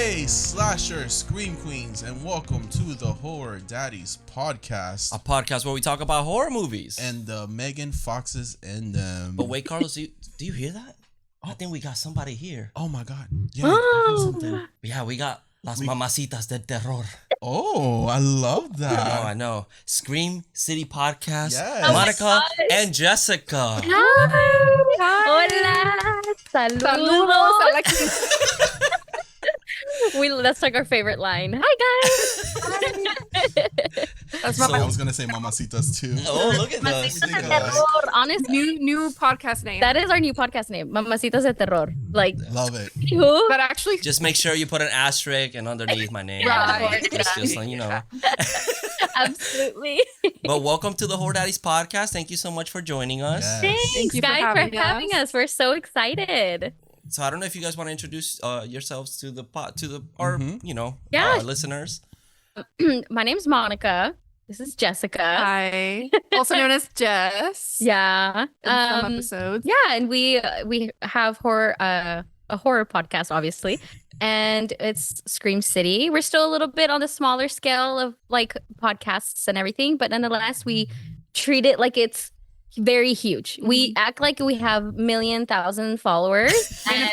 Hey, slasher scream queens, and welcome to the Horror Daddies Podcast, A podcast where we talk about horror movies. and the Megan Foxes in them. But wait, Carlos, do you hear that? I think we got somebody here. Oh my God! Yeah, I heard something. Yeah, we got las mamacitas del terror. Oh, I love that. I know. Scream City Podcast. Yes. Oh my Monica gosh. and Jessica. Hi. Hola. Saludos. That's like our favorite line. Hi guys. That's I was gonna say mamacitas too. Oh, look at us. Mamacitas de terror. Honest, New podcast name. that is our new podcast name, Mamacitas de Terror. Like, Love it. who? But actually, Just make sure you put an asterisk and underneath my name. Right. Just so you know. Absolutely. But welcome to the Horror Daddies Podcast. Thank you so much for joining us. Yes. Thanks, Thank you for guys, having for having us. We're so excited. So I don't know if you guys want to introduce yourselves to our Yeah. listeners. My name's Monica. This is Jessica. hi, also known as Jess. Yeah. In some episodes. Yeah, and we have a horror podcast, obviously, and it's Scream City. We're still a little bit on the smaller scale of like podcasts and everything, but nonetheless, we treat it like it's very huge. We act like we have thousand followers, and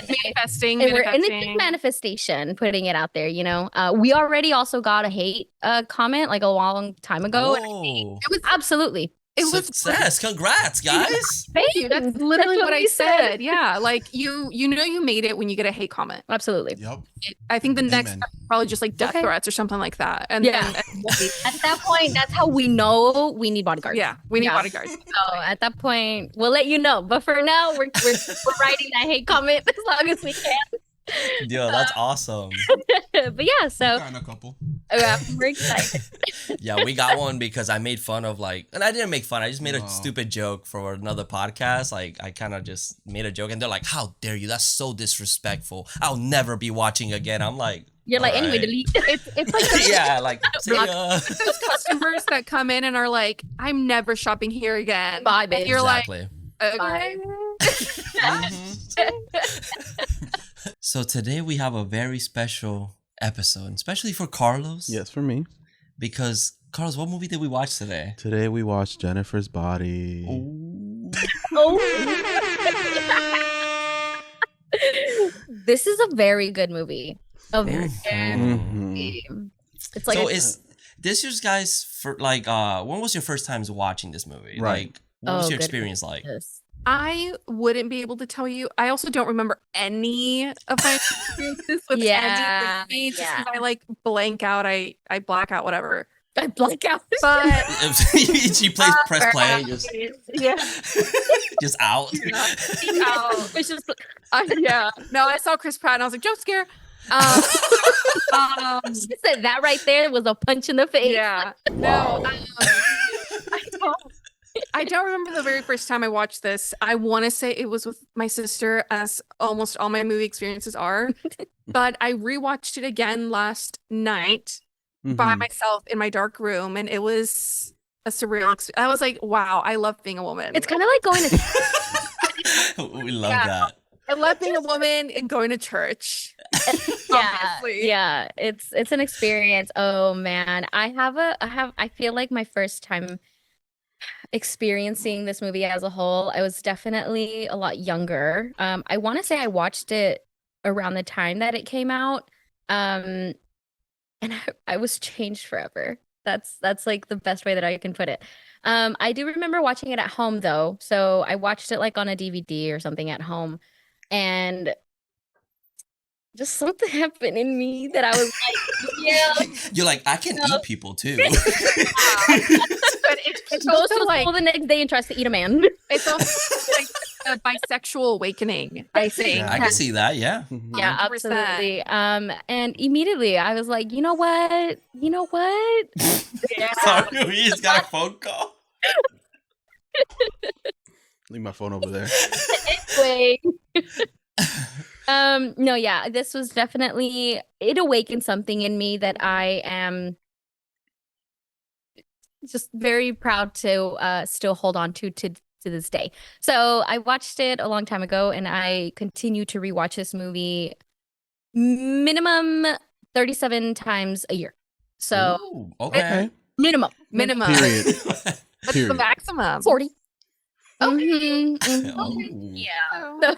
we're in a manifestation, putting it out there. You know, we already also got a hate comment like a long time ago. Oh, It was Absolutely. it was success! Congrats, guys! Thank you. That's literally what I we said. Yeah, like you know you made it when you get a hate comment. Absolutely. Yep. I think the next Amen. step is probably just like death Okay. threats or something like that. And Yeah. then At that point, that's how we know we need bodyguards. yeah, we need Yeah. bodyguards. So at that point, we'll let you know. But for now, we're writing that hate comment as long as we can. Yo, that's awesome. But yeah, so Got a couple. we're excited. Yeah, we got one because I made fun of and I didn't make fun. I just made a No. stupid joke for another podcast. Like I kind of just made a joke, and they're like, "How dare you? That's so disrespectful. I'll never be watching again." I'm like, You're like, anyway, Alright. delete. It's like yeah, like see ya. those customers that come in and are like, "I'm never shopping here again." Bye, And bitch. You're Exactly. like, okay. Bye. So today we have a very special episode, especially for Carlos. Yes, for me. Because Carlos, what movie did we watch today? Today we watched Jennifer's Body. Oh. This is a very good movie. A very good Mhm. movie. It's like So is this your guys for when was your first time watching this movie? Right. Like what was Oh, your good. experience like? this. I wouldn't be able to tell you. I also don't remember any of my experiences with Yeah, any of the movies, just yeah. 'cause I like blank out. I black out, whatever. I black out. But She plays press play, just yeah, just out. It's just yeah. No, I saw Chris Pratt and I was like, jump scare. she said that right there was a punch in the face. Yeah. No. I don't remember the very first time I watched this. I want to say it was with my sister, as almost all my movie experiences are. But I rewatched it again last night by Mhm. myself in my dark room, and it was a surreal experience. I was like, wow, I love being a woman. It's kind of like going to We love Yeah. that. I love being a woman and going to church. Obviously. yeah. It's an experience. Oh man, I feel like my first time experiencing this movie as a whole, I was definitely a lot younger. I want to say I watched it around the time that it came out, and I was changed forever. That's like the best way that I can put it. I do remember watching it at home though, so I watched it like on a DVD or something at home, and just something happened in me that I was like, yeah, You're like, I can eat people too. But it's goes also to like school the next day and tries to eat a man. it's also like a bisexual awakening, I think. Yeah. I can see that, yeah. Mhm. Yeah, 100%. absolutely. And immediately I was like, you know what? Sorry, we just got a phone call. Leave my phone over there. Anyway. No, yeah, this was definitely, it awakened something in me that I am just very proud to still hold on to this day. So I watched it a long time ago, and I continue to rewatch this movie minimum 37 times a year. So Ooh, okay. Okay. minimum. Period. What's the Period. maximum? 40. Okay. Oh. Yeah. So-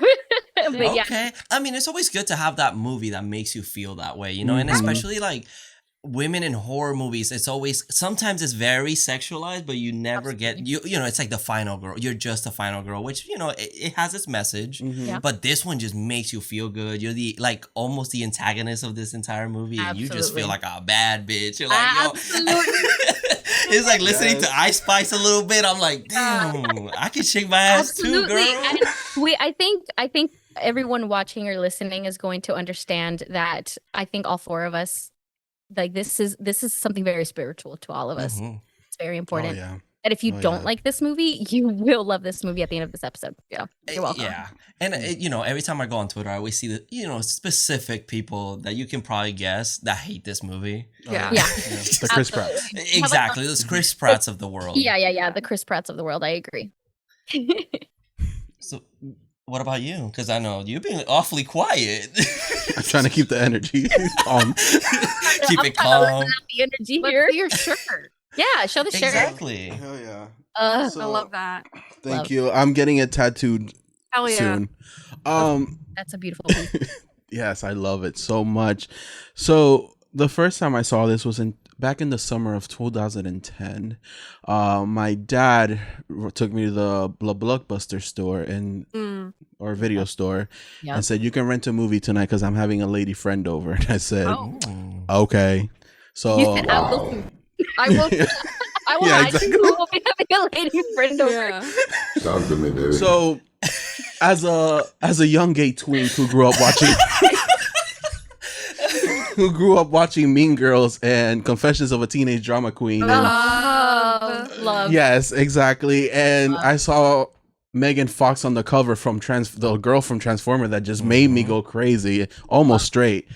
But yeah. Okay. I mean, it's always good to have that movie that makes you feel that way, you know, and Mhm. especially like women in horror movies, it's always sometimes it's very sexualized, but you never get you know, it's like the final girl. You're just the final girl, which, you know, it has its message. Mhm. Yeah. But this one just makes you feel good. You're the like almost the antagonist of this entire movie, and you just Absolutely. feel like a bad bitch. You're like, yo. Absolutely. It's like listening Yes. to Ice Spice a little bit. I'm like, damn, I can shake my ass too, Absolutely. girl. And I think everyone watching or listening is going to understand that I think all four of us, like, this is something very spiritual to all of us. Mhm. It's very Oh important. yeah. And if you Oh, don't yeah. like this movie, you will love this movie at the end of this episode. So you're welcome. Yeah, and you know, every time I go on Twitter, I always see the, you know, specific people that you can probably guess that hate this movie. Oh, Yeah. Yeah. The Chris Pratt. Absolutely. Exactly, those Chris Pratts of the world. Yeah. The Chris Pratts of the world. I agree. So, what about you? Because I know you've been awfully quiet. I'm trying to keep the energy calm. Keep I'm it trying to calm. level out the energy Let's here. see your shirt. Yeah, show the shirt. Exactly. Hell yeah. Uh, So, I love that. Thank Love. you. I'm getting it tattooed Hell yeah. soon. that's a beautiful piece. Yes, I love it so much. So the first time I saw this was back in the summer of 2010. My dad took me to the Blockbuster store or video store Yeah. and said, "You can rent a movie tonight because I'm having a lady friend over." And I said, Oh. Mm. "Okay." So You said, I will. I will. I will. Yeah, I exactly. will be having a lady friend over. Yeah. Sounds to me, baby. So, as a young gay twink who grew up watching Mean Girls and Confessions of a Teenage Drama Queen, and Love. yes, exactly, and I saw Megan Fox on the cover from the girl from Transformer that just made me go crazy, almost straight,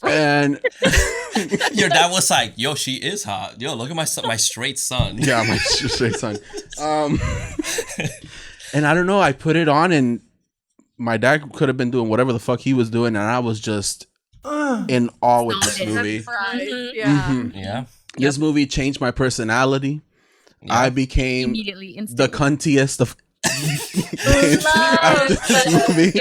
and Your dad was like, "Yo, she is hot. Yo, look at my my straight son." yeah, my straight son. And I don't know, I put it on, and my dad could have been doing whatever the fuck he was doing, and I was just in awe with this Solid. movie. Mhm. Yeah. Mhm. Yeah. This movie changed my personality. Yeah. I became Immediately, the instantly. cuntiest of Love. after this movie.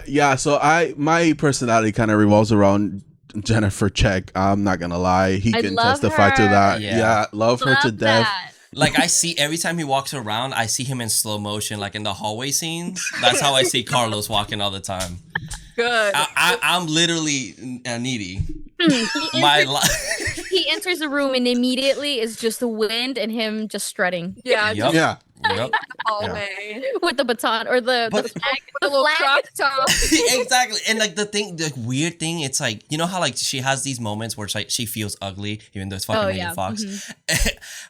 Yeah, so my personality kind of revolves around Jennifer Check. I'm not gonna lie. He I can love testify to her. that. Yeah. Yeah, love her to Love death. that. Like I see every time he walks around, I see him in slow motion, like in the hallway scenes. That's how I see Carlos walking all the time. Good. I'm literally needy. He My enters- life. he enters the room and immediately is just the wind and him just strutting Yeah. Yup. Yeah. Yep. Hallway. with the baton or the But- flag. The little flag. crop top. Exactly. And like the weird thing, it's like, you know how like she has these moments where it's like she feels ugly, even though it's fucking Oh, Megan yeah. Fox.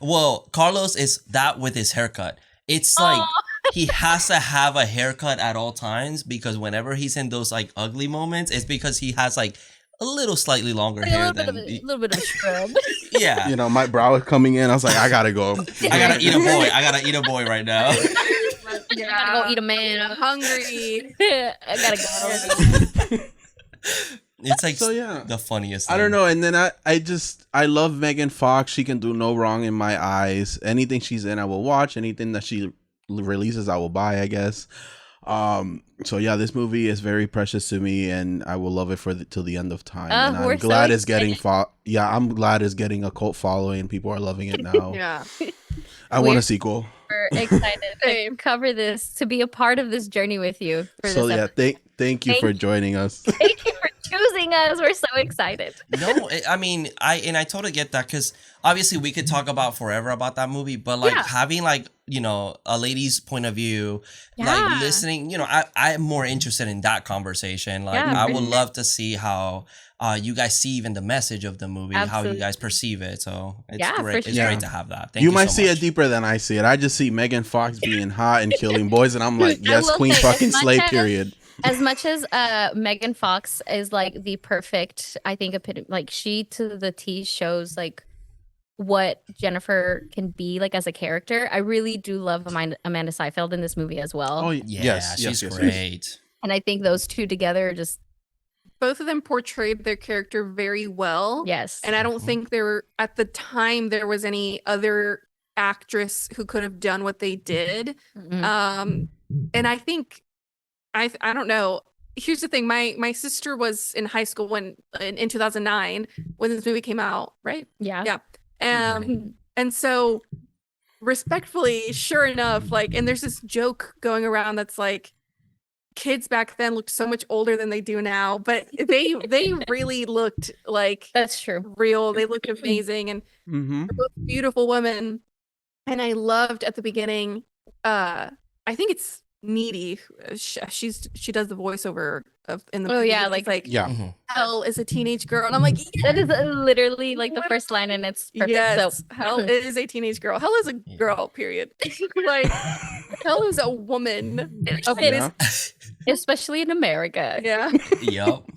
Well, Carlos is that with his haircut. It's like he has to have a haircut at all times because whenever he's in those like ugly moments, it's because he has like a little slightly longer Like a hair little bit than of a little bit of a shrub. yeah. You know, my brow is coming in. I was like, I gotta go. I gotta eat a boy. I gotta eat a boy right now. I gotta go eat a man. I'm hungry. I gotta go. It's like So yeah. the funniest. I don't thing. know. And then I love Megan Fox. She can do no wrong in my eyes. Anything she's in, I will watch. Anything that she releases, I will buy, I guess. So yeah, this movie is very precious to me, and I will love it till the end of time. And we're I'm so glad it's getting excited. I'm glad it's getting a cult following. People are loving it now. Yeah. I want We're- a sequel. We're excited to Same. cover this, to be a part of this journey with you. For So this yeah, episode. thank you Thank for you. joining us. Thank you for choosing us. We're so excited. No, I mean, I totally get that because obviously we could talk about forever about that movie, but like Yeah. having like, you know, a lady's point of view, Yeah. like listening, you know, I'm more interested in that conversation. Like Yeah, I for would sure. love to see how you guys see even the message of the movie, how you Absolutely. guys perceive it. So it's Yeah, for great. It's sure. great to have that. Thank You you might so see much. it deeper than I see it. I just see Megan Fox being hot and killing boys, and I'm like, I yes, will queen say, fucking as much slay, as- period. As much as Megan Fox is like the perfect, I think, like she to the T shows like what Jennifer can be like as a character. I really do love Amanda Seyfried in this movie as well. Oh Yeah, yes, she's yes, yes, yes. great. And I think those two together are just Both of them portrayed their character very well. yes. And I don't think at the time there was any other actress who could have done what they did. Mm-mm. And I think I don't know. Here's the thing. My sister was in high school when in 2009 when this movie came out, right? Yeah. Yeah. And so respectfully, sure enough, like, and there's this joke going around that's like kids back then looked so much older than they do now, but they really looked like That's true. real. They looked amazing and Mm-hmm. they're both beautiful women. And I loved at the beginning, I think it's Needy. She does the voiceover in the movie. Yeah, It's like Yeah. Hell is a teenage girl, and I'm like, that is literally like the first line, and it's perfect. yes, So Hell is a teenage girl. Hell is a girl. Period. Like Hell is a woman. Of Yeah. especially in America. yeah. Yup.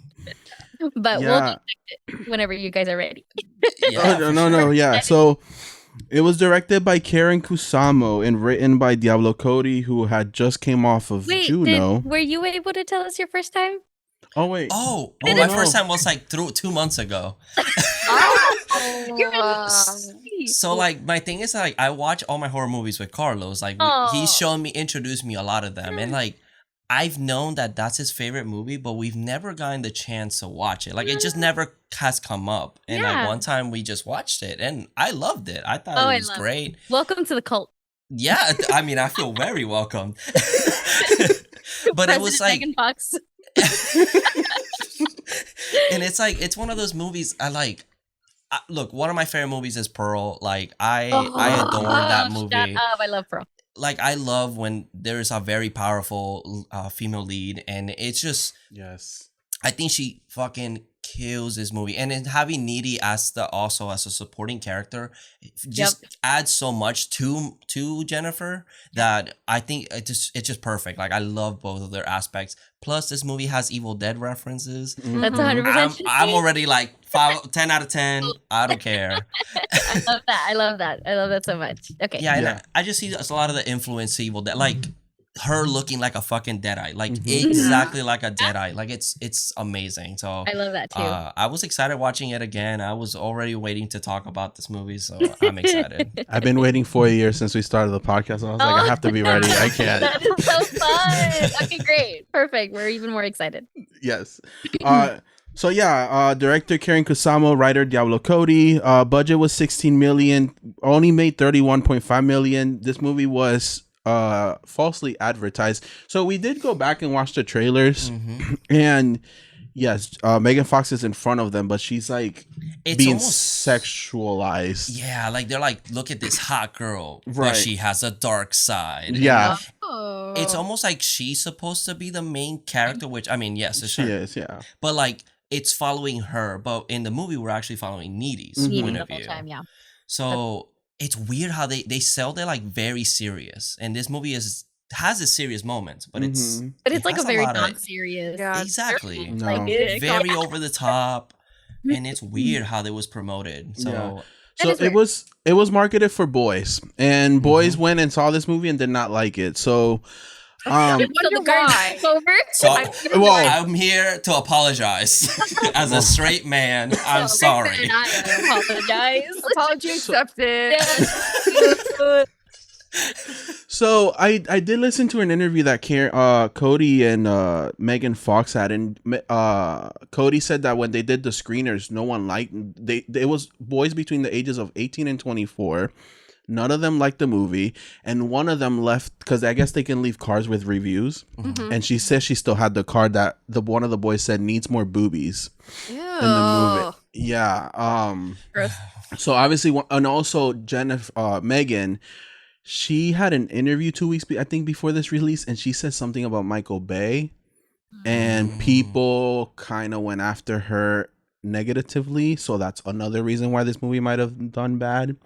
But we'll Yeah. detect it whenever you guys are ready. Yeah, Oh, no. Yeah. So it was directed by Karen Kusamo and written by Diablo Cody, who had just came off of Wait, Juno. were you able to tell us your first time? Oh wait. Oh, Oh, my no. first time was like 2 months ago. You're So like my thing is like I watch all my horror movies with Carlos. Like Aw. he's shown me, introduced me a lot of them, and like I've known that that's his favorite movie, but we've never gotten the chance to watch it. Like it just never has come up. And Yeah. like one time we just watched it, and I loved it. I thought Oh, I it was love it. great. Welcome to the cult. Yeah, I mean I feel very welcome. But it was President like Megan Fox. and it's like it's one of those movies I like. Look, one of my favorite movies is Pearl. Like I adore that movie. Shut up. I love Pearl. Like I love when there's a very powerful female lead, and it's just Yes. I think she fucking kills this movie, and then having Needy as also as a supporting character just adds so much to Jennifer that I think it's just perfect. Like I love both of their aspects. Plus, this movie has Evil Dead references. That's Mhm. 100%. I'm already like 10 out of 10. I don't care. I love that. I love that. I love that so much. Okay. Yeah, and Yeah. I just see a lot of the influence to Evil Dead, like her looking like a fucking Deadeye, like Mhm. exactly like a Deadeye. Like it's amazing. So I love that too. I was excited watching it again. I was already waiting to talk about this movie, so I'm excited. I've been waiting 4 years since we started the podcast. I was like, I have to be ready. I can't. That is so fun. Okay, great. Perfect. We're even more excited. Yes. So yeah, director Karen Kusamo, writer Diablo Cody. Budget was 16 million, only made 31.5 million. This movie was falsely advertised. So we did go back and watch the trailers, Mhm. and yes, Megan Fox is in front of them, but she's like It's being almost sexualized. yeah, like they're like, look at this hot girl, Right. but she has a dark side. Yeah, Oh. It's almost like she's supposed to be the main character, which I mean, yes, it's she her. is. Yeah. But like it's following her, but in the movie we're actually following Needy's Mhm. point the of whole view. time, yeah. So it's weird how they sell it like very serious, and this movie has its serious moments, but it's Mhm. But it's like has a very lot of- non-serious. Yeah. exactly No. Like big. very over the top, and it's weird how it was promoted. So Yeah. That So is it weird. was marketed for boys, and boys went and saw this movie and did not like it. So I So wonder the guard why. took over. So Well, I'm here to apologize as a straight man. I'm sorry. And I apologize. Apology accepted. Yes. so I did listen to an interview that Cody and Megan Fox had, and Cody said that when they did the screeners, no one liked it was boys between the ages of 18 and 24. None of them liked the movie, and one of them left because I guess they can leave cards with reviews. Mhm. And she says she still had the card that one of the boys said needs more boobies Ew. in the movie. Yeah. Gross. So obviously, and also Megan, she had an interview 2 weeks, I think, before this release, and she said something about Michael Bay, and people kind of went after her negatively. So that's another reason why this movie might have done bad.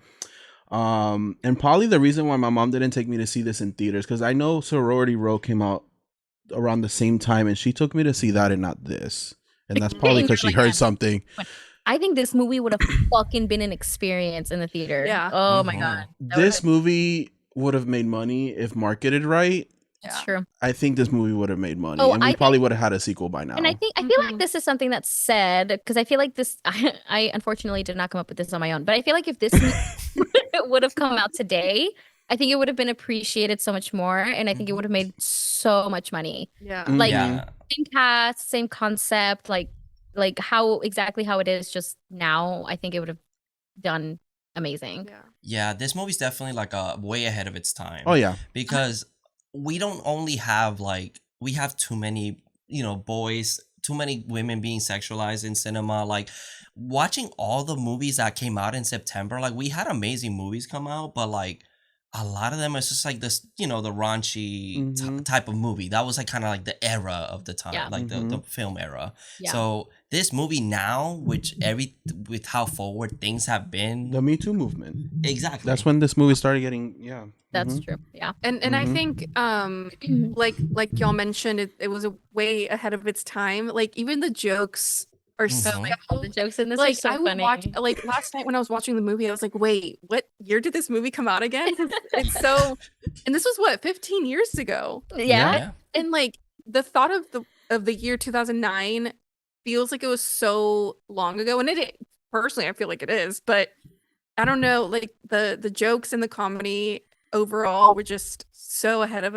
And probably the reason why my mom didn't take me to see this in theaters, because I know Sorority Row came out around the same time, and she took me to see that and not this. And that's probably because she heard something. I think this movie would have fucking been an experience in the theater. Yeah. Oh my Mhm. god. That This movie would have made money if marketed right. It's true. I think this movie would have made money, Oh, and we I probably would have had a sequel by now. And I feel like this is something that's said because I feel like this. I unfortunately did not come up with this on my own, but I feel like if this would have come out today, I think it would have been appreciated so much more, and I think it would have made so much money. Yeah. Like Yeah. same cast, same concept, like how exactly how it is just now. I think it would have done amazing. Yeah. Yeah, this movie's definitely like way ahead of its time. Oh yeah, Because we don't only have we have too many, boys, too many women being sexualized in cinema. Like watching all the movies that came out in September, like we had amazing movies come out, but like a lot of them is just like this, the raunchy type of movie. That was like kind of like the era of the time, Yeah. like the film era. Yeah. So this movie now, with how forward things have been, the Me Too movement. exactly. That's when this movie started getting. Yeah, That's Mhm. true. Yeah. And I think like y'all mentioned, it was a way ahead of its time. Like even the jokes are so Mhm. All the jokes in this like are so I would funny. watch like last night when I was watching the movie, I was like, wait, what year did this movie come out again? 'Cause it's so, and this was what 15 years ago, yeah. Yeah. and like the thought of the year 2009 feels like it was so long ago, and personally I feel like it is, but I don't know, like the jokes and the comedy overall were just so ahead of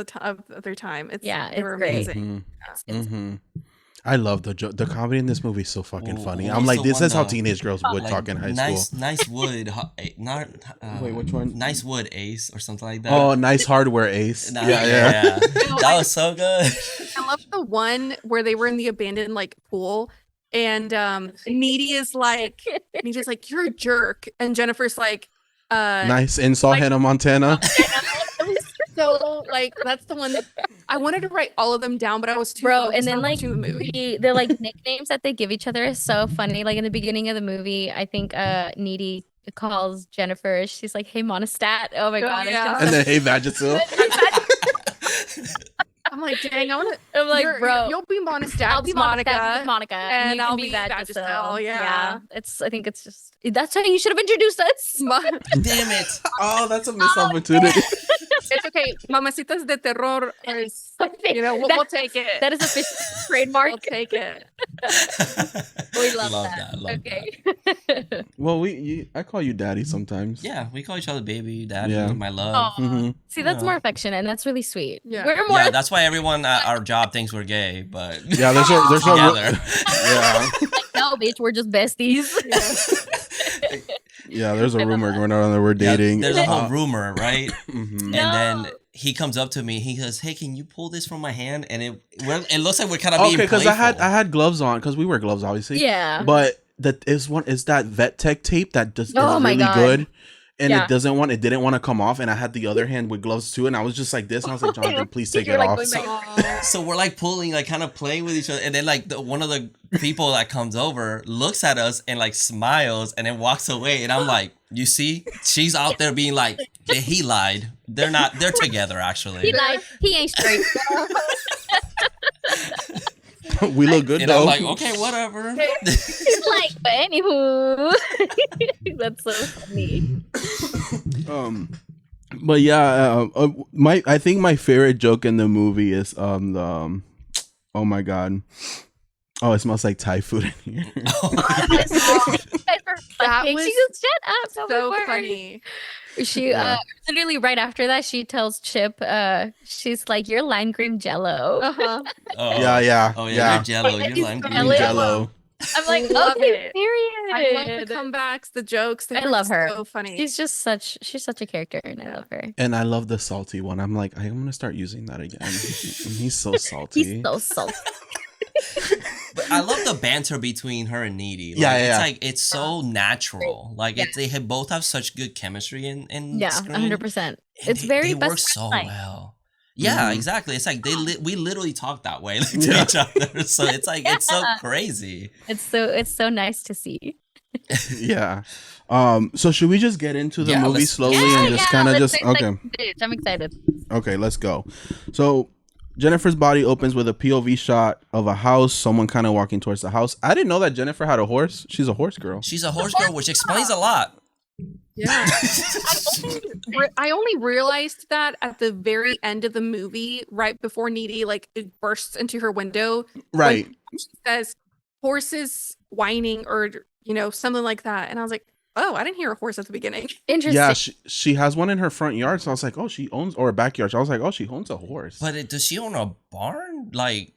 their time. Yeah, they it's were great. amazing. Mhm. I love the comedy in this movie is so fucking funny. Ooh, I'm who's like, the this one, is how though? teenage girls would Like, talk in high nice, school. nice wood, not Wait, which one? Nice wood, Ace, or something like that. Oh, nice hardware, Ace. Nah, Yeah. That was so good. I love the one where they were in the abandoned like pool, and Needy's like, you're a jerk, and Jennifer's like, Nice insult, like- Hannah Montana. so like that's the one that I wanted to write all of them down, but I was too Bro, focused and then on like watching the movie. the like nicknames that they give each other is so funny. Like in the beginning of the movie, I think Needy calls Jennifer. She's like, "Hey, Monostat." Oh my Oh, god! yeah. And then, hey, Vagisil. I'm like, dang, I want to. I'm like, bro, you'll be Monostat, I'll be Monica, Monica, with Monica, and you can I'll be Vagisil. Vagisil, yeah. I think it's just that's how you should have introduced us. Damn it. Oh, that's a missed opportunity. It's okay. Mamacitas de terror is, we'll take it. That is official trademark. We'll take it. We love that. Love Okay. Well, I call you daddy sometimes. Yeah, we call each other baby, daddy, Yeah. my love. Aw. hmm See, that's Yeah. more affectionate, and that's really sweet. Yeah. We're more Yeah, that's why everyone at our job thinks we're gay, but Yeah, there's no together. yeah. no, bitch. We're just besties. Yeah, there's a rumor going on that we're dating. There's a whole rumor, right? Mhm. And No. then he comes up to me. He goes, "Hey, can you pull this from my hand?" And it looks like we're kind of Okay, being because I playful. had gloves on because we wear gloves obviously. Yeah. But that is that vet tech tape that just Oh is my really God. good. And Yeah. it didn't want to come off, and I had the other hand with gloves too, and I was just like this, and I was like, Jonathan, please take You're it like off. going back- Aw. So we're like pulling, like kind of playing with each other, and then like one of the people that comes over looks at us and like smiles, and then walks away, and I'm like, "You see, she's out there being like, he lied. They're together He actually." lied. He ain't straight. We look good And though. I'm like, "Okay, whatever." He's like, but anywho, that's so funny. But yeah, I think my favorite joke in the movie is the oh my god, oh, it smells like Thai food in here. That She was goes, shut up. Tell me so more." funny. She Yeah. literally right after that, she tells Chip, she's like, "You're lime green jello." Uh-huh. Oh, Yeah. Oh yeah, you're Jello. He's You're lime Jello. green Jello. I'm like, Love okay, it. period. I love the comebacks, the jokes. They I were love her. So funny. She's such a character, and I love her. And I love the salty one. I'm like, I'm gonna start using that again. He's so salty. He's so salty. But I love the banter between her and Needy. Like, Yeah, it's yeah. like it's so natural. Like Yeah. they both have such good chemistry in Yeah, screen. 100%. And It's very they best work so friend-like. well. Yeah, Mhm. exactly. It's like we literally talk that way like, to Yeah. each other. So it's like it's so Yeah. crazy. It's so nice to see. Yeah. So should we just get into the Yeah, movie let's- slowly and just kind of just okay. I'm excited. Okay, let's go. So Jennifer's body opens with a POV shot of a house, someone kind of walking towards the house. I didn't know that Jennifer had a horse. She's a horse girl. She's a horse girl, which explains a lot. Yeah. I only realized that at the very end of the movie, right before Needy like it bursts into her window. Right. When she says horses whining or something like that. And I was like, oh, I didn't hear a horse at the beginning. Interesting. Yeah, she has one in her front yard. So I was like, oh, she owns, or backyard. So I was like, oh, she owns a horse. But does she own a barn? Like,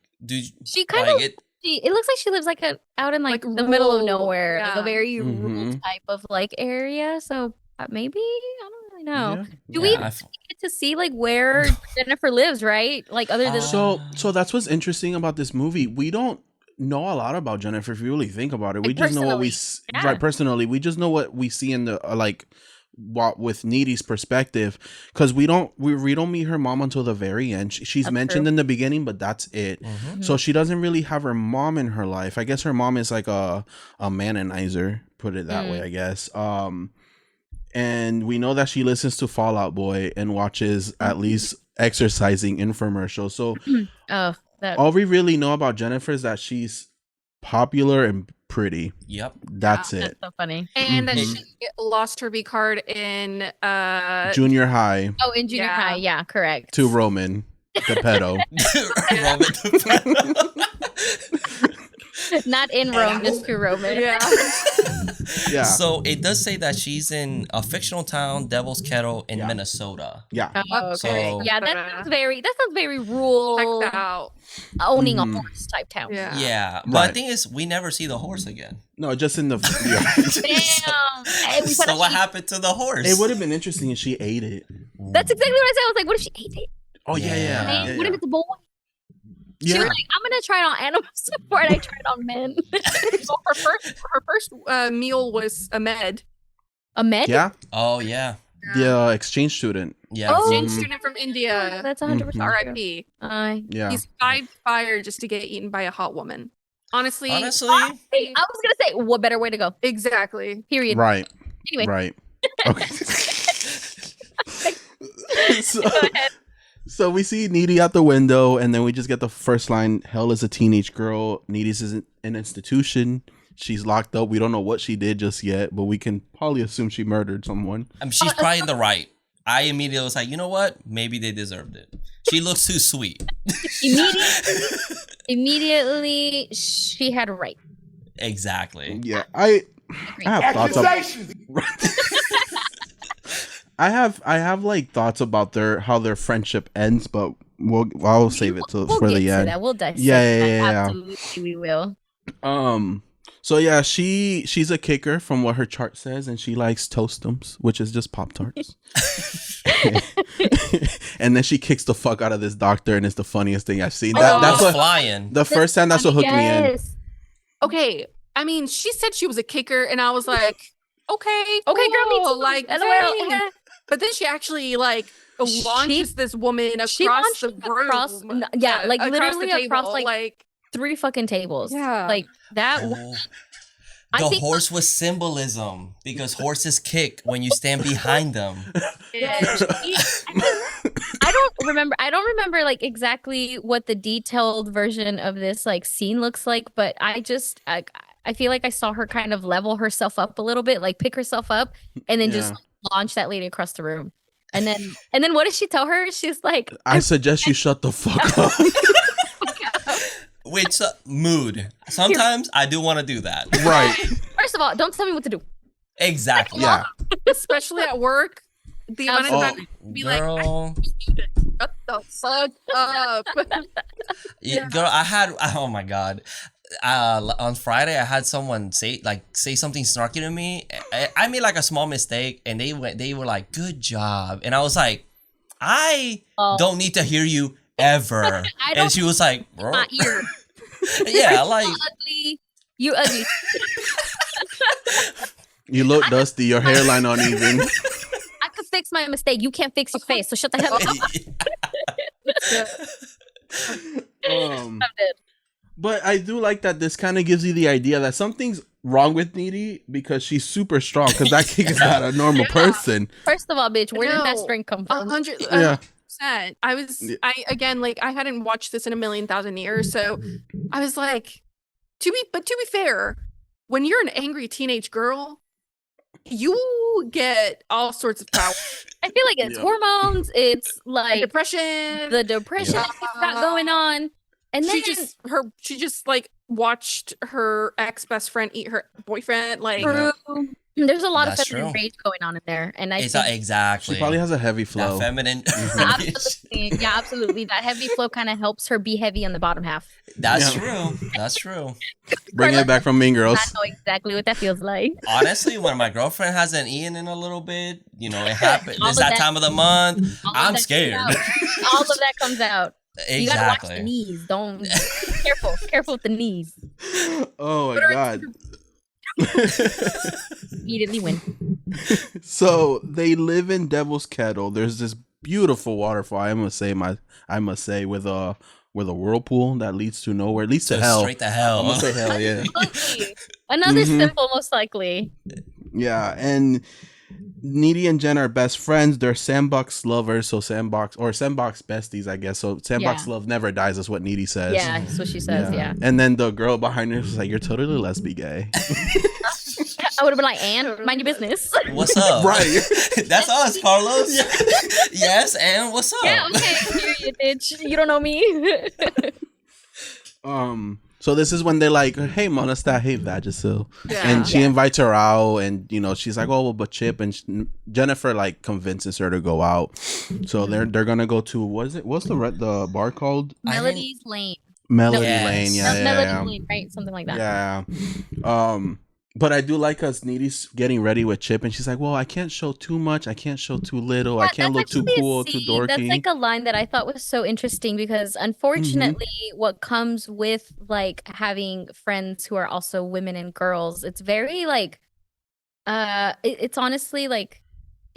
she kind of it looks like she lives like out in like the middle of nowhere, like a very rural type of like area. So maybe I don't really know. Do we get to see like where Jennifer lives, right? Like other than so that's what's interesting about this movie. We don't know a lot about Jennifer if you really think about it. We just know what we right personally. We just know what we see in the what with Needy's perspective, because we don't meet her mom until the very end. She's mentioned in the beginning, but that's it. So she doesn't really have her mom in her life. I guess her mom is like a mananizer, put it that way, I guess. And we know that she listens to Fall Out Boy and watches at least exercising infomercials. So all we really know about Jennifer is that she's popular and pretty. Yep. That's it. That's so funny. And that she lost her V card in junior high. Oh, in junior high, yeah, correct. To Roman, the pedo. Not in Rome, just to Roman. Yeah. So it does say that she's in a fictional town, Devil's Kettle, in Minnesota. Yeah. Oh, okay. So, yeah, that sounds very rural. Check that out. Owning a horse type town. Yeah. But the thing is, we never see the horse again. No, just in the Damn. So what happened to the horse? It would have been interesting if she ate it. That's exactly what I said. I was like, what if she ate it? Oh yeah. What if it's a boy? Yeah. She was like, I'm gonna try it on animals before I try it on men. So her first meal was a med. A med? Yeah. Oh yeah. The exchange student. Yeah. Exchange student from India. That's 100% R.I.P. Yeah. He's died fire just to get eaten by a hot woman. Honestly, I was gonna say, what better way to go? Exactly. Period. Right. Anyway. Right. Okay. So we see Needy out the window, and then we just get the first line: "Hell is a teenage girl. Needy's is an institution. She's locked up. We don't know what she did just yet, but we can probably assume she murdered someone." She's probably in the right. I immediately was like, you know what? Maybe they deserved it. She looks too sweet. Immediately, she had a right. Exactly. Yeah, I have thoughts. I have like thoughts about how their friendship ends, but I'll save it for the end. We'll dissect yeah. Absolutely, we will. So yeah, she's a kicker from what her chart says, and she likes Toastums, which is just Pop-Tarts. And then she kicks the fuck out of this doctor, and it's the funniest thing I've seen. That's what flying. The first time that's what hooked me in. Okay, I mean, she said she was a kicker, and I was like, okay, girl, me too. Like, LOL. But then she actually like launches this woman across the room. Like literally across table, like 3 fucking tables. Yeah, like that. The horse was symbolism because horses kick when you stand behind them. I don't remember like exactly what the detailed version of this like scene looks like, but I feel like I saw her kind of level herself up a little bit, like pick herself up, and then just launch that lady across the room. And then what does she tell her? She's like, I suggest you shut the fuck up. Which mood. Sometimes I do want to do that. Right. First of all, don't tell me what to do. Exactly. Yeah. Especially at work. The amount of time be girl. Like, shut the fuck up. Girl, oh my God. On Friday, I had someone say something snarky to me. I made like a small mistake, and they were like, "Good job," and I was like, "I don't need to hear you ever." And she was like, "Bro." My ear. Yeah, like you ugly. You look dusty. Your hairline uneven. I could fix my mistake. You can't fix your face, so shut the hell up. I'm dead. But I do like that this kind of gives you the idea that something's wrong with Needy because she's super strong. Because that kid is not a normal person. First of all, bitch, where did that strength come from? 100%. I hadn't watched this in 1,000,000 years, so I was like, to be fair, when you're an angry teenage girl, you get all sorts of power. I feel like it's hormones. It's like Depression. the depression Yeah. she's got going on, and then she just like watched her ex best friend eat her boyfriend. Like, True. There's a lot of That's feminine true. rage going on in there, and I It's think exactly. She probably has a heavy flow. that feminine. absolutely, yeah, absolutely. That heavy flow kind of helps her be heavy on the bottom half. That's Yeah. true. That's true. Bringing it back from Mean I Girls. know exactly what that feels like. Honestly, when my girlfriend hasn't eaten in a little bit, you know, it happens. All It's of that that- time of the month. All of I'm that scared. comes out. All of that comes out. You gotta watch the Exactly. knees. Don't careful with the knees. Oh my god. Immediately win. So they live in Devil's Kettle. There's this beautiful waterfall. I must say with a whirlpool that leads to nowhere, leads to So hell. straight to hell. I'm gonna say hell, yeah. Absolutely. Another Mhm. simple, most likely. Yeah, and Needy and Jen are best friends. They're Sandbox lovers, so Sandbox besties, I guess. So Sandbox Yeah. love never dies, is what Needy says. Yeah, that's what she says. Yeah. And then the girl behind her is like, "You're totally lesbian gay." I would have been like, Anne, mind your business. What's up? Right. That's us, Carlos. Yes, and what's up? Yeah, okay. Here you bitch. You don't know me. So this is when they're like, "Hey, Monostat, hey, Vagisil," yeah. and she invites her out, and she's like, "Oh, well, but Chip," and Jennifer like convinces her to go out. So they're gonna go to what's the bar called? Melody's Lane. Melody Yes. Lane. Yeah. Melody Lane, right? Something like that. Yeah. But I do like us Needy's getting ready with Chip, and she's like, "Well, I can't show too much. I can't show too little. I Yeah, can't look that's too actually a cool, too scene. dorky." That's like a line that I thought was so interesting because unfortunately, what comes with like having friends who are also women and girls, it's very like, it's honestly like,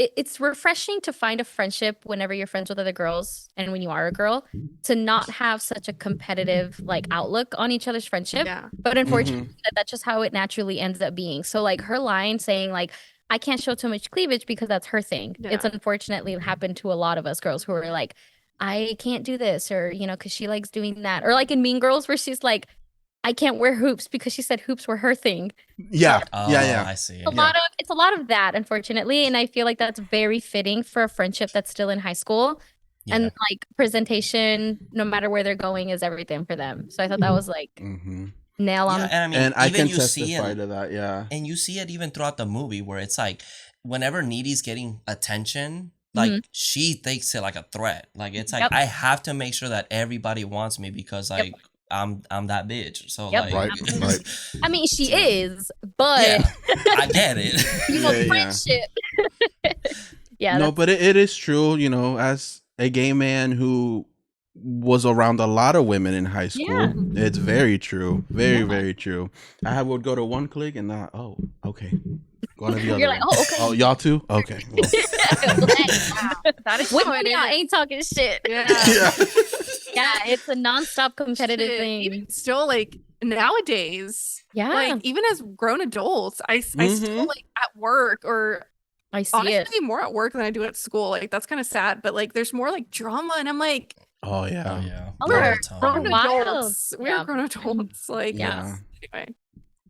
it's refreshing to find a friendship whenever you're friends with other girls and when you are a girl to not have such a competitive like outlook on each other's friendship. Yeah. But unfortunately, that's just how it naturally ends up being. So like her line saying like, I can't show too much cleavage because that's her thing. Yeah. It's unfortunately happened to a lot of us girls who are like, I can't do this, or because she likes doing that. Or like in Mean Girls where she's like, I can't wear hoops because she said hoops were her thing. Yeah. Oh, Yeah. I see. It's a lot of that, unfortunately. And I feel like that's very fitting for a friendship that's still in high school. Yeah. And like presentation, no matter where they're going, is everything for them. So I thought that was like nail on. Yeah, and I mean, And I even can you see testify it, to that. Yeah. and you see it even throughout the movie where it's like whenever Needy's getting attention, like she takes it like a threat. Like it's like Yep. I have to make sure that everybody wants me because like I'm that bitch. So Yep. like Right. I mean, she is, but yeah, I get it. Yeah. friendship. Yeah. No, but it is true, as a gay man who was around a lot of women in high school, Yeah. it's very true. Very, Yeah. very true. I would go to one clique and not, oh, okay. Go to the other You're like, one. oh, okay. Oh, y'all too? Okay. Well, That is When how it y'all is. ain't talking shit. Yeah. yeah. Yeah, it's a nonstop competitive Shit, thing. even still, like nowadays, Yeah, like even as grown adults, I still like at work or I see honestly it. more at work than I do at school. Like that's kind of sad, but like there's more like drama, and I'm like, Oh, yeah. Oh yeah. Oh, All the we're time. grown grown Wild. adults. We're Yeah. grown adults. Like Yeah. Anyway,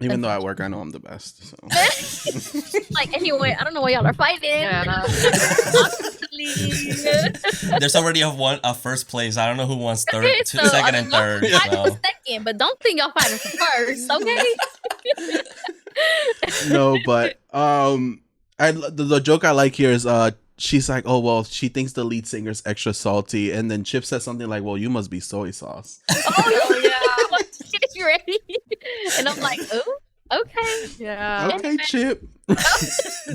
Even though at work, I know I'm the best. So. Like, anyway, I don't know why y'all are fighting. Yeah. There's already a first place. I don't know who wants third, Okay, so, second, and third. I'm fighting So. for second, but don't think y'all fighting for first, okay? No, but the joke I like here is she's like, oh well, she thinks the lead singer's extra salty, and then Chip says something like, well, you must be soy sauce. Oh yeah, get you ready. And I'm like, oh, okay. yeah. Okay, Chip.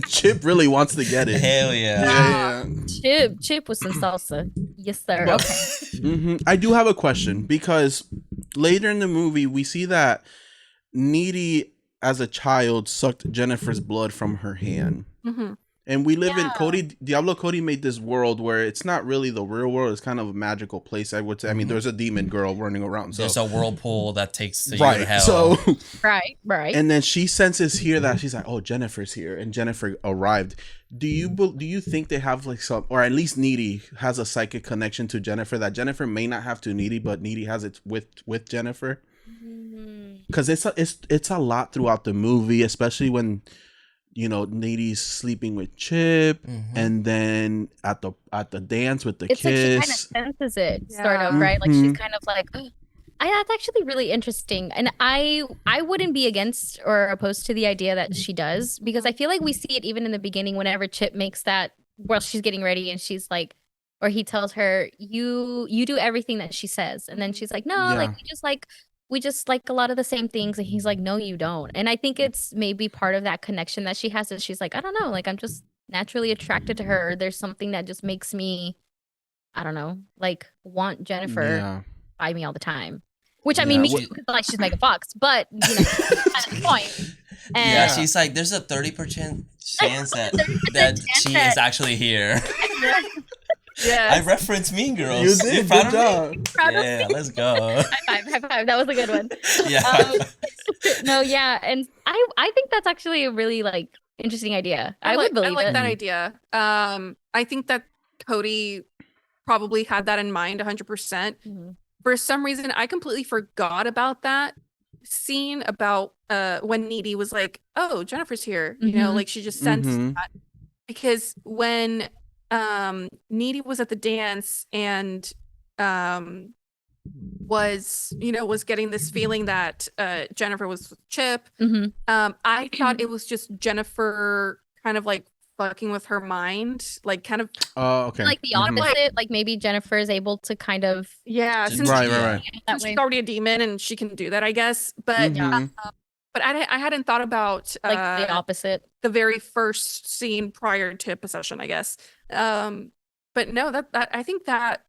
Chip really wants to get it. Hell yeah. Yeah. Chip with some salsa. Yes, sir. Well, Okay. I do have a question because later in the movie we see that Needy as a child sucked Jennifer's blood from her hand. Mm-hmm. And we live in Yeah. Diablo Cody made this world where it's not really the real world. It's kind of a magical place, I would say. I mean, there's a demon girl running around. So. There's a whirlpool that takes you to Right. hell. So, Right. and then she senses here that she's like, oh, Jennifer's here. And Jennifer arrived. Do you think they have like some, or at least Needy has a psychic connection to Jennifer that Jennifer may not have to Needy, but Needy has it with Jennifer? Because it's a lot throughout the movie, especially when Needy's sleeping with Chip, and then at the dance with the It's like she kind of kiss. senses it, sort of, Yeah. right? Like she's kind of like, that's actually really interesting, and I wouldn't be against or opposed to the idea that she does, because I feel like we see it even in the beginning whenever Chip makes that while she's getting ready, and she's like, or he tells her, you do everything that she says, and then she's like, no, Yeah. like we just like a lot of the same things, and he's like, no, you don't. And I think it's maybe part of that connection that she has, that she's like, I don't know, like I'm just naturally attracted to her, or there's something that just makes me, I don't know, like want Jennifer Yeah. by me all the time. Which I mean, Yeah, me too, 'cause, like she's Megan Fox, but kind of the point. And Yeah, she's like, there's a 30% chance that she is actually here. I referenced Mean Girls. You did. proud Good of me? job. proud of Yeah, me. let's go. High five. That was a good one. Yeah. No, yeah, and I think that's actually a really like interesting idea. I would believe I like it. that idea. I think that Cody probably had that in mind 100%. Mhm. For some reason, I completely forgot about that scene about when Needy was like, "Oh, Jennifer's here," Mhm. like she just sensed Mhm. that. Because when Needy was at the dance and was getting this feeling that Jennifer was with Chip, Mhm. I thought it was just Jennifer kind of like fucking with her mind, like kind of Oh, okay. Like the Mhm. opposite, like maybe Jennifer is able to kind of since Right. that since way. she's already a demon and she can do that, I guess. But Mhm. but I hadn't thought about like the opposite. the very first scene prior to possession, I guess. But no, that I think that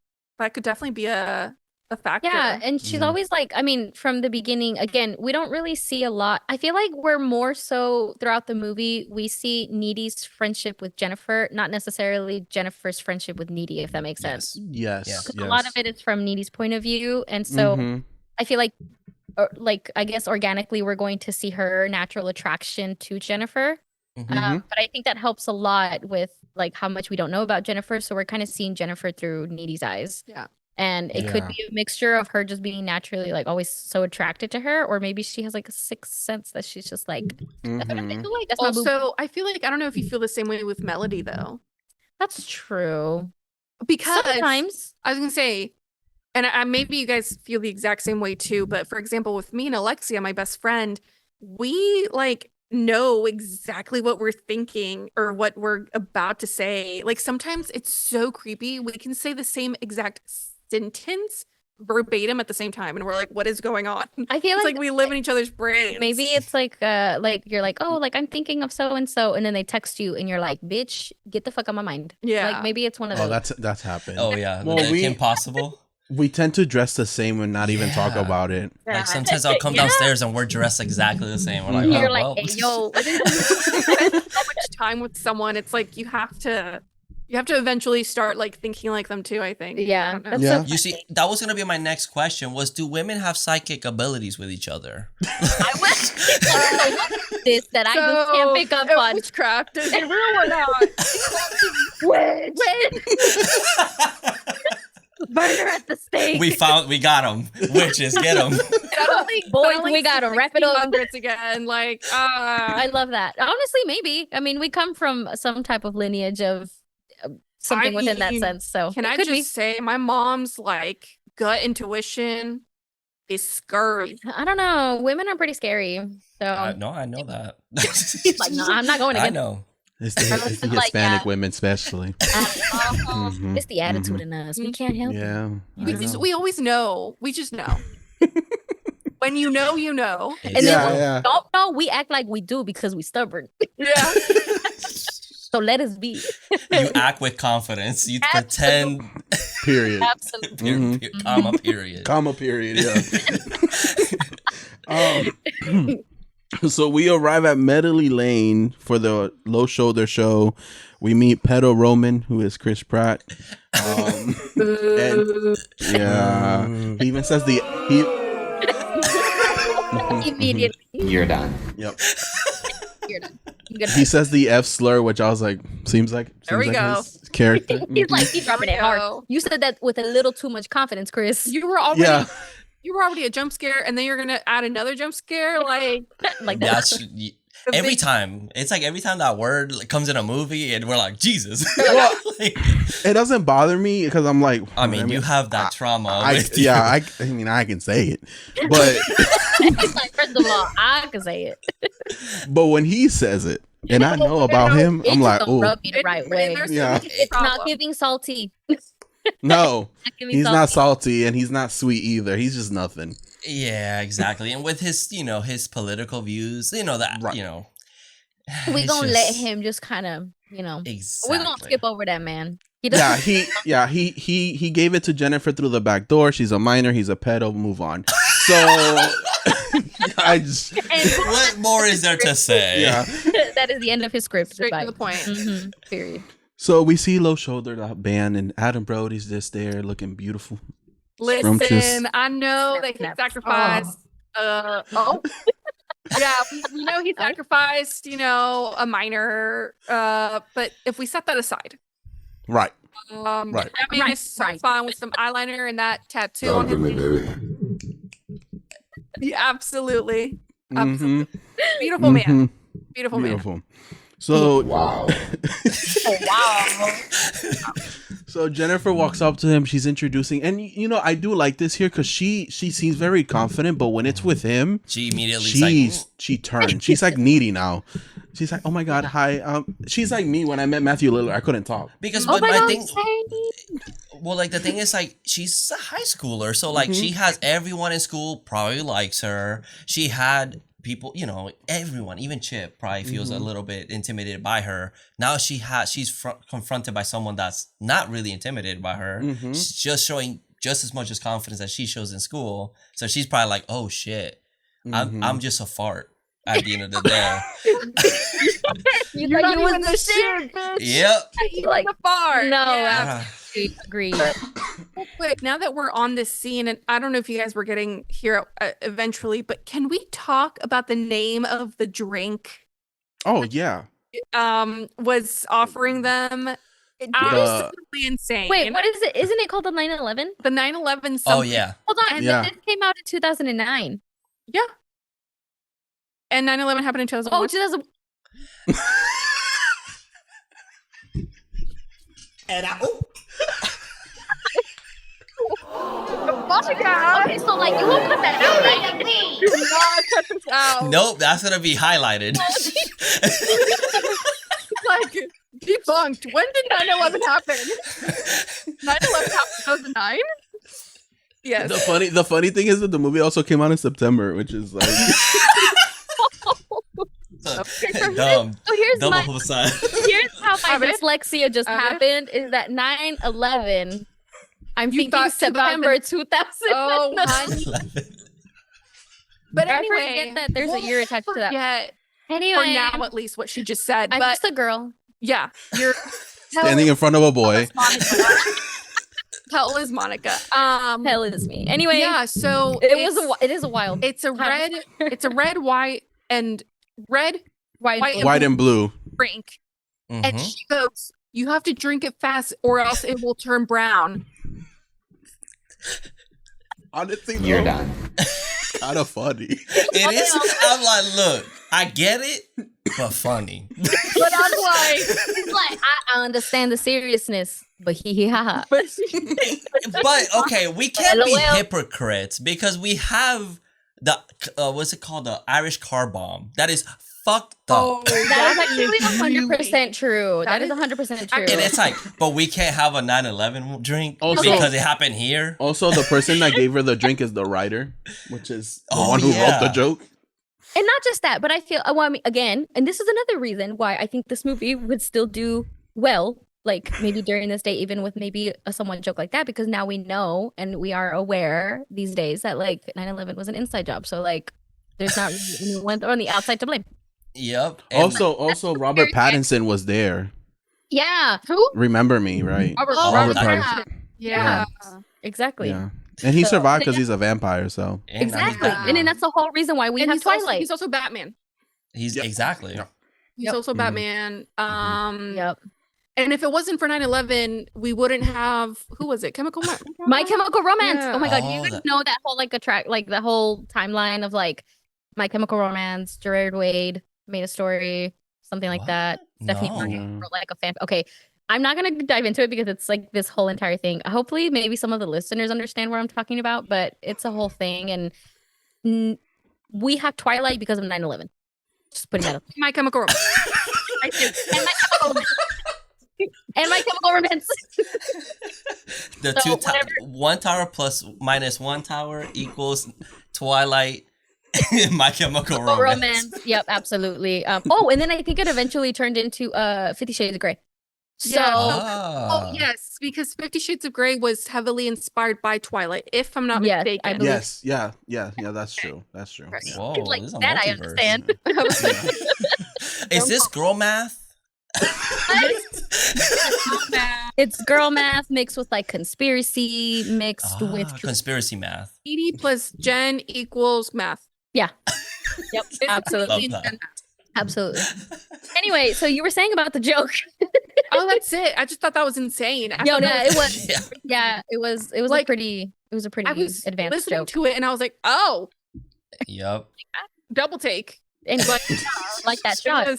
could definitely be a factor. Yeah, and she's Yeah. always like, I mean, from the beginning, again, we don't really see a lot. I feel like we're more so throughout the movie, we see Needy's friendship with Jennifer, not necessarily Jennifer's friendship with Needy, if that makes sense. Yes. Yes. 'Cause a lot of it is from Needy's point of view, and so Mhm. I feel like, I guess organically, we're going to see her natural attraction to Jennifer. Mhm. But I think that helps a lot with like how much we don't know about Jennifer, so we're kind of seeing Jennifer through Needy's eyes. Yeah. And it could be a mixture of her just being naturally like always so attracted to her, or maybe she has like a sixth sense that she's just like, Mhm. that's my boo. Also, I feel like I don't know if you feel the same way with Melody though, That's true. because Sometimes. I was gonna say, and I maybe you guys feel the exact same way too. But for example, with me and Alexia, my best friend, we like know exactly what we're thinking or what we're about to say. Like sometimes it's so creepy. We can say the same exact sentence verbatim at the same time, and we're like, "What is going on?" I feel It's like like we live in each other's brains. maybe it's like you're like, oh, like I'm thinking of so and so, and then they text you and you're like, bitch, get the fuck out of my mind. Yeah. Like maybe it's one of Oh, those. that's happened. Oh yeah. Well, Like we- impossible. We tend to dress the same and not even talk Yeah. about it. Like sometimes I'll come Yeah. downstairs and we're dressed exactly the same. We're like, You're oh, like, well. hey, yo. Spend so much time with someone, it's like you have to eventually start like thinking like them too, I think. Yeah, I don't know. that's Yeah. so You see, that was gonna be my next question: was do women have psychic abilities with each other? I wish this that I just can't pick up on. Witchcraft, is it real or not? Burner at the stake. we got them. Witches, get them. Boys, we gotta wrap it up. 1600s again, like I love that. Honestly, maybe. I mean, we come from some type of lineage of something within that sense. So can it I could just say my mom's like gut intuition is scary. be. I don't know. Women are pretty scary. So No, I know that. like, no, I'm not going I against. know. It's the Like, Hispanic yeah. women, especially. Mhm. It's the attitude in us. We can't help it. Yeah. I We know. always know. We just know. When you know, you know. And Yeah, then yeah. don't know, we act like we do because we stubborn. Yeah. So let us be. You act with confidence. You pretend. Period. Absolutely. Mhm. Comma period. Comma period. Yeah. So we arrive at Medley Lane for the Low Shoulder show. We meet Pedo Roman, who is Chris Pratt. And yeah, he even says he. Immediately. You're done. Yep. You're done. I'm good. He says the F slur, which I was like, seems like we go. his character. He's like, he's dropping it hard. Go. You said that with a little too much confidence, Chris. You were already Yeah. you were already a jump scare, and then you're gonna add another jump scare. Like Like That's every time. It's like every time that word comes in a movie, and we're like, Jesus. Well, Like, it doesn't bother me because I'm like, I mean, you have that trauma. With yeah, you. I mean, I can say it, but It's like, first of all, I can say it. but when he says it, and I know about him, It I'm just like, don't oh rub me the right way. There's Yeah. It's not giving salty. no, Not giving he's salty. not salty and he's not sweet either. He's just nothing. Yeah, exactly. And with his, his political views, that, Right. We it's gonna just- let him just kind of, Exactly. we're gonna skip over that man. He Yeah, doesn't. he gave it to Jennifer through the back door. She's a minor. He's a pedo. Move on. So I just What more is there to say? yeah. That is the end of his script. Straight to Goodbye. the point. Mhm. Period. So we see low shouldered band and Adam Brody's just there looking beautiful. Scrumptious. Listen, I know that he Snap. sacrificed. Yeah, we know he sacrificed, a minor. But if we set that aside, Right. right. That man Right, is so right. fine with some eyeliner and that tattoo on his. Yeah, absolutely, Mhm. beautiful man, Mhm. beautiful man. Beautiful. So Oh, wow. so Jennifer walks up to him. She's introducing, and I do like this here because she seems very confident, but when it's with him, She immediately she turns. She's like needy now. She's like, oh my god, hi. She's like me when I met Matthew Lillard. I couldn't talk. because Oh but my my God, thing, Sadie. well, like the thing is, like she's a high schooler, so like she has everyone in school probably likes her. She had people, everyone, even Chip probably feels a little bit intimidated by her. Now she's confronted by someone that's not really intimidated by her. Mhm. She's just showing just as much as confidence as she shows in school. So she's probably like, oh shit, Mhm. I'm just a fart at the end of the day. You You're thought not you was even the the shit. bitch. Yep. Like, The bar. no, Yeah. agree. Real quick, now that we're on this scene, and I don't know if you guys were getting here eventually, but can we talk about the name of the drink? Oh yeah. Was offering them absolutely insane. Wait, what is it? Isn't it called the 9/11? The 9/11 Oh yeah. Hold on, Yeah. this came out in 2009. and 9/11 happened in 2001. Oh, 2000. Okay, so like you won't cut that out, right? Do not cut this out. Nope, that's gonna be highlighted. Like debunked. When did 9/11 happen? 9/11 happened in 2009. Yes. The funny thing is that the movie also came out in September, which is like Dumb. So here's Double my homicide. here's how my Have it? dyslexia just Have it? happened is that 9/11. I'm You thinking thought September 2000. Oh, honey. But I anyway, forget that there's a year attached to that. Yeah. Anyway, For now, at least what she just said. I'm But just a girl. yeah, you're standing in front of a boy. Hell is Monica. Hell is me. Anyway, Yeah. So it is a wild. It's a red. It's a red, white, and red White, white White and blue. drink. And Mhm. she goes, "You have to drink it fast, or else it will turn brown." Honestly, You're done. Kind of funny. It is. I'm like, look, I get it, but funny. But I'm like, It's like I understand the seriousness, but he ha ha. but But okay, we can't be LOL. hypocrites because we have the what's it called, the Irish car bomb that is fucked up. That is really- actually 100% true. That That is is- 100% true. And it's like, but we can't have a 9/11 drink Also- because it happened here. Also, the person that gave her the drink is the writer, which is the Oh, one who yeah. wrote the joke. And not just that, but I feel, well, I mean, again, and this is another reason why I think this movie would still do well, like maybe during this day, even with maybe a somewhat joke like that, because now we know and we are aware these days that like 9/11 was an inside job. So like there's not really anyone on the outside to blame. Yep. And Also, Robert Pattinson was there. Yeah. who? Remember me, right? Robert Pattinson. Yeah. Exactly. Yeah, and he So- survived because he's a vampire. So and Exactly. Yeah. And then that's the whole reason why we And have he's also, Twilight. he's also Batman. he's Yep. exactly. Yep. He's Yep. also Mhm. Batman. Yep. And if it wasn't for 9/11, we wouldn't have, who was it? Chemical My Chemical Romance. Yeah. Oh my god, Oh, you guys that- know that whole like the whole timeline of like My Chemical Romance, Gerard Wade, made a story, something like What? that. Stephanie No. Meyer wrote like a fan. Okay, I'm not gonna dive into it because it's like this whole entire thing. Hopefully, maybe some of the listeners understand what I'm talking about, but it's a whole thing, and we have Twilight because of 9/11. Just putting that up. My Chemical Romance. I said, and my Chemical Romance. And my Chemical Romance. The So one tower plus minus one tower equals Twilight. My Chemical Romance. Yep, absolutely. Oh, and then I think it eventually turned into 50 Shades of Grey. So Yeah. Ah. Oh yes, because 50 Shades of Grey was heavily inspired by Twilight, if I'm not Yes, mistaken. I believe- Yes, yeah. That's true. That's true. Right. Yeah. Whoa, like this is a that I multiverse. understand. Is this girl math? It's girl math mixed with like conspiracy mixed with Conspiracy math. Edie plus Jen equals math. yep, absolutely, Love that. absolutely. Anyway, so you were saying about the joke. Oh, that's it. I just thought that was insane. I No, thought no, that it was. Yeah. Yeah, it was Like, a pretty I was advanced listening joke. to it and I was like, oh, Yep. double take. And like that shot. It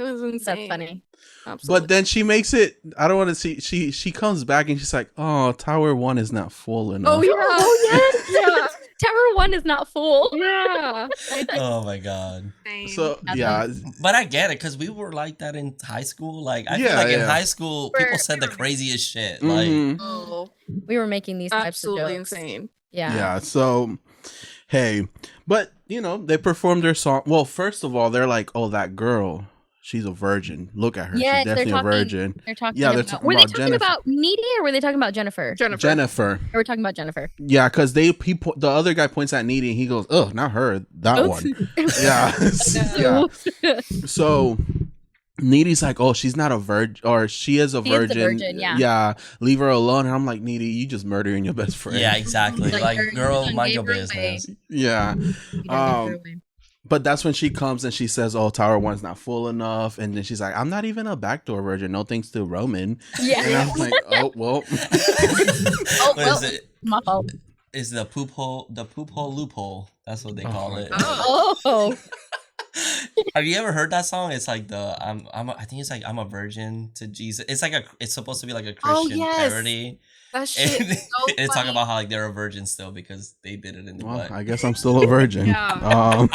was insane. That's funny. Absolutely. But then she makes it. I don't want to see. She comes back and she's like, "Oh, Tower 1 is not full enough." Oh yeah. Oh yes, Tower 1 is not full. Yeah. Oh my god. So That's yeah, But I get it because we were like that in high school. Like I feel Yeah, like in yeah. high school, people We're- said the craziest shit. mhm. Oh, We were making these types absolutely of jokes. insane. Yeah. Yeah. So, hey, but they performed their song. Well, first of all, they're like, "Oh, that girl, she's a virgin. Look at her. Yeah, she's they're definitely talking- a virgin." They're talking Yeah, they're about. talking Were they about talking Jennifer. about Needy or were they talking about Jennifer? Jennifer. They were talking about Jennifer. Yeah, because the other guy points at Needy and he goes, "Oh, not her, that one." Yeah. Yeah. So Needy's like, "Oh, she's not a virgin, or she is a She is the virgin. virgin, yeah. Yeah, leave her alone." And I'm like, "Needy, you just murdering your best friend." Yeah, exactly. Like, Like, you're- girl, you mind gave your her away. business. Yeah. You done gave her away. But that's when she comes and she says, "Oh, Tower 1's not full enough." And then she's like, "I'm not even a backdoor virgin. No thanks to Roman." And Yeah. I'm like, "Oh, well." Oh, What well, is it? my fault. Is the poop hole loophole? That's what they Oh call my it. God. Oh. Have you ever heard that song? It's like I think it's like I'm a virgin to Jesus. It's like it's supposed to be like a Christian yes. parody. That shit And is so it's talking funny. about how like they're a virgin still because they bit it in the Well, butt. I guess I'm still a virgin. Yeah.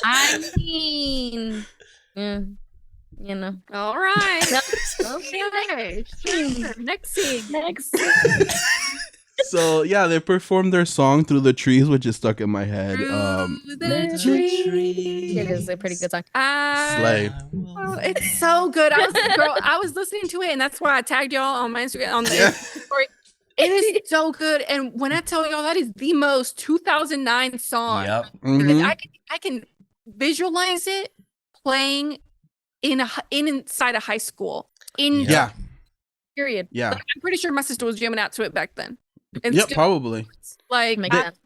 I mean, you know. All right. Okay. Sure. Next scene. Next. So yeah, they performed their song "Through the Trees," which is stuck in my head. Through the the tree. It is a pretty good song. Slay. Oh, it's so good. I was listening to it, and that's why I tagged y'all on my Instagram on the Yeah. story. It is so good, and when I tell y'all that is the most 2009 song, Yep. Mhm. I can visualize it playing inside a high school. Yeah, Period. yeah, I'm pretty sure my sister was jamming out to it back then. And yep, still, probably. like Makes I- sense.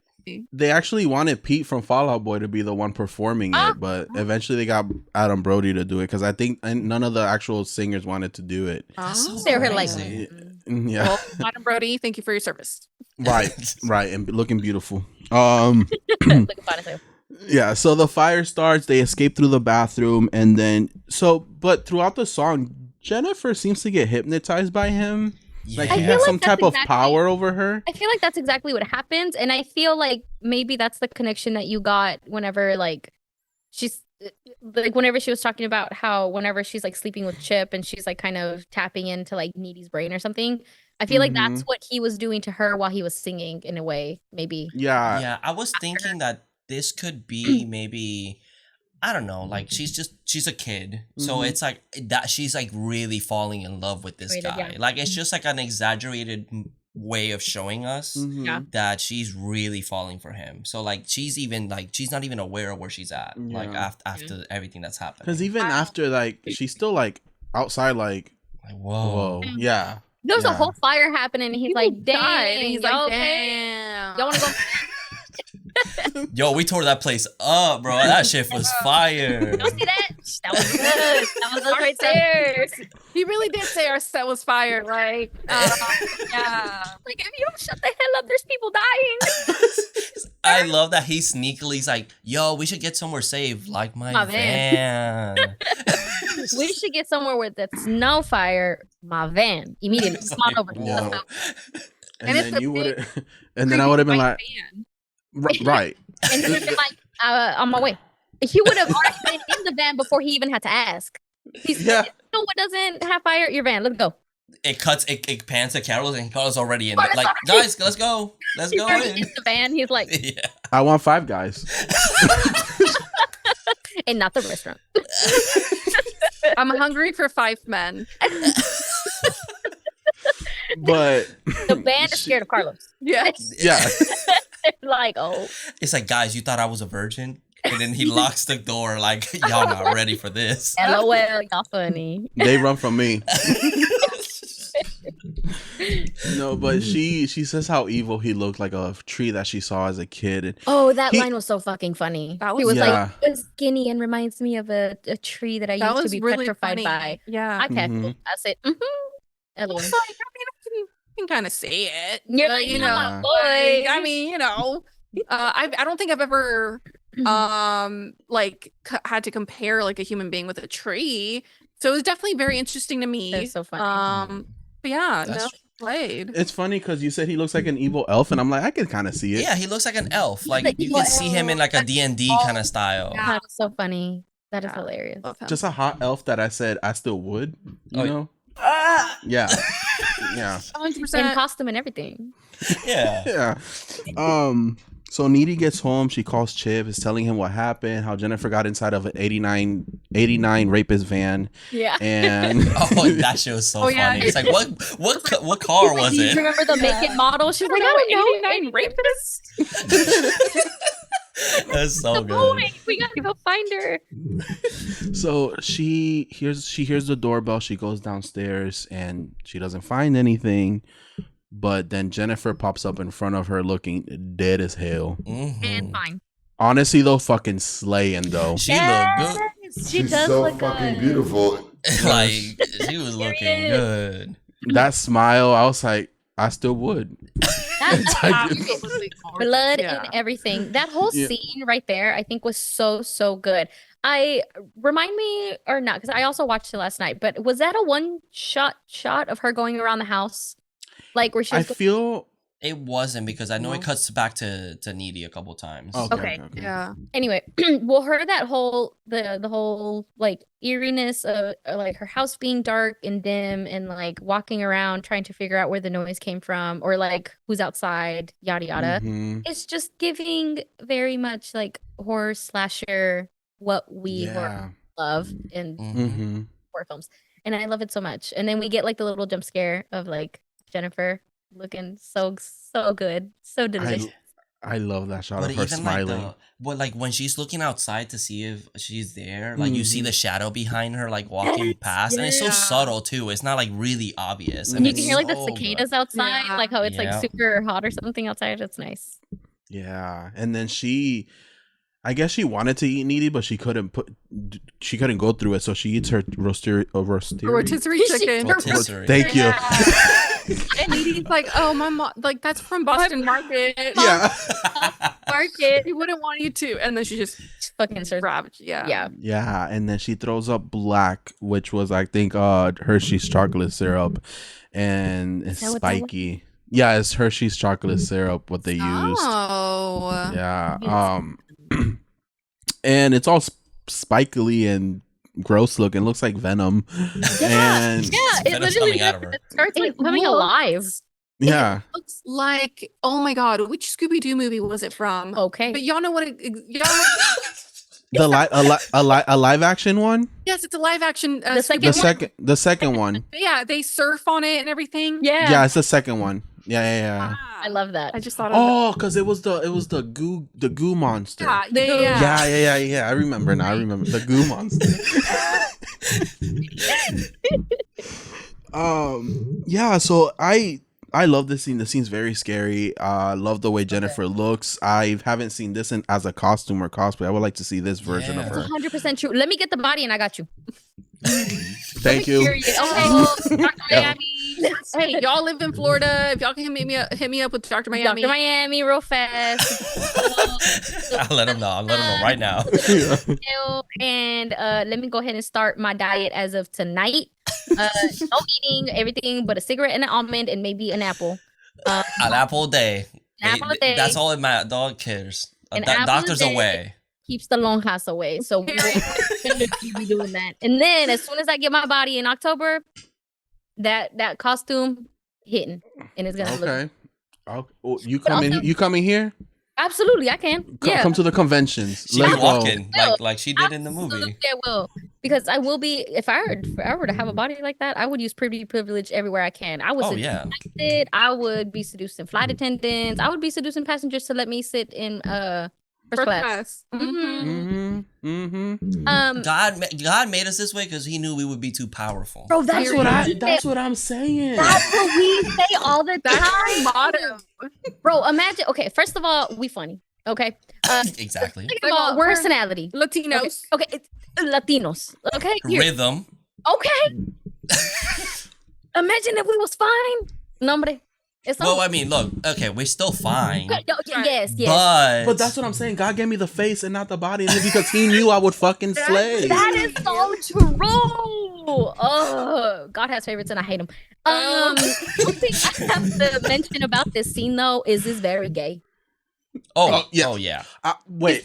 They actually wanted Pete from Fall Out Boy to be the one performing Ah. it, but eventually they got Adam Brody to do it because I think none of the actual singers wanted to do it. That's so They were like, crazy. Yeah, Well, Adam Brody, thank you for your service. right, and looking beautiful. Looking fine too. Yeah, so the fire starts, they escape through the bathroom, and then but throughout the song, Jennifer seems to get hypnotized by him. Like Yeah. he I feel has like some that's type of exactly- power over her. I feel like that's exactly what happens, and I feel like maybe that's the connection that you got whenever like she's like whenever she was talking about how whenever she's like sleeping with Chip and she's like kind of tapping into like Needy's brain or something. I feel like that's what he was doing to her while he was singing in a way, maybe. Yeah, Yeah, I was thinking that this could be maybe I don't know, like she's a kid. So Mhm. it's like that she's like really falling in love with this Rated, guy. yeah. Like it's just like an exaggerated way of showing us Mhm. Yeah. that she's really falling for him. So like she's not even aware of where she's at. Like Yeah. after everything that's happened. Because even after like she's still like outside, like Like whoa. whoa, yeah. There's a Yeah. whole fire happening, and he's People like, "Dang, died, and he's like, y'all okay? damn. Y'all want to go?" Yo, we tore that place up, bro. That shit was fire. Y'all see that? That was good. That was us right there. He really did say our set was fire. Like, yeah. Like, if you don't shut the hell up, there's people dying. I love that he sneakily like, yo, we should get somewhere safe, like my van. We should get somewhere where that's no fire. My van immediately. Come on over. Yeah. And it's then a you big, would, and then I would have been like, right. And he would have been like, on my way. He would have already been in the van before he even had to ask. He's Yeah. you know what doesn't have fire? Your van. Let's go. It pans to Carlos, and Carlos already in. Like, guys, let's go. Let's go He's in. in the van. He's like, Yeah. I want 5 guys. and not the restaurant. I'm hungry for 5 men. But The band is scared of Carlos. Yes. yeah. They're like, oh. It's like, guys, you thought I was a virgin? And then he locks the door like, y'all not ready for this. LOL, y'all funny. They run from me. No, but she says how evil he looked, like a tree that she saw as a kid. And Oh, that line was so fucking funny. That He was- was Yeah. like, it's skinny and reminds me of a tree that I That used to was be really petrified funny. by. Yeah. I can't. Mhm. I said, LOL. Also, like, I mean, I can kind of say it. You're but, like, you "No, know, my boy." I mean, you know, I don't think I've ever like had to compare like a human being with a tree. So it was definitely very interesting to me. That's so funny. But yeah, That's no, played. it's funny because you said he looks like an evil elf, and I'm like, I can kind of see it. Yeah, he looks like an elf. Like, Like, you can see him in like a D&D kind of style. Yeah. That is so funny. That is Yeah. hilarious. Love him. Just a hot elf that I said I still would. You Oh, know? Yeah. Yeah. 100%. In costume and everything. Yeah. Yeah. So Needy gets home. She calls Chip, is telling him what happened, how Jennifer got inside of an 89 rapist van. Yeah. And Oh, that shit was so Oh, yeah. funny. It's like, what car was Do you it? remember the make and model? She's like, I don't know. 89 rapists. That's so The good. boy. We gotta go find her. so she hears the doorbell. She goes downstairs and she doesn't find anything. But then Jennifer pops up in front of her looking dead as hell. Mhm. And fine. Honestly, though, fucking slaying, though. She looked good. Yes, She She's does so look fucking good. beautiful. Like, she was looking good. That smile, I was like, I still would. That's Absolutely gorgeous. blood Yeah. and everything. That whole Yeah. scene right there, I think, was so good. I remind me or not, because I also watched it last night. But was that a one shot of her going around the house, like where she I was? feel It wasn't, because I know it No? cuts back to Needy a couple times. Okay. Yeah. Anyway, well, her that whole the whole like eeriness of like her house being dark and dim and like walking around trying to figure out where the noise came from or like who's outside, yada yada. Mhm. It's just giving very much like horror slasher what we horror love in Mhm. Mhm. horror films, and I love it so much. And then we get like the little jump scare of like Jennifer looking so good, so delicious. I love that shot But of her even smiling. like when she's looking outside to see if she's there, like you see Mhm. the shadow behind her, like walking Yes, past, and it's so yeah. subtle too. It's not like really obvious. And you it's can hear like the so good. cicadas outside, Yeah. like how it's Yeah. like super hot or something outside. It's nice. Yeah, and then I guess she wanted to eat Needy, but she couldn't go through it, so she eats her rotisserie. Rotisserie chicken. Rotisserie. Thank you. And Needy's like, oh, my mom, like that's from Boston Market. Yeah, Market He wouldn't want you to. And then she just fucking serves. grabbed. Yeah. Yeah. yeah, and then she throws up black, which was I think Hershey's chocolate syrup, and it's that what that was? spiky. Yeah, it's Hershey's chocolate syrup what they used. Oh. Yeah. Yes. And it's all spikily and gross looking. Looks like venom. And Yeah, it Venom's literally coming out of her. starts like It coming looks- alive. yeah. Looks like, oh my God, which Scooby Doo movie was it from? Okay. But y'all know what A live action one? yes, it's a live action. The second The second one. Yeah, they surf on it and everything. Yeah, it's the second one. Yeah. I love that. I just thought of Oh, because it was the goo monster. yeah, yeah. Yeah. I remember now. I remember the goo monster. Yeah, so I love this scene. The scene's very scary. I love the way Jennifer looks. I haven't seen this as a costume or cosplay. I would like to see this version of Yeah. her. 100% true. Let me get the body and I got you. Thank you. Period. Okay. Dr. Miami. Hey, y'all live in Florida. If y'all can hit me up with Dr. Miami. Dr. Miami, real fast. I'll let him know. I'll let him know right now. And let me go ahead and start my diet as of tonight. No eating everything but a cigarette and an almond and maybe an apple. An apple a day. An apple a day. That's all it matters. Dog cares. An apple a Doctor's day. away. Keeps the lonjas away. So we will be doing that. And then as soon as I get my body in October, that costume hitting. And it's gonna look you coming here? absolutely I can. Come to the conventions. She's Let's go. walking like she did in the movie. Absolutely, I will. Because I will be if I were to have a body like that, I would use pretty privilege everywhere I can. I would I would be seducing flight attendants. I would be seducing passengers to let me sit in first class. Mm-hmm. God made us this way because he knew we would be too powerful. Bro, That's what I'm saying. That's what we say all the That's time. my motto. Bro, imagine. Okay, first of all, we funny. Okay. Exactly. Second of all, we're personality. Latinos. Okay, it's Latinos. Okay. Here. Rhythm. Okay. Imagine if we was fine. No, hombre. It's Well, I mean, look. Okay, we're still fine. Yes. But that's what I'm saying. God gave me the face and not the body, and because He knew I would fucking slay. That is so true. Oh, God has favorites and I hate them. One thing I have to mention about this scene though is it's very gay. Oh yeah. yeah. Wait.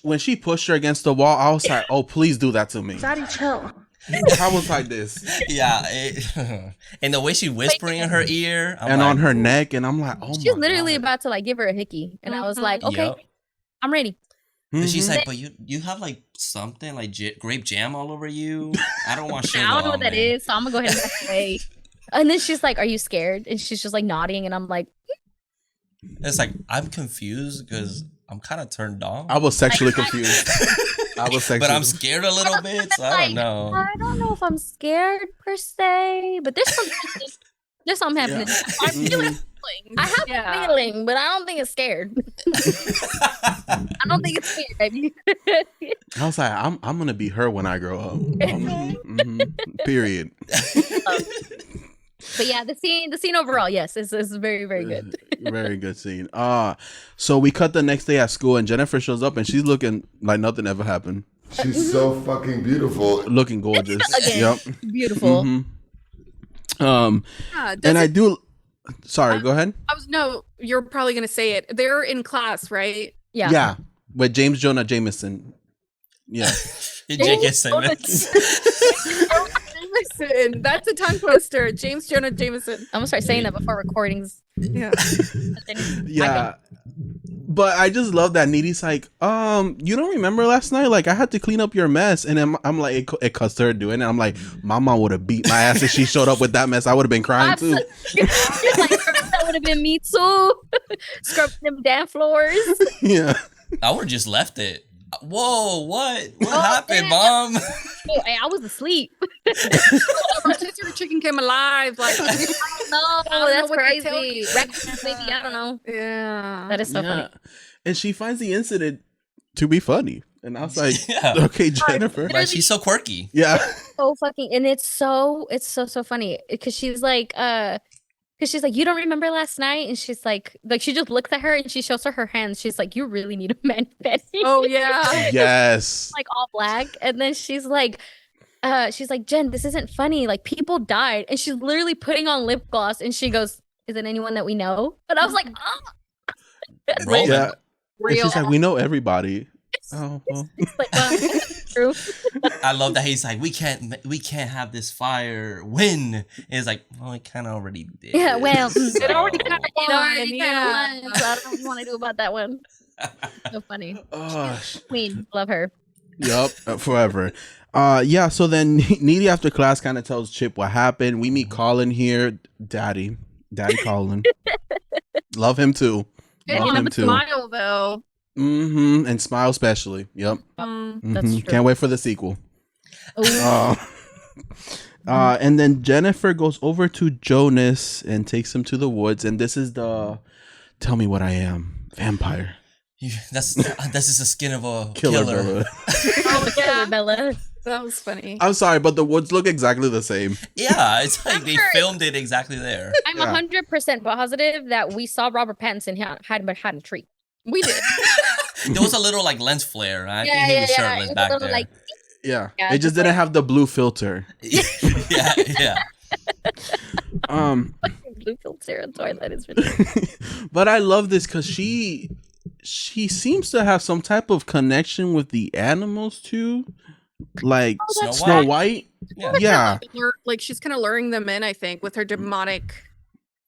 When she pushed her against the wall, I was like, "Oh, please do that to me." Daddy, chill. I was like this, Yeah. And the way she whispering in her ear, and on her neck, and I'm like, "Oh She's my literally God." about to like give her a hickey, and I was like, "Okay, Yep. I'm ready." But she's Mhm. like, but you have like something like grape jam all over you. I don't want sugar. I don't know what on that me." is, so I'm gonna go ahead and back away. And then she's like, "Are you scared?" And she's just like nodding, and I'm like, It's like I'm confused because I'm kind of turned on. I was sexually confused. But I'm scared a little bit, so I don't know. I don't know if I'm scared per se, but there's something happening. I'm feeling. I have a feeling, but I don't think it's scared. I don't think it's scared, baby. I was like, I'm gonna be her when I grow up. Period. But yeah, the scene overall, yes, is very, very good. Very good scene. So we cut the next day at school, and Jennifer shows up, and she's looking like nothing ever happened. She's so fucking beautiful. Looking gorgeous. Again, Yep. beautiful. Mhm. Yeah, And I do. Sorry, go ahead. No, you're probably gonna say it. They're in class, right? Yeah. Yeah, with James Jonah Jameson. Yeah. J.K. Simmons. Jameson. That's a tongue twister. James Jonah Jameson. I'm gonna start saying that before recordings. Yeah. Yeah. But I just love that Needy's like, you don't remember last night? Like, I had to clean up your mess. And then I'm like, it cussed her doing it. I'm like, my mom would have beat my ass if she showed up with that mess. I would have been crying too. Like, that would have been me too. Scrubbing them damn floors. Yeah. I would have just left it. Whoa, what? What Oh, happened, yeah. Mom? Oh, hey, I was asleep. Rotisserie chicken came alive. Like, No, know that's what to tell crazy. you. Raccoons, maybe, I don't know. yeah. That is so funny. And she finds the incident to be funny. And I was like, Yeah. okay, Jennifer. Right, she's so quirky. Yeah. So fucking, and it's so funny because she's like, you don't remember last night, and she's like she just looks at her and she shows her hands. She's like, you really need a man petty. Oh yeah. Yes. Like all black, and then she's like, Jen, this isn't funny. Like people died, and she's literally putting on lip gloss, and she goes, is it anyone that we know? And I was like, oh. Roman. Yeah. And Real. she's like, we know everybody. Oh, well. It's like, well, that's true. I love that he's like, we can't have this fire win. And it's like, well, it kind of already did. Yeah, well, It already kind of yeah. So I don't know what you want to do about that one. So funny. Oh, Queen, love her. Yup, forever. Yeah, so then Needy after class kind of tells Chip what happened. We meet Colin here. Daddy Colin. Love him too. Love him too. Smile though. Mm-hmm. And Smile especially. Yep. That's Mhm. true. Can't wait for the sequel. Ooh. And then Jennifer goes over to Jonas and takes him to the woods. And this is the tell me what I am vampire This is the skin of a killer. killer. Bella. Oh, yeah. Bella. That was funny. I'm sorry, but the woods look exactly the same. Yeah, it's like they sure. filmed it exactly there. I'm Yeah. 100% positive that we saw Robert Pattinson had a tree. We did. There was a little like lens flare. I think he was shirtless It was back a little, there. like, Yeah, Yeah, it just just didn't like- have the blue filter. yeah. blue filter on toilet is ridiculous. But I love this because she seems to have some type of connection with the animals too, like Snow Snow White? White. Yeah. Yeah, Like she's kind of luring them in, I think, with her demonic.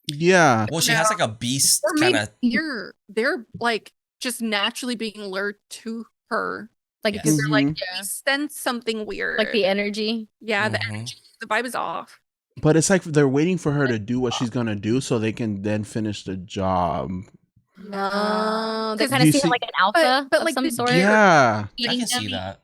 yeah. Well, she has like a beast Or kind maybe of. they're like just naturally being lured to her. Like, Yes. Because they're like, Mhm. we sense something weird. like the energy. yeah, the Mhm. energy, the vibe is off. But it's like they're waiting for her to do what she's gonna do so they can then finish the job. No, they 'Cause kind you of see see- her like an alpha but of like some the sort. Yeah. I Eating can see dummy. that.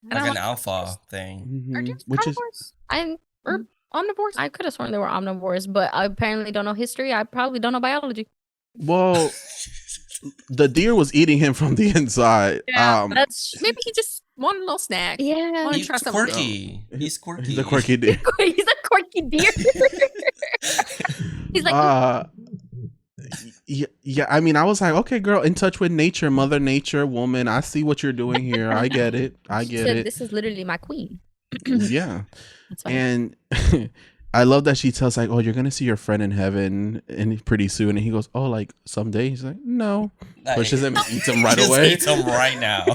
And Like I'm an alpha thing. Mhm. Are Which is carnivores I'm or omnivores? I could have sworn they were omnivores, but I apparently don't know history. I probably don't know biology. well, the deer was eating him from the inside. Yeah, That's Maybe he just wanted a little snack. yeah. Wanna He's try something quirky. He's quirky. He's a quirky deer. He's a quirky deer. He's like, Yeah. I mean, I was like, okay, girl, in touch with nature, Mother Nature, woman. I see what you're doing here. I get it. I she get said, it. this is literally my queen. Yeah. That's funny. And I love that she tells like, "Oh, you're gonna see your friend in heaven, and pretty soon." And he goes, "Oh, like someday." He's like, "No," Like, pushes him, and eats him right just away. eats him right now.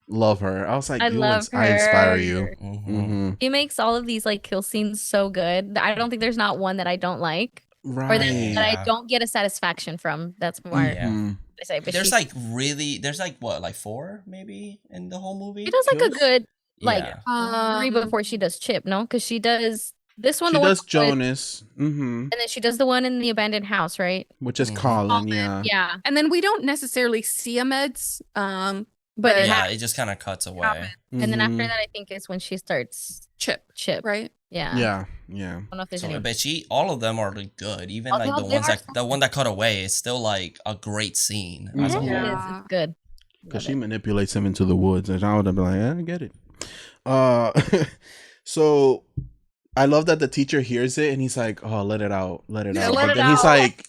Love her. I was like, I "You, love I inspire her. you." Mhm. Hmm He makes all of these like kill scenes so good. I don't think there's not one that I don't like or Right. that I Yeah. don't get a satisfaction from. That's more Yeah. Mhm. I say. But There's she, like what, like 4 maybe in the whole movie? she does like a good like Yeah. three before she does Chip, no? Because she does this one. She the one does with- Jonas, and then she does the one in the abandoned house, right? which is Mhm. Colin. Yeah. Yeah, And then we don't necessarily see a meds. but it Yeah, it just kind of cuts away. and then after Mhm. that, I think is when she starts Chip, right? Yeah, Yeah. I don't know if there's So, any. but all of them are like, good. Even Oh, like the they ones are the one that cut away is still like a great scene as a It whole. is. Yeah. It's good. Because Love she it. manipulates him into the woods, and I would have been like, I get it. So I love that the teacher hears it, and he's like, "Oh, let it out, let it Yeah, out." let But it then he's out. like,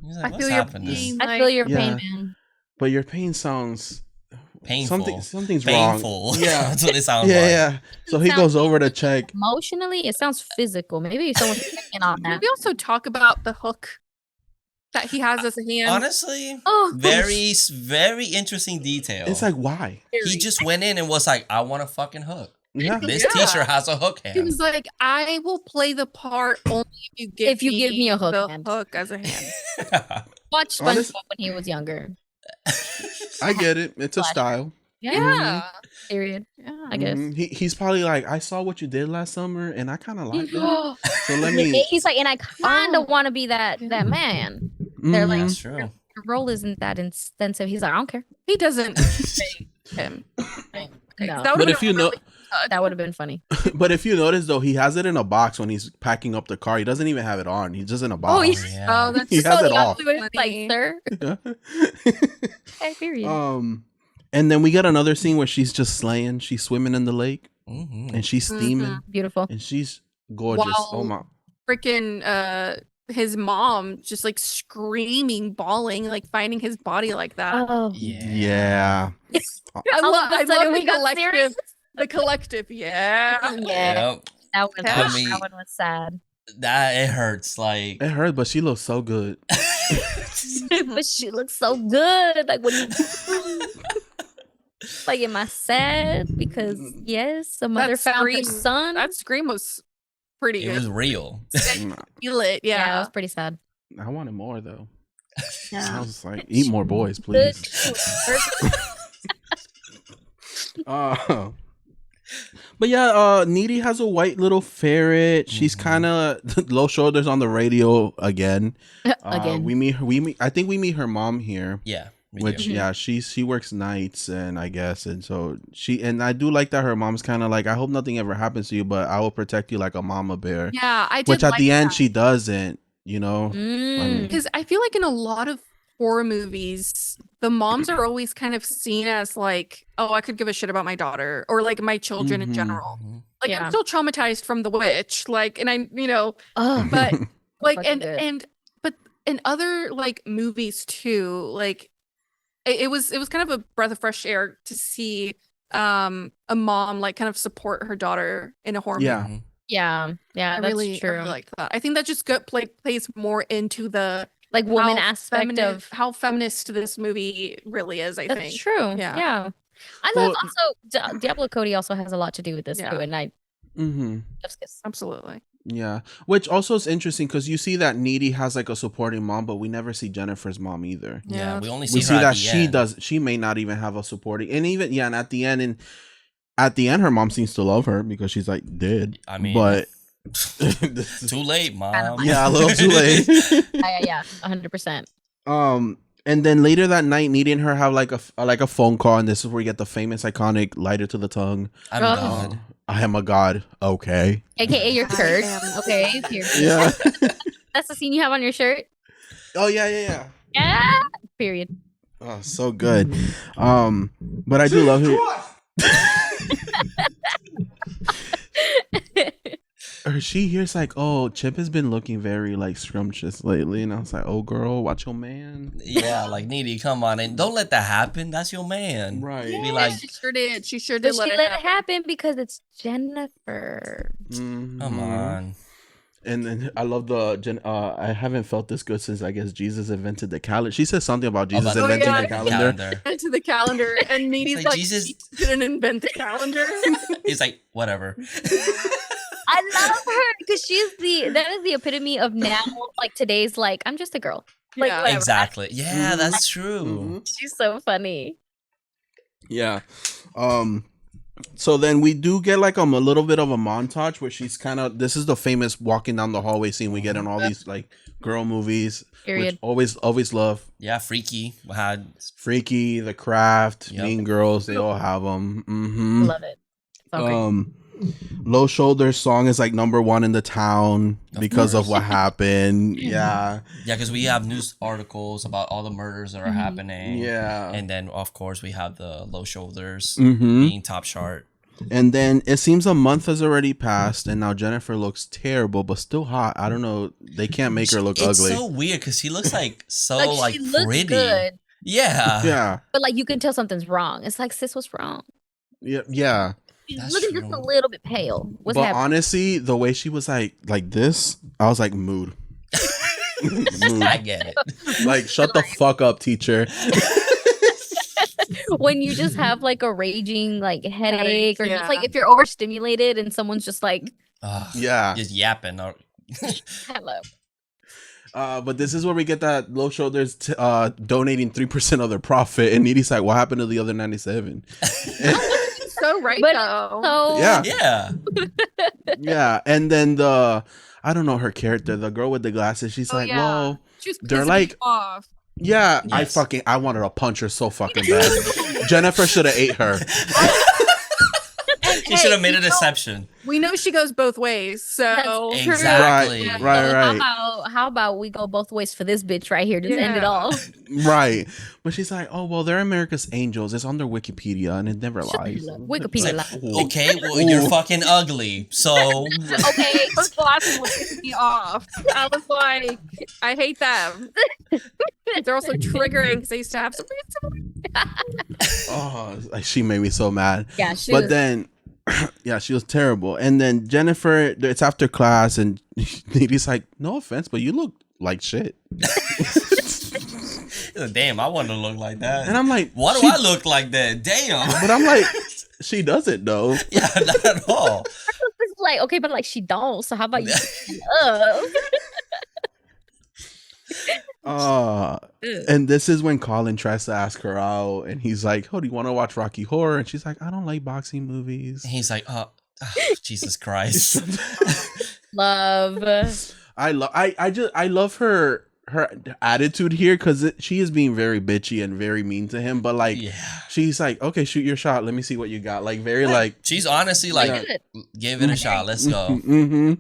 He's I like, what's feel your happening? pain. I feel your Yeah. pain, man. "But your pain sounds Painful. Something's wrong." Painful. Yeah. That's what it sounds Yeah, like. yeah. So he goes over to check. Emotionally, it sounds physical. Maybe someone's checking on Did that. we also talk about the hook that he has as a hand? Honestly, Oh, very interesting detail. It's like, why? he just went in and was like, I want a fucking hook. Yeah. This Yeah. teacher has a hook He hand. was like, I will play the part only if you give me a hook the hand." hook as a hand. watch Honest- SpongeBob when he was younger. I get it. It's a Flash. style. Yeah. Period. Yeah. I guess. Mhm. He's probably like, I saw what you did last summer, and I kind of like it. So let me. He's like, and I kind Oh. of want to be that man. They're Mhm. like, That's true. Your role isn't that extensive. He's like, I don't care. He doesn't hate him. No, That But would've if you been know, really good. that would have been funny. but if you notice though, he has it in a box when he's packing up the car. He doesn't even have it on. He's just in a box. yeah. Yeah. Oh, that's He has so it off. He was like, sir. Okay, period. And then we got another scene where she's just slaying. She's swimming in the lake Mhm. and she's steaming Beautiful. and she's gorgeous. Wow. Oh my! freaking his mom just like screaming, bawling, like finding his body like that. Oh, Yeah. all of a sudden we the got collective. serious. The collective, yeah. Yeah, Yep. that one. I mean- that one was sad. That it hurts. Like It hurt, but she looks so good. But she looks so good. Like when you. Like, am I sad? Because yes, a mother That found her scream- son. That scream was pretty it good. was real. Feel it, yeah, it yeah. was pretty sad. I wanted more though. I Yeah. was like, eat more boys, Good. please. But yeah, Needy has a white little ferret. She's Mhm. kind of low shoulders on the radio again. Again. We meet. I think we meet her mom here. Yeah. we Which do. yeah, she works nights, and I guess, and so I do like that her mom's kind of like, I hope nothing ever happens to you, but I will protect you like a mama bear. Yeah, I did. Which at like the end that. she doesn't, you know. Mm. Because I feel like in a lot of horror movies, the moms are always kind of seen as like, oh, I could give a shit about my daughter or like my children in general. Like Yeah. I'm still traumatized from The Witch, like, and I, Oh, but like, Fucking good. but in other like movies too, like it was kind of a breath of fresh air to see a mom like kind of support her daughter in a horror Yeah. movie. yeah, I that's really true. like that. I think that just plays more into the Like woman how aspect of how feminist this movie really is. I that's think true. Yeah. Yeah. I love Well- also Diablo Cody also has a lot to do with this Yeah. too, and I Mm-hmm. absolutely. Yeah, which also is interesting because you see that Needy has like a supporting mom, but we never see Jennifer's mom either. Yeah, we only see We her see at that the she end. does. She may not even have a supporting, and even and at the end, her mom seems to love her because she's like dead. I mean, but too late, mom. yeah, a little too late. yeah, 100%. And then later that night, Needy and her have like a phone call, and this is where you get the famous, iconic lighter to the tongue. I'm Oh. God. I am a god. Okay. AKA your shirt. am- Okay. Yeah. That's the scene you have on your shirt. Oh yeah. Yeah. Period. Oh, so good. But I do love it. Or she hears like, oh, Chip has been looking very like scrumptious lately, and I was like, oh girl, watch your man. Yeah, like Needy, come on, and don't let that happen. That's your man. Right. Be like, she sure did. She sure But did. she let it happen because it's Jennifer. Mhm. come on. And then I love I haven't felt this good since I guess Jesus invented the calendar. She says something about Jesus About inventing yeah. the calendar. Into the calendar, and Needy's like, like, Jesus- she didn't invent the calendar. He's like, whatever. I love her because that is the epitome of now, like today's, like, I'm just a girl. Like, Yeah. whatever. Exactly. Yeah, Mhm. that's true. Mhm. She's so funny. Yeah. So then we do get like a little bit of a montage where she's kind of, this is the famous walking down the hallway scene we get in all these like girl movies, Period. which always love. Yeah, Freaky had. Freaky, The Craft, Yep. Mean Girls, they all have them. Mm-hmm. Love it. So great. Low Shoulders song is like #1 in the town Of because of course. what happened. Yeah. Yeah, because we have news articles about all the murders that are happening. Yeah. And then, of course, we have the Low Shoulders Mm-hmm. being top chart. And then it seems a month has already passed, and now Jennifer looks terrible, but still hot. I don't know. They can't make her look It's ugly. so weird because she looks like so Like, she looks pretty. good, Yeah. Yeah. but like you can tell something's wrong. It's like sis was wrong. Yeah. She's That's looking just a true. little bit pale. What's But happening? honestly, the way she was like this, I was like, mood. Mood. I get it. Like, shut the fuck up, teacher. When you just have like a raging like headache, or just yeah. like if you're overstimulated and someone's just like, Ugh, Yeah. just yapping. Or hello. But this is where we get that Low Shoulders donating 3% of their profit, and Needy's like, what happened to the other 97? So right But though. So Yeah. yeah. Yeah. And then I don't know her character, the girl with the glasses, she's Oh, like, yeah. well, She was they're pissing like- me off. yeah, Yes. I wanted to punch her so fucking bad. Jennifer should have ate her. and She should have made a you know- deception. We know she goes both ways, so That's true. Exactly. Right, So right. How about we go both ways for this bitch right here? Just end it Yeah. all. Right. But she's like, oh, well, they're America's angels. It's on their Wikipedia, and it never lies. Wikipedia It's lies. like, okay, well, you're fucking ugly. So, okay, those glasses were pissing me off. I was like, I hate them. They're also triggering because they used to have some Oh, like, she made me so mad. Yeah, she But was- then, yeah, she was terrible. And then Jennifer, it's after class, and Needy's like, no offense, but you look like shit. damn, I want to look like that. And I'm like, Why do she- I look like that? Damn. But I'm like, she doesn't though. Yeah, not at all. It's like, okay, but like she don't. So how about you? Up? And this is when Colin tries to ask her out, and he's like, "Oh, do you want to watch Rocky Horror?" And she's like, "I don't like boxing movies." He's like, Jesus Christ. Love. I love her attitude here because she is being very bitchy and very mean to him. But like, Yeah. she's like, "Okay, shoot your shot. Let me see what you got." Like very like, She's honestly like, Look at it. give it a shot. Let's go. mm-hmm.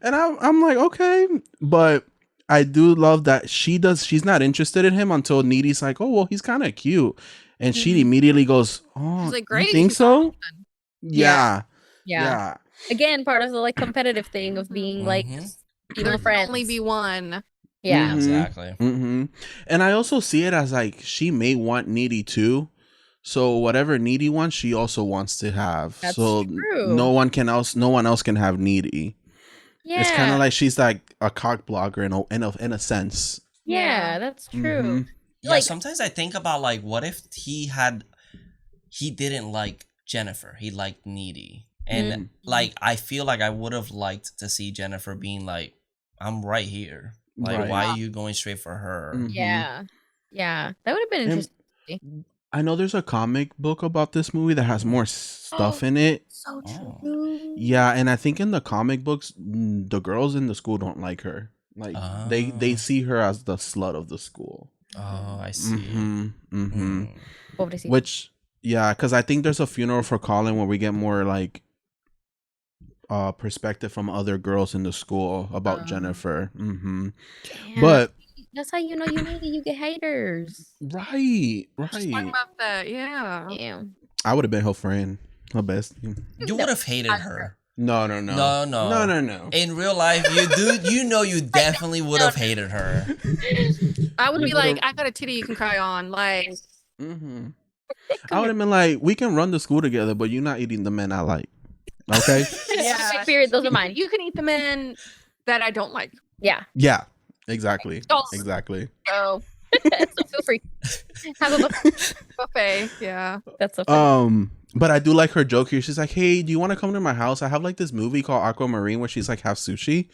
And I'm like, okay, but I do love that she's not interested in him until Needy's like, oh well, he's kind of cute, and she immediately goes, oh, She's like, you great. think she's so? awesome. Yeah. Yeah. Again, part of the like competitive thing of being like just There female can friends. only be one. Yeah. Mhm. Exactly. Mm-hmm. And I also see it as like she may want Needy too. So whatever Needy wants, she also wants to have. That's so true. no one else can have Needy. Yeah. It's kind of like she's like a cock blogger in a sense. Yeah, that's true. Mhm. Yeah, Like- sometimes I think about like, what if he didn't like Jennifer, he liked Needy, and like I feel like I would have liked to see Jennifer being like, I'm right here. Like, Right. why are you going straight for her? Mhm. Yeah. Yeah. That would have been And interesting. I know there's a comic book about this movie that has more stuff in it. So Oh. true. Yeah, and I think in the comic books, the girls in the school don't like her. Like they Oh. see her as the slut of the school. Oh, I see. Mm-hmm. Mm-hmm. Mm. Pobrecito. Which, yeah, because I think there's a funeral for Colin where we get more like perspective from other girls in the school about Jennifer. Mm-hmm. Damn. But That's how you know you need it. You get haters. right. Just talk about that. Yeah. Damn. I would have been her friend, her best. You would have hated her. No. No. In real life, you definitely would have hated her. I would be like, I got a titty you can cry on. Like, Mm-hmm. I would have been like, we can run the school together, but you're not eating the men I like. Okay. yeah. Period. Those are mine. You can eat the men that I don't like. Yeah. Yeah. Exactly. Oh. Exactly. So So feel free. Have a buffet. Yeah. That's so funny. But I do like her joke here. She's like, hey, do you want to come to my house? I have like this movie called Aquamarine where she's like half sushi.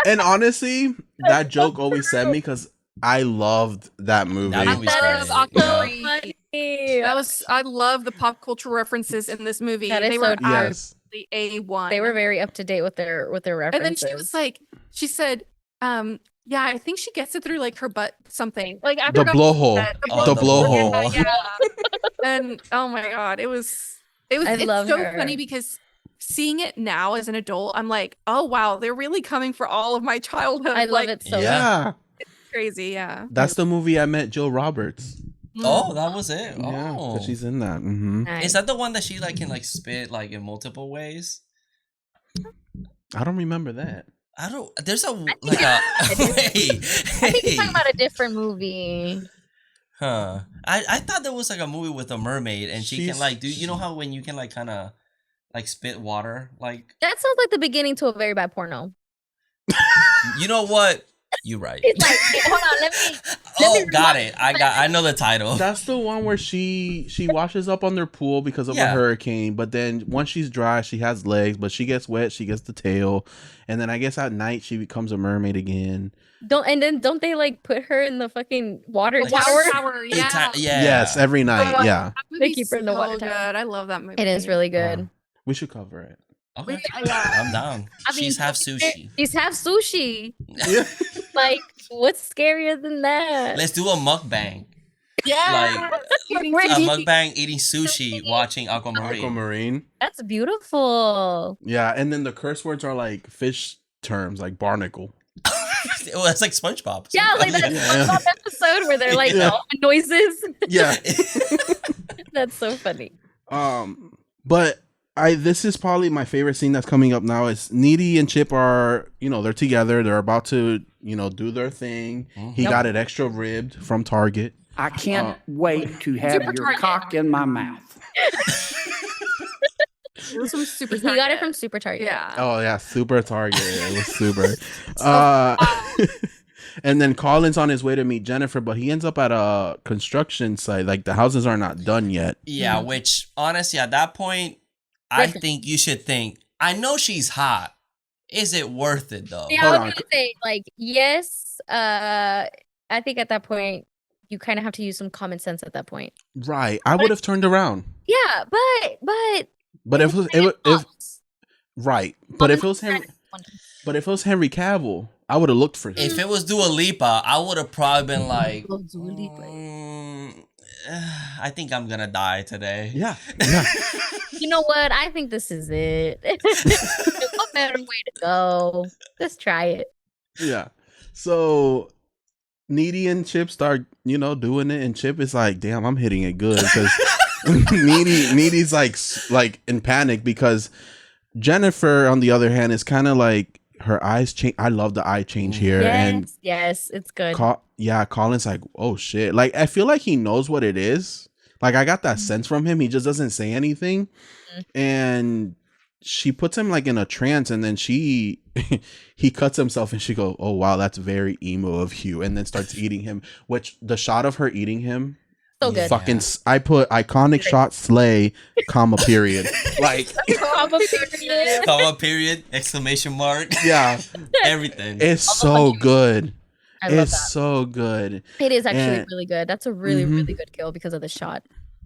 And honestly, that joke always sent me because I loved that movie. That movie's That great. is Aquamarine. funny. That was. I love the pop culture references in this movie. That is They so were true. Yes. absolutely A1. They were very up to date with their references. And then she was like, she said, yeah, I think she gets it through like her butt something. Like I The forgot what she blowhole. said. Oh, The blowhole. Yeah. And oh my god, it was I love so her. funny because seeing it now as an adult, I'm like, oh wow, they're really coming for all of my childhood. I love like, it so Yeah. much. Yeah. crazy, yeah. That's the movie I met Jill Roberts. Oh, that was it. Yeah. Oh, 'Cause she's in that. Mm-hmm. Nice. is that the one that she like can like spit like in multiple ways? I don't remember that. I don't. There's a like a I think you're hey. talking about a different movie. Huh. I thought there was like a movie with a mermaid and she can She's- like do you know how when you can like kind of like spit water like That sounds like the beginning to a very bad porno. you know what you're right. It's like, hold on, let me. Oh, got it. I know the title. That's the one where she washes up on their pool because of a Yeah. hurricane, but then once she's dry, she has legs, but she gets wet, she gets the tail, and then I guess at night she becomes a mermaid again. Don't they like put her in the fucking water Like, tower? Tower, yeah. Yeah. Yes, every night. Oh, Yeah, That They movie's keep her in the so water good. tower. I love that movie. It is really good. we should cover it. Okay. Yeah. I'm down. I mean, She's half sushi. She's half sushi. Yeah. Like, what's scarier than that? Let's do a mukbang. Yeah. Eating A sushi. mukbang eating sushi, watching Aquamarine. Aquamarine. That's beautiful. Yeah, and then the curse words are like fish terms, like barnacle. Well, that's like SpongeBob. Yeah, like that Yeah. SpongeBob episode where they're like Yeah. all noises. Yeah. That's so funny. But this is probably my favorite scene that's coming up now. Is Needy and Chip are, they're together. They're about to, do their thing. He Mhm. got it extra ribbed from Target. I can't wait to have Super your Target. cock in my mouth. It was from Super He got it Target. from Super Target. Yeah. Oh yeah, super Target. It was super. And then Colin's on his way to meet Jennifer, but he ends up at a construction site. Like the houses are not done yet. Yeah, which honestly, at that point, I think you should think, I know she's hot. Is it worth it though? Yeah, Hold I on. was gonna say, like, yes. I think at that point you kind of have to use some common sense at that point. Right. I would have turned around. Yeah, but But if right. But if it was Henry, but if it was Henry Cavill, I would have looked for him. If it was Dua Lipa, I would have probably been like, Oh, Dua Lipa. I think I'm gonna die today. Yeah. Yeah. You know what? I think this is it. What better way to go? Just try it. Yeah. So Needy and Chip start, doing it, and Chip is like, "Damn, I'm hitting it good," because Needy's like in panic because Jennifer, on the other hand, is kind of like her eyes change. I love the eye change here, and Yes, it's good. Colin's like, "Oh shit!" Like I feel like he knows what it is. Like I got that sense from him. He just doesn't say anything, and she puts him like in a trance, and then he cuts himself, and she goes, "Oh wow, that's very emo of you," and then starts eating him. Which the shot of her eating him, So good. fucking, I put iconic shot slay, comma period, like Comma period, exclamation mark. yeah, Everything. it's so good. I love It's that. so good. It is actually And- really good. That's a really, really good kill because of the shot.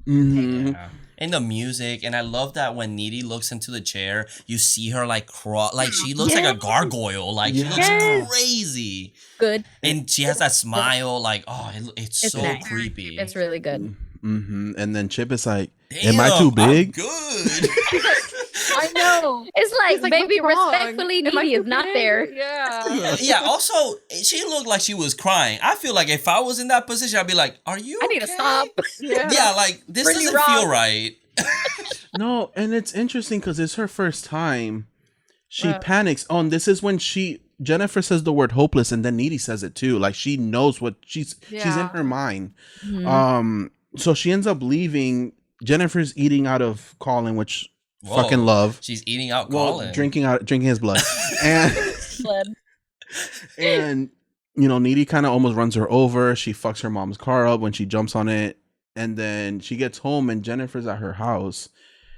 Mhm. Yeah. And the music, and I love that when Needy looks into the chair, you see her like crawl, like she looks like a gargoyle, like she looks Yes. crazy, Good. and she has that smile, like it's It's so nice. creepy. It's really good. And then Chip is like, Damn, "Am I too I'm big?" good. I know. It's like, He's baby, "What's wrong? respectfully, Am I Needy is too not big?" there. Yeah. Yeah. Also, she looked like she was crying. I feel like if I was in that position, I'd be like, "Are you? I need to okay?" stop. Yeah, like this Pretty doesn't wrong. feel right. No, and it's interesting because it's her first time. She Wow. panics. Oh, and this is when Jennifer says the word hopeless, and then Needy says it too. Like she knows what she's in Yeah. her mind. Mhm. So she ends up leaving. Jennifer's eating out of Colin, which Whoa. fucking love. She's eating out Well, Colin. drinking his blood, and Blood. and Needy kind of almost runs her over. She fucks her mom's car up when she jumps on it, and then she gets home and Jennifer's at her house.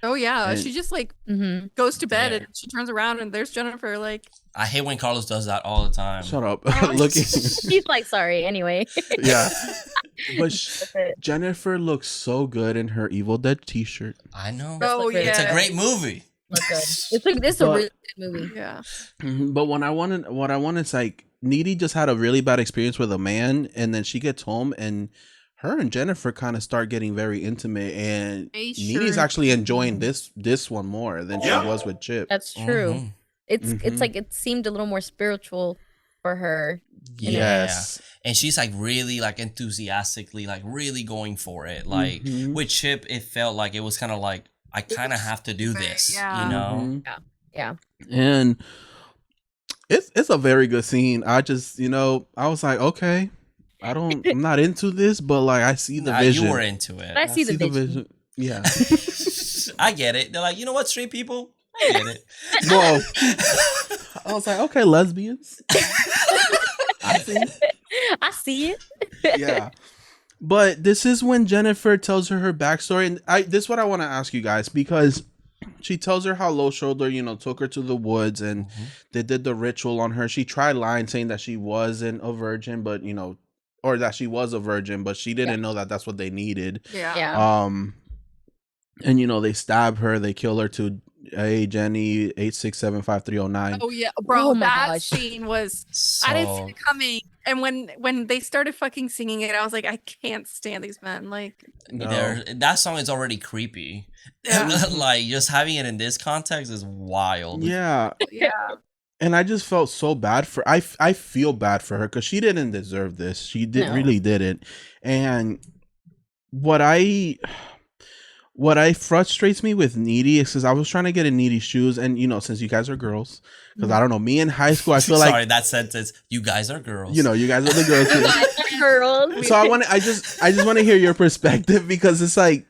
Oh yeah. And- She just like Mm-hmm. goes to bed There. and she turns around and there's Jennifer like I hate when Carlos does that all the time. Shut up, looking. He's like, sorry. Anyway. Yeah, but That's it. Jennifer looks so good in her Evil Dead T-shirt. I know. Oh look really yeah. It's a great movie. Look good. It's a But- really good movie. Yeah. But what I want is like Needy just had a really bad experience with a man, and then she gets home and her and Jennifer kind of start getting very intimate, and They Needy's sure actually enjoying this one more than she was with Chip. That's true. Mhm. It's Mhm. like it seemed a little more spiritual for her. Yeah. Yes. And she's like really like enthusiastically like really going for it. Like Mhm. with Chip, it felt like it was kind of like I kind of have to do this, Yeah. you know? Mhm. Yeah. And it's a very good scene. I just I was like, okay, I'm not into this, but like I see the Nah, vision. you were into it. I see the vision. Yeah. I get it. They're like, you know what, straight people? I get it. Well, I was like, okay, lesbians. I see. I see it. Yeah. But this is when Jennifer tells her backstory, and this is what I want to ask you guys, because she tells her how Low Shoulder, took her to the woods and they did the ritual on her. She tried lying, saying that she wasn't a virgin, but or that she was a virgin, but she didn't know that that's what they needed. Yeah. Yeah. And they stab her, they kill her to Jenny 8675309. Oh yeah, bro. Oh my that gosh. scene was I didn't see it coming. And when they started fucking singing it, I was like, I can't stand these men. Like That song is already creepy. Yeah. Like just having it in this context is wild. Yeah. yeah. And I just felt so bad for I feel bad for her because she didn't deserve this. She No. really didn't. And what frustrates me with Needy is because I was trying to get in Needy's shoes, and since you guys are girls, because I don't know, me in high school, I feel Sorry, like that sentence. You guys are girls. you guys are the girls here. Girls. So I just want to hear your perspective, because it's like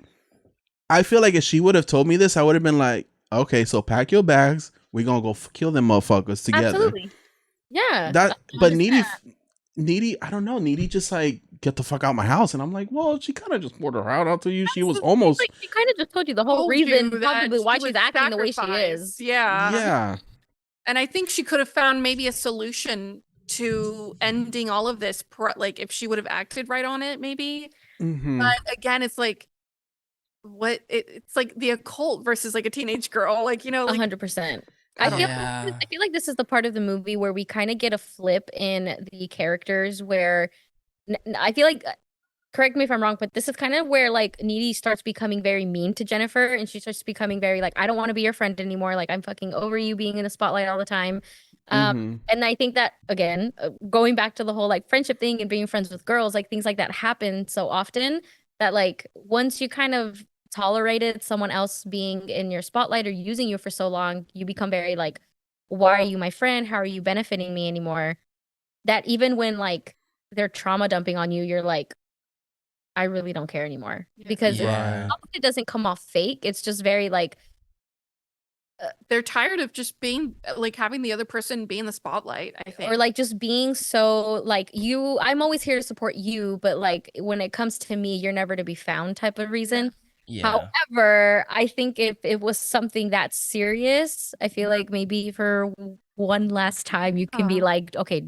I feel like if she would have told me this, I would have been like, okay, so pack your bags, we're gonna go kill them motherfuckers together. Absolutely. Yeah. But Needy, I don't know. Needy just like, get the fuck out of my house, and I'm like, well, she kind of just poured her heart out to you. She was almost Like she kind of just told you the whole Told reason you that probably why she she's was acting the way she sacrificed. is. Yeah. yeah. And I think she could have found maybe a solution to ending all of this, like if she would have acted right on it, maybe. Mhm. But again, it's like it's like the occult versus like a teenage girl, like like 100%. I I don't- feel like this is the part of the movie where we kind of get a flip in the characters where I feel like, correct me if I'm wrong, but this is kind of where like Needy starts becoming very mean to Jennifer, and she starts becoming very like, I don't want to be your friend anymore. Like I'm fucking over you being in the spotlight all the time. And I think that, again, going back to the whole like friendship thing and being friends with girls, like things like that happen so often that like once you kind of tolerated someone else being in your spotlight or using you for so long, you become very like, why are you my friend? How are you benefiting me anymore? That even when like they're trauma dumping on you, you're like, I really don't care anymore. Because Yeah. it doesn't come off fake. It's just very like, They're tired of just being like having the other person be in the spotlight, I think. or like just being so like I'm always here to support you, but like when it comes to me, you're never to be found type of reason. Yeah. However, I think if it was something that serious, I feel like maybe for one last time you can be like, okay,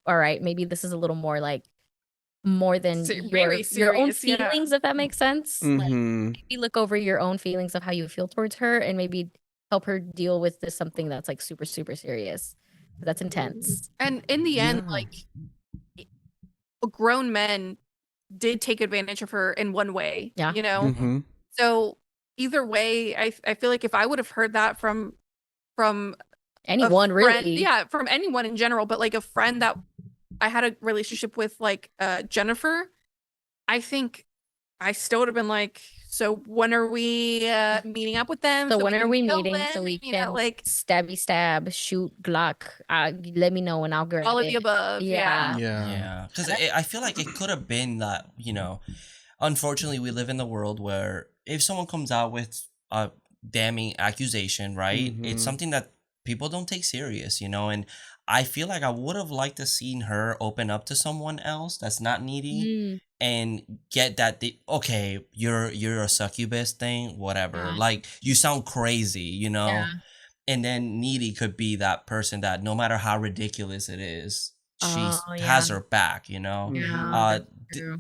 all right, maybe this is a little more like more than very your own serious, yeah. feelings, if that makes sense. Like Mhm. maybe look over your own feelings of how you feel towards her and maybe help her deal with this something that's like super, super serious. That's intense. And in the end, Yeah. like grown men did take advantage of her in one way. Yeah. You know? Mhm. So either way, I feel like if I would have heard that from a Anyone friend, really. yeah, from anyone in general, but like a friend that I had a relationship with, like Jennifer, I think I still would have been like, so when are we meeting up with them? So when we are can we kill meeting them? so we You know, can like stabby stab, shoot Glock? Let me know and I'll grab all of it. the above. Yeah. Yeah, because I feel like it could have been that, unfortunately, we live in the world where if someone comes out with a damning accusation, right, it's Mhm. something that people don't take serious, and I feel like I would have liked to seen her open up to someone else that's not needy Mm, and get that okay, you're a succubus thing, whatever. Yeah. Like you sound crazy, yeah. and then needy could be that person that no matter how ridiculous it is, she Oh, has yeah. her back, Yeah. Uh, that's true.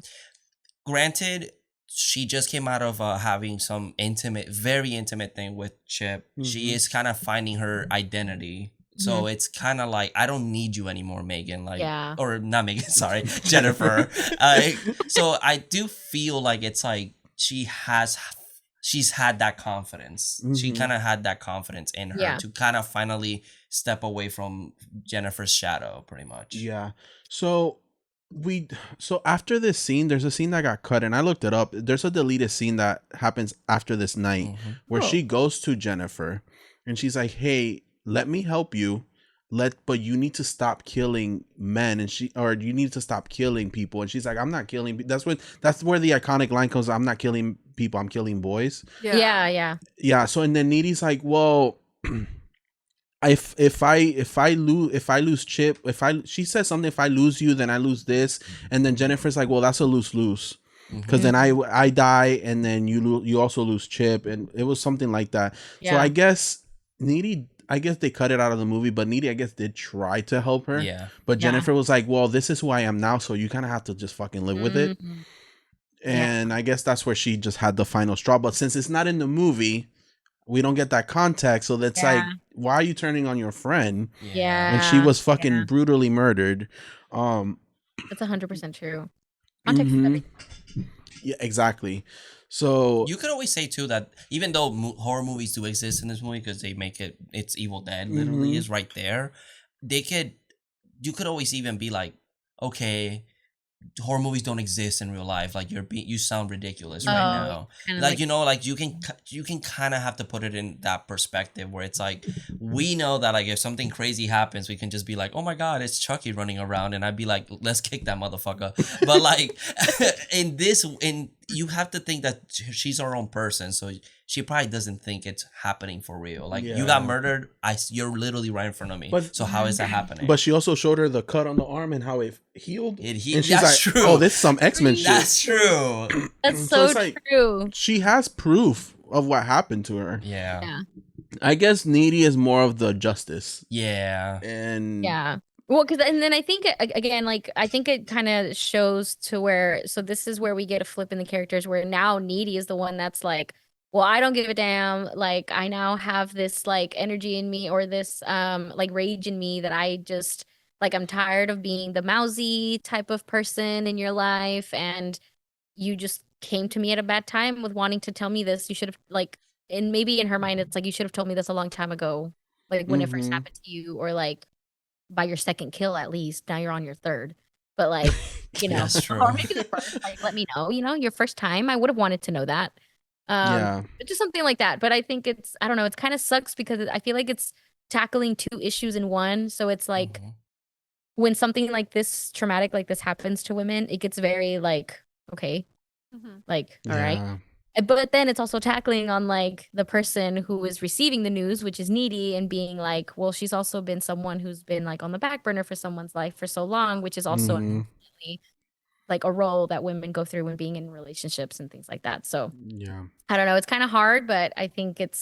granted, she just came out of having some very intimate thing with Chip. She Mhm. is kind of finding her identity. So it's kind of like, I don't need you anymore, Megan. Like, Yeah. or not Megan, sorry, Jennifer. So I do feel like it's like she's had that confidence. She Mhm. kind of had that confidence in her Yeah. to kind of finally step away from Jennifer's shadow, pretty much. Yeah. So so after this scene, there's a scene that got cut, and I looked it up. There's a deleted scene that happens after this night where she goes to Jennifer and she's like, "Hey, let me help you. But you need to stop killing men," and you need to stop killing people. And she's like, "I'm not killing." That's where the iconic line comes. "I'm not killing people. I'm killing boys." Yeah. Yeah. So and then Needy's like, "Well." If I lose Chip, she says something, if I lose you, then I lose this, and then Jennifer's like, well, that's a lose because then I die, and then you also lose Chip, and it was something like that. So Yeah. I guess they cut it out of the movie, but Needy, I guess, did try to help her. Yeah. But Yeah. Jennifer was like, well, this is who I am now, so you kind of have to just fucking live with it. Mhm. And I guess that's where she just had the final straw. But since it's not in the movie, we don't get that context. So that's like, why are you turning on your friend Yeah. when she was fucking Yeah. brutally murdered? That's 100% true. Context is Mhm. everything. Yeah, exactly. So You could always say too that even though horror movies do exist in this movie because they make it's Evil Dead literally is right there. You could always even be like, okay, horror movies don't exist in real life. Like you sound ridiculous right now. Kinda Like like you can kind of have to put it in that perspective where it's like we know that like if something crazy happens, we can just be like, oh my god, it's Chucky running around, and I'd be like, let's kick that motherfucker. But like you have to think that she's her own person, so she probably doesn't think it's happening for real. Like you got Yeah. murdered, you're literally right in front of me. But- so how is that happening? but she also showed her the cut on the arm and how it healed. It And healed. she's That's like, true. oh, this is some X-Men shit. That's true. That's So so it's like- true. She has proof of what happened to her. Yeah. Yeah. I guess Needy is more of the justice. Yeah. And Yeah. Well, and then I think again, like I think it kind of shows to where. So this is where we get a flip in the characters, where now Needy is the one that's like, well, I don't give a damn. Like I now have this like energy in me, or this like rage in me that I just like. I'm tired of being the mousy type of person in your life, and you just came to me at a bad time with wanting to tell me this. You should have like, and maybe in her mind, it's like you should have told me this a long time ago, like when it first Mhm. happened to you, or like. by your second kill at least. Now you're on your third. But like, you know, That's true. or maybe the first, like, let me know, you know, your first time. I would have wanted to know that. Yeah. Just something like that. But I think I don't know, it's kind of sucks because I feel like it's tackling two issues in one. So it's like when something like this traumatic like this happens to women, it gets very like, okay, like, all right. Yeah. But then it's also tackling on like the person who is receiving the news, which is needy, and being like, well, she's also been someone who's been like on the back burner for someone's life for so long, which is also unfortunately like a role that women go through when being in relationships and things like that. So Yeah. I don't know, it's kind of hard, but I think it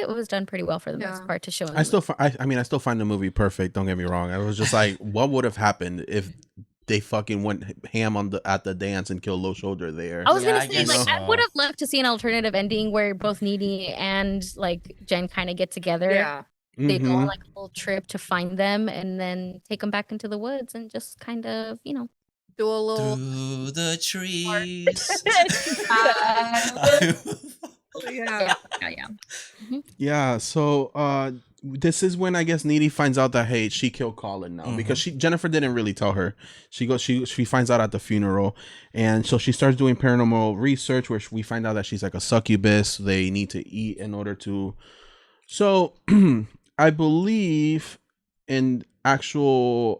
was done pretty well for the most part to show. I still find the movie perfect. Don't get me wrong. I was just like, what would have happened if they fucking went ham at the dance and killed Low Shoulder there? I was Yeah, gonna I say, like, guess I would have loved to see an alternative ending where both Needy and like Jen kind of get together. Yeah. They go on like a little trip to find them and then take them back into the woods and just kind of, you know, Do a little. Through the trees. Yeah. Yeah, so this is when I guess Needy finds out that hey, she killed Colin now because Jennifer didn't really tell her. She finds out at the funeral, and so she starts doing paranormal research where we find out that she's like a succubus. They need to eat in order to. So I believe in actual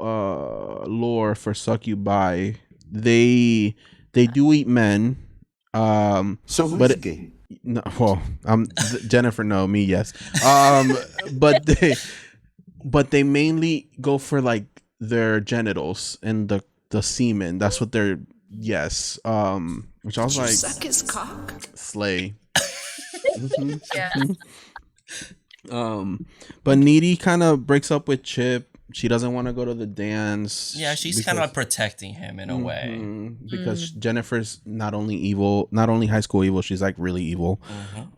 lore for succubi, they do eat men. So who's but gay? No, well, Jennifer. No, me. Yes. But they mainly go for like their genitals and the semen. That's what they're. Yes. Which I was like, Suck his cock. slay. yeah. But Needy kind of breaks up with Chip. She doesn't want to go to the dance. Yeah, she's kind of protecting him in a way. Because Jennifer's not only high school evil, she's like really evil.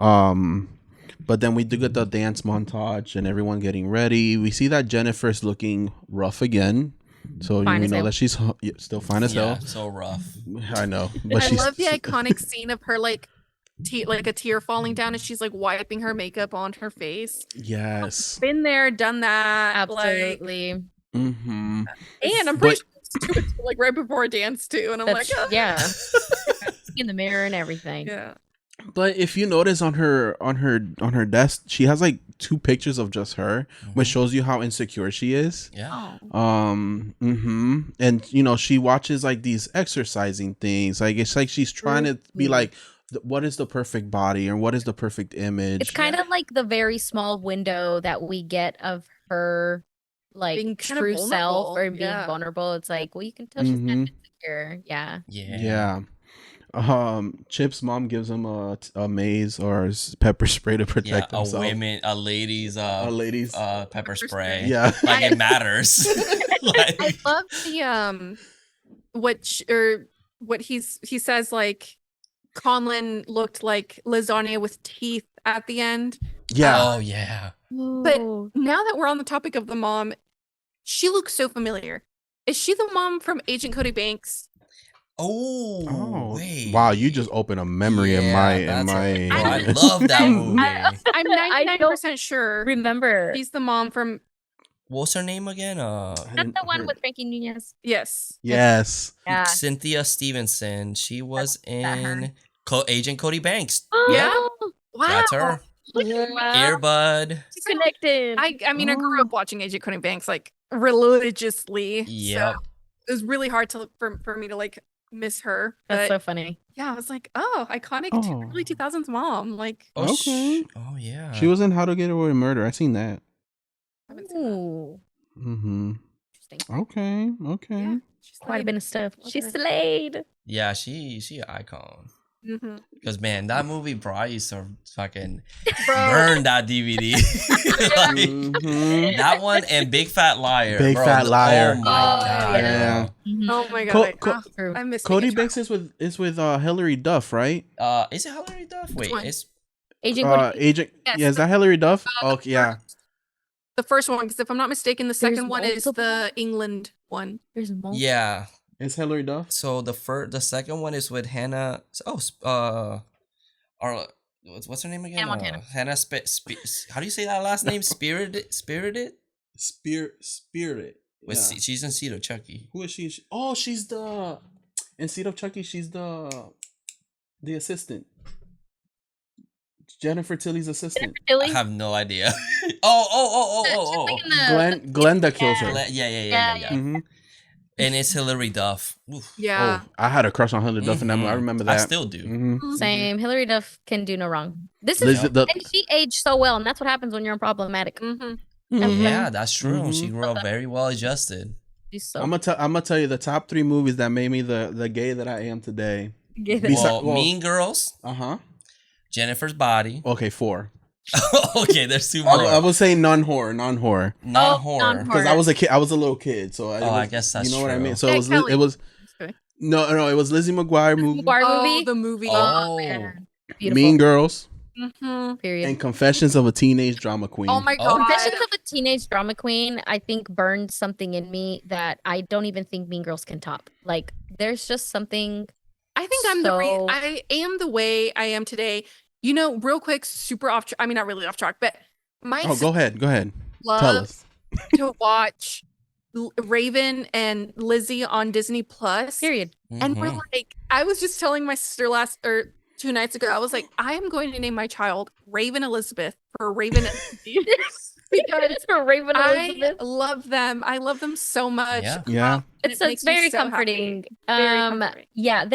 But then we do get the dance montage and everyone getting ready. We see that Jennifer's looking rough again. So Fine you as know hell. that she's still fine as Yeah, hell. so rough. I know, And but I she's love the iconic scene of her like like a tear falling down and she's like wiping her makeup on her face. yes. Been there, done that. Absolutely. Mm-hmm. And I'm pretty sure it's like right before a dance too. And I'm That's, like, oh. yeah. In the mirror and everything. Yeah. But if you notice on her desk, she has like 2 pictures of just her, which shows you how insecure she is. Yeah. And you know, she watches like these exercising things. Like it's like she's trying to be like, what is the perfect body or what is the perfect image? It's kind of like the very small window that we get of her like Being kind of true self vulnerable, or being yeah. vulnerable. It's like, well, you can tell she's kind of insecure. Yeah. Yeah. Yeah. Chip's mom gives him a maze or pepper spray to protect himself. A lady's pepper spray. Yeah. Like it matters. Like, I love the what he says, like Conlon looked like lasagna with teeth at the end. Yeah. oh yeah. But Ooh. now that we're on the topic of the mom, she looks so familiar. Is she the mom from Agent Cody Banks? Oh, wait. Wow, you just opened a memory in my I love that movie. I'm 99% sure Remember. she's the mom from What's her name again? That's the one with Frankie Nunez. yes. Yes. Yeah. Cynthia Stevenson. She was in Agent Cody Banks. Yeah. Oh, Wow. That's her. Earbud. She's connected. I mean, I grew up watching Agent Cody Banks like religiously. Yep. So it was really hard for me to like miss her. That's But so funny. yeah, I was like, oh, iconic early 2000s mom. Like, Okay. Oh yeah. She was in How to Get Away with Murder. I seen that. I haven't seen that. Ooh. Mm-hmm. Interesting. Okay. Yeah, she's Quite a like, bit of stuff. Love She her. slayed. Yeah, she an icon. mhm. Because man, that movie, bro, I used to fucking Bro. burn that DVD. Like, Mhm. that one and Big Fat Liar. Big bro. Fat Liar. Oh my god. Yeah. Mhm. Oh my Co- god. co- True. I miss Cody being a Banks is with Hilary Duff, right? Is it Hilary Duff? Wait, one? it's Agent Cody. Agent. Yes, Yeah, is that Hilary Duff? Okay, yeah. the first one, because if I'm not mistaken, the second one is multiple? the England one. There's multiple. yeah. It's Hilary Duff. So the second one is with Hannah. What's her name again? Hannah Montana. Hannah. How do you say that last name? Spirited. Spirit. With Yeah. she's in Seed of Chucky. Who is she? Oh, she's the in Seed of Chucky. She's the assistant. Jennifer Tilly's assistant. I Tilly? have no idea. oh. She's like in the- Glenda kills her. Yeah. Mhm. And it's Hilary Duff. Oof. Yeah. Oh, I had a crush on Hilary Duff in that movie. I Mhm. remember that. I still do. Mhm. Same. Hillary Duff can do no wrong. This Liz- is the- and she aged so well, and that's what happens when you're problematic. Mhm. Mhm. Yeah, that's true. Mhm. She grew up very well adjusted. She's so I'm gonna tell you the top 3 movies that made me the gay that I am today. good. Besi- well- Mean Girls, Uh-huh. Jennifer's Body. Okay, 4. Okay, there's 2 more. I would say non-horror. Non-horror. non-horror. Because I was a little kid, so I guess that's you know what I true. mean. So Hey, it was Kelly. it was Okay. no, it was Lizzie McGuire movie, McGuire Oh, movie. the movie. Oh. Man. Beautiful. Mean Girls, Mhm. Period. and Confessions of a Teenage Drama Queen. Oh my Oh. god. Confessions of a Teenage Drama Queen, I think, burned something in me that I don't even think Mean Girls can top. Like, there's just something. I think So- I am the way I am today. You know, real quick, super off. I mean, not really off track, but my Oh, go ahead. Tell love us. to watch Raven and Lizzie on Disney Plus. Period. And we're Mhm. like, I was just telling my sister 2 nights ago, I was like, I am going to name my child Raven Elizabeth for Raven and Lizzie because For Raven I Elizabeth. love them. I love them so much. Yeah. Yeah. And It's, it makes it's me very so happy. comforting. Very comforting. Yeah,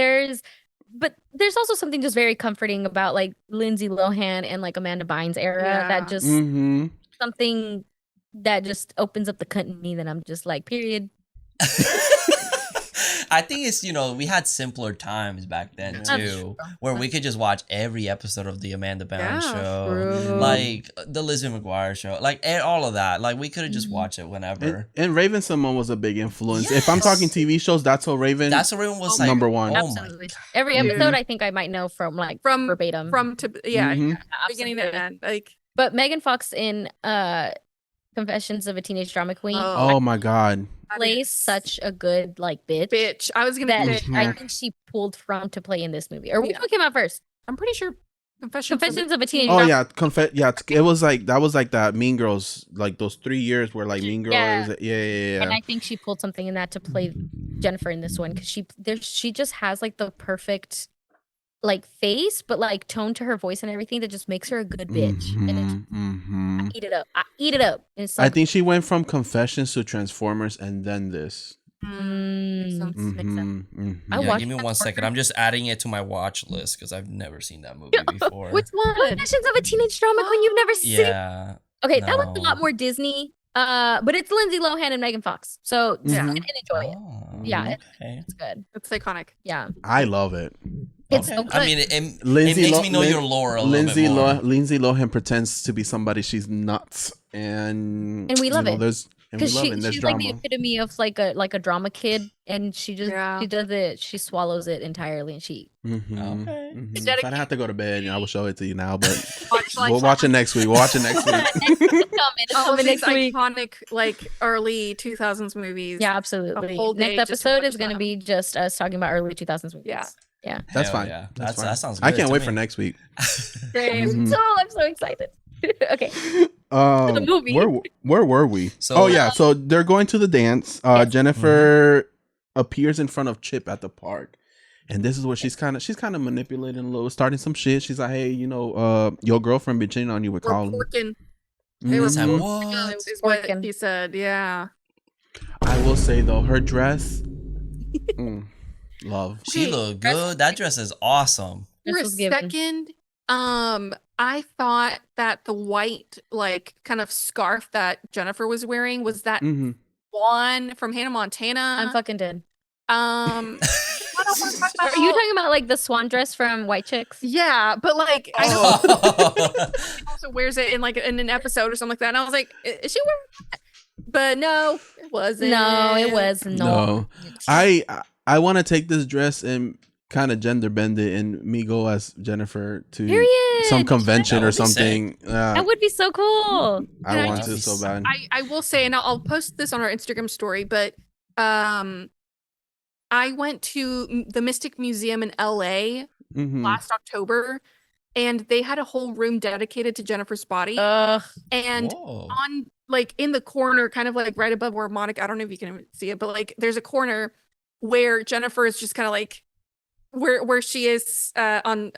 but there's also something just very comforting about like Lindsay Lohan and like Amanda Bynes era Yeah. that just Mm-hmm. something that just opens up the cunt in me that I'm just like, period. I think it's, we had simpler times back then Yeah. That's too, where we could just watch every episode of the Amanda Bynes Yeah, show, true. like the Lizzie McGuire show, like all of that. Like we could have just Mhm. watched it whenever. And Raven Simone was a big influence. If I'm Yes. talking TV shows, that's what Raven. That's what everyone was Oh, like. number one. Oh my Absolutely. Every Yeah. episode I think I might know from like From- verbatim. From to yeah, Mhm. beginning to Absolutely. end. Like But Megan Fox in Confessions of a Teenage Drama Queen Oh my god. plays such a good like bitch. I was gonna that say, Mhm. I think she pulled from to play in this movie. Or which Yeah. one came out first? I'm pretty sure Confessions. Confessions of a Teenage Oh Drama. yeah, it was like that Mean Girls, like those 3 years where like Mean Girls. Yeah. Yeah. And I think she pulled something in that to play Jennifer in this one because she just has like the perfect like face, but like tone to her voice and everything that just makes her a good bitch. And it's, Mhm. I eat it up. I eat it up. And it's so I think she went from Confessions to Transformers and then this. Mm, sense. makes sense. Mhm. I Yeah, watched give me that 1 second. I'm just adding it to my watch list because I've never seen that movie before. Which one? Confessions of a Teenage Drama Queen you've never seen. Yeah. Okay, that one's a No. lot more Disney. But it's Lindsay Lohan and Megan Fox. So Yeah. sit and enjoy it. Oh, Yeah, Okay. It's good. It's iconic. Yeah. I love it. It's Okay. so good. I mean, it Lindsay makes Lo- me know Lin- your lore a little bit more. Lindsay Lohan pretends to be somebody she's not, and we love it. There's and we Because love it. And there's she's drama. like the epitome of like a drama kid, and she just Yeah. she does it. She swallows it entirely, and she. Mhm, Okay. mhm. It's If I have to go to bed, I will show it to you now. But Watch, like, we'll watch it next week. We'll watch it next week. It's all of coming these next week. iconic, like early 2000s movies. Yeah, absolutely. whole day Next just to episode watch is going to them. be just us talking about early 2000s movies. Yeah. That's Hell fine. yeah. That's fine. That sounds I good can't to wait me. for next week. Same. Mhm. So I'm so excited. Okay. The movie. Where were we? So- oh yeah, so they're going to the dance. Yes. Jennifer appears in front of Chip at the park, and this is where she's kind of manipulating a little, starting some shit. She's like, "Hey, your girlfriend been cheating on you with We're Colin." porking. They were Mhm. It's like, porking, what? is what Porking. he said. Yeah. I will say though, her dress, love. She Okay, looked dress- good. That dress is awesome. This For a was given. second, I thought that the white, like, kind of scarf that Jennifer was wearing was that Mm-hmm. one from Hannah Montana. I'm fucking dead. Um, Are you talking about like the swan dress from White Chicks? Yeah, but like I know Oh. she also wears it in like in an episode or something like that, and I was like, is she wearing that? But no, it wasn't. No, it was not. No. I want to take this dress and kind of gender bend it and me go as Jennifer to Period. some convention That or would be something. That would be so cool. I And I want just- to so bad. I will say, and I'll post this on our Instagram story, but I went to the Mystic Museum in LA Mhm. last October, and they had a whole room dedicated to Jennifer's body. Ugh. And Whoa. on like in the corner, kind of like right above where Monica, I don't know if you can see it, but like there's a corner where Jennifer is just kind of like where she is on